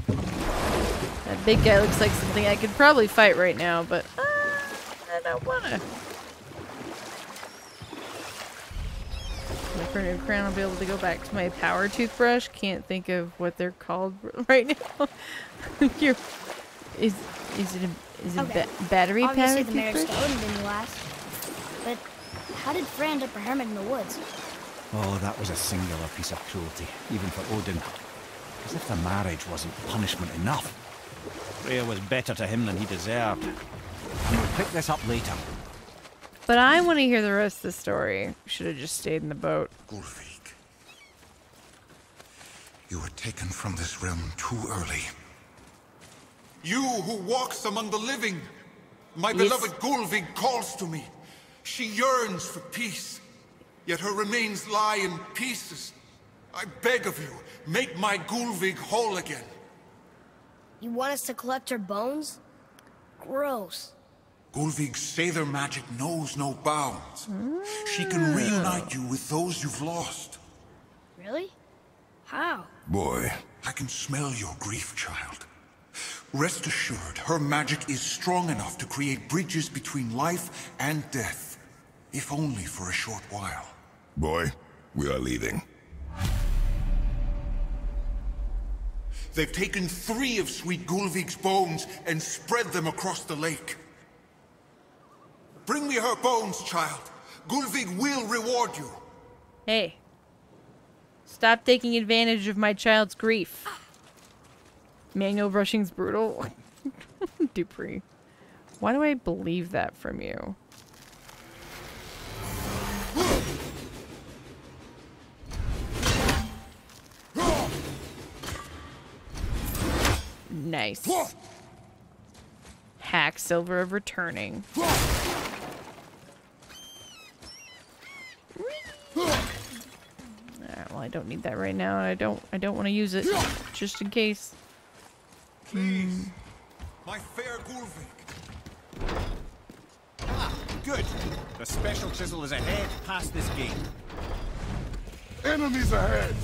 That big guy looks like something I could probably fight right now, but I don't wanna. For a new crown, I'll be able to go back to my power toothbrush. Can't think of what they're called right now. Is it Okay. Battery power Obviously the toothbrush? marriage to Odin didn't last. But how did Frey end up a hermit in the woods? Oh, that was a singular piece of cruelty, even for Odin. As if the marriage wasn't punishment enough. Freya was better to him than he deserved. And we'll pick this up later. But I want to hear the rest of the story. Should have just stayed in the boat. Gullveig, you were taken from this realm too early. You who walks among the living, my beloved Gullveig calls to me. She yearns for peace, yet her remains lie in pieces. I beg of you, make my Gullveig whole again. You want us to collect her bones? Gross. Gullveig's Seidr magic knows no bounds. She can reunite you with those you've lost. Really? How? Boy. I can smell your grief, child. Rest assured, her magic is strong enough to create bridges between life and death. If only for a short while. Boy, we are leaving. They've taken 3 of sweet Gullveig's bones and spread them across the lake. Bring me her bones, child. Gullveig will reward you. Hey. Stop taking advantage of my child's grief. Manual brushing's brutal. Dupree. Why do I believe that from you? Nice. Hack Silver of returning. Alright, well, I don't need that right now. I don't want to use it just in case. Please, my fair Gullveig. Ah, good. The special chisel is ahead past this gate. Enemies ahead!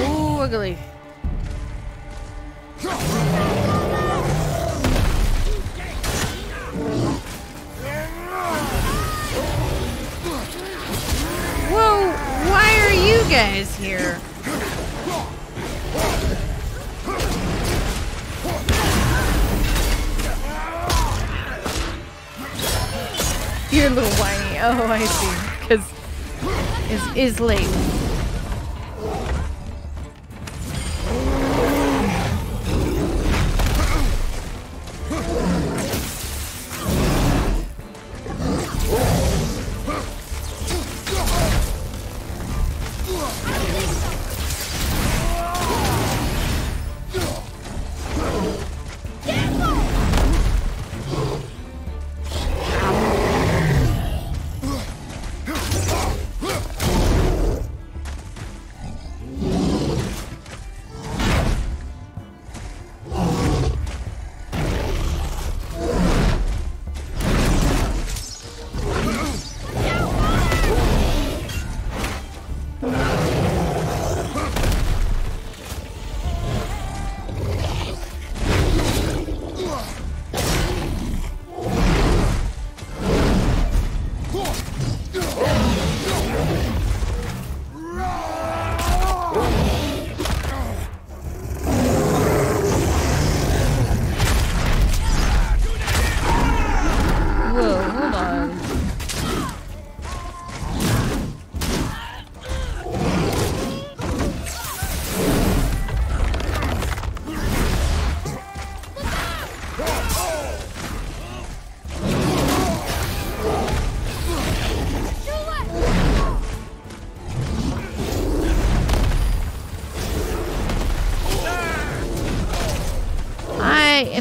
Ooh, ugly. Whoa, why are you guys here? You're a little whiny. Oh, I see. Because is late.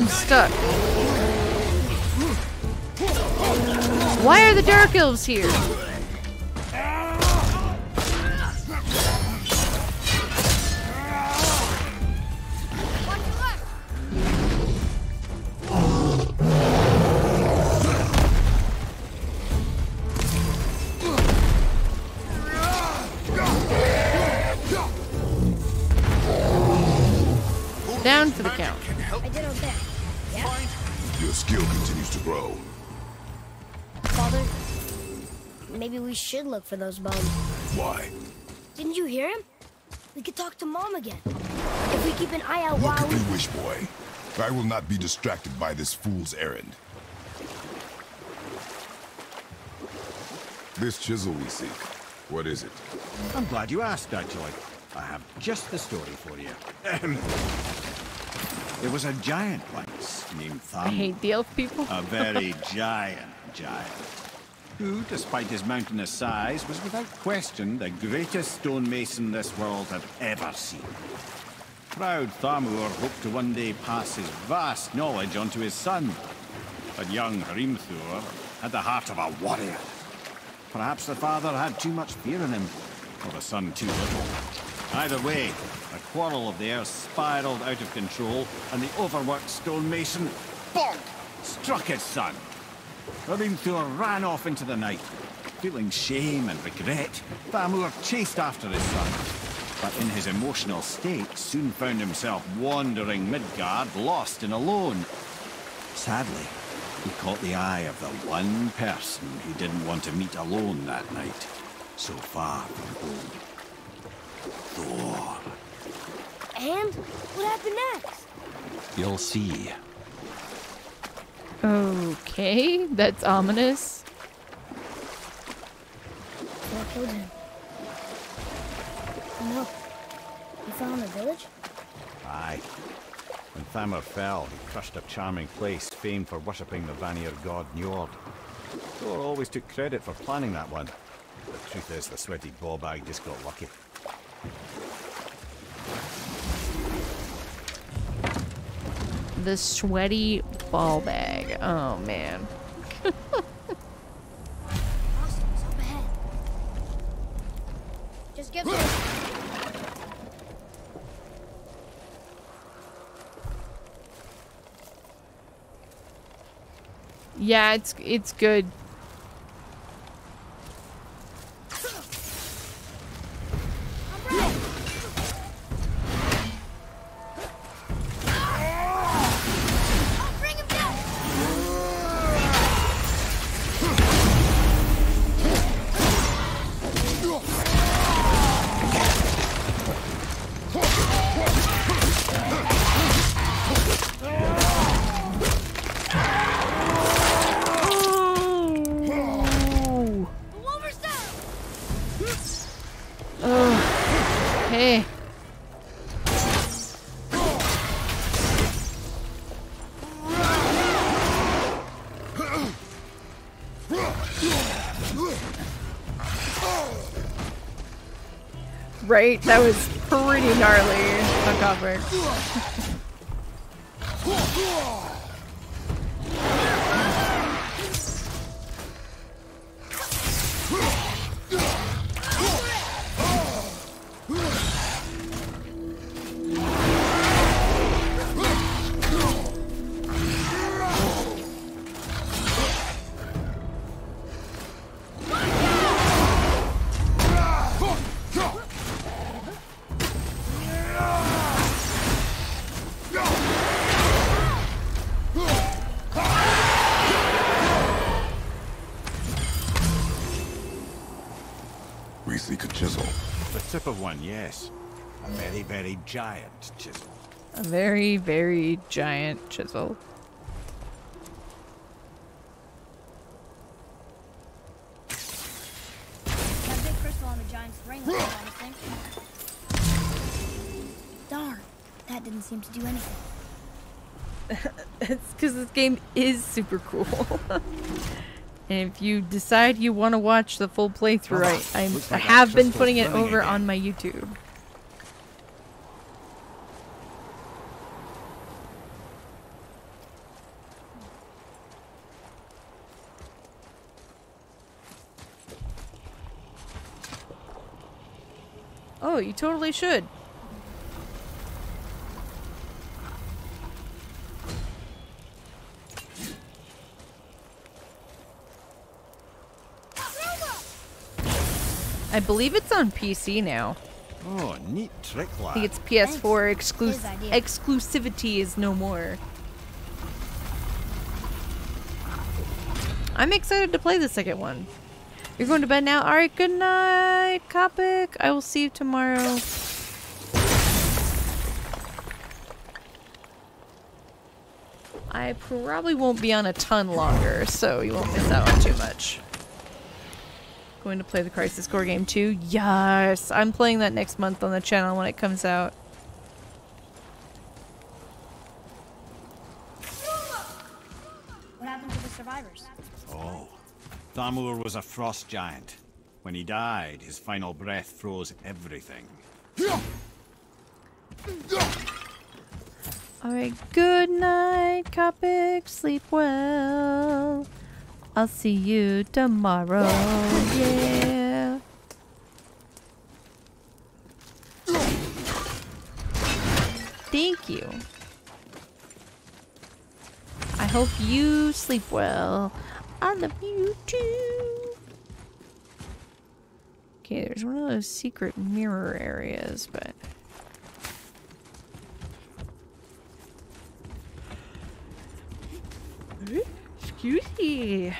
Stuck. Why are the Dark Elves here? Down for the count. I did okay. Your skill continues to grow. Father, maybe we should look for those bones. Why? Didn't you hear him? We could talk to Mom again. If we keep an eye out Look while if you wish, boy. I will not be distracted by this fool's errand. This chisel we seek, what is it? I'm glad you asked, actually. I have just the story for you. There was a giant once named Thumb. I hate the elf people. A very giant, who, despite his mountainous size, was without question the greatest stonemason this world had ever seen. Proud Thamur hoped to one day pass his vast knowledge on to his son. But young Hrimthur had the heart of a warrior. Perhaps the father had too much fear in him, or the son too little. Either way, a quarrel of theirs spiraled out of control, and the overworked stonemason, bonk, struck his son. Hrimthur ran off into the night. Feeling shame and regret, Thamur chased after his son, but in his emotional state soon found himself wandering Midgard, lost and alone. Sadly, he caught the eye of the one person he didn't want to meet alone that night, so far from home. Thor. And what happened next? You'll see. Okay, that's ominous. Thor killed him. Oh no. You found the village? Aye. When Thamur fell, he crushed a charming place famed for worshipping the Vanir god Njord. Thor always took credit for planning that one. The truth is, the sweaty ballbag just got lucky. The sweaty ball bag. Oh man. Austin's up ahead. Just give me. Yeah, it's good. Right? That was pretty gnarly on Copper. We seek a chisel. The tip of one, yes. A very, very giant chisel. A very, very giant chisel. That big crystal on the giant's ring was promising. Darn, that didn't seem to do anything. It's because this game is super cool. And if you decide you want to watch the full playthrough, I have been putting it over on my YouTube. Oh, you totally should. I believe it's on PC now. Oh, neat trick, lad. I think it's PS4 exclusivity is no more. I'm excited to play the second one. You're going to bed now? Alright, good night, Copic. I will see you tomorrow. I probably won't be on a ton longer, so you won't miss out on too much. Going to play the Crisis Core game too? Yes! I'm playing that next month on the channel when it comes out. What happened to the survivors? Oh. Thamur was a frost giant. When he died, his final breath froze everything. Alright, good night, Copic. Sleep well. I'll see you tomorrow. Yeah. Thank you. I hope you sleep well. I love you too. Okay, there's one of those secret mirror areas, but... Excuse me.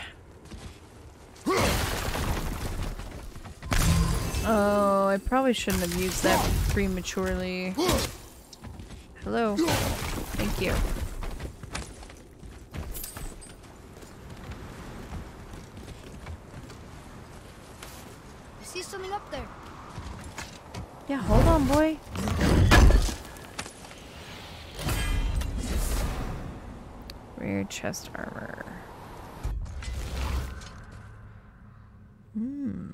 Oh, I probably shouldn't have used that prematurely. Hello. Thank you. I see something up there. Yeah, hold on, boy. Rare chest armor. Hmm.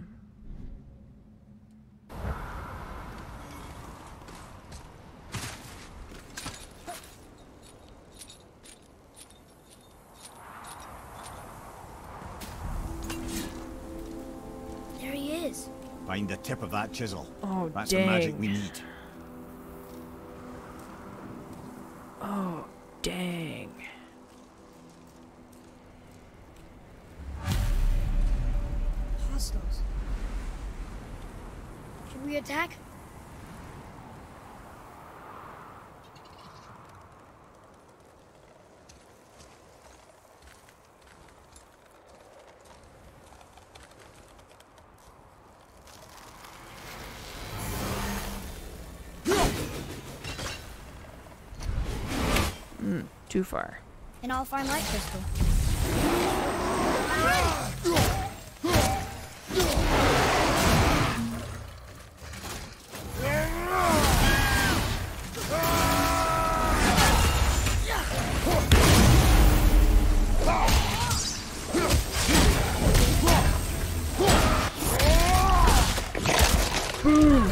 There he is. Find the tip of that chisel. Oh, that's dang. the magic we need. Oh, dang. Hostiles. Should we attack? Too far. And I'll find light crystal. Boom!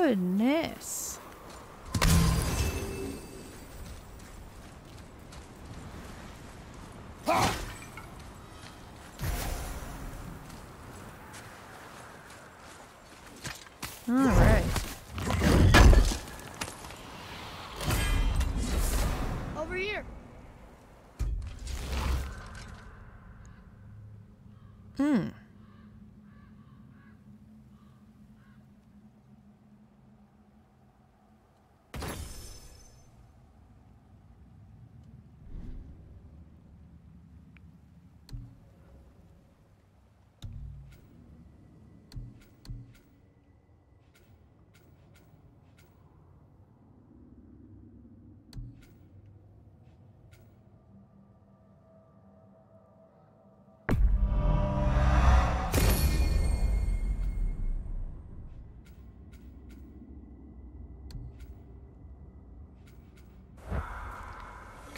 Goodness. All right. Over here. Hmm.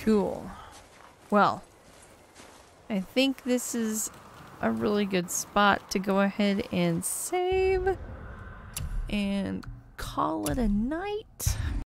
Cool. Well, I think this is a really good spot to go ahead and save and call it a night.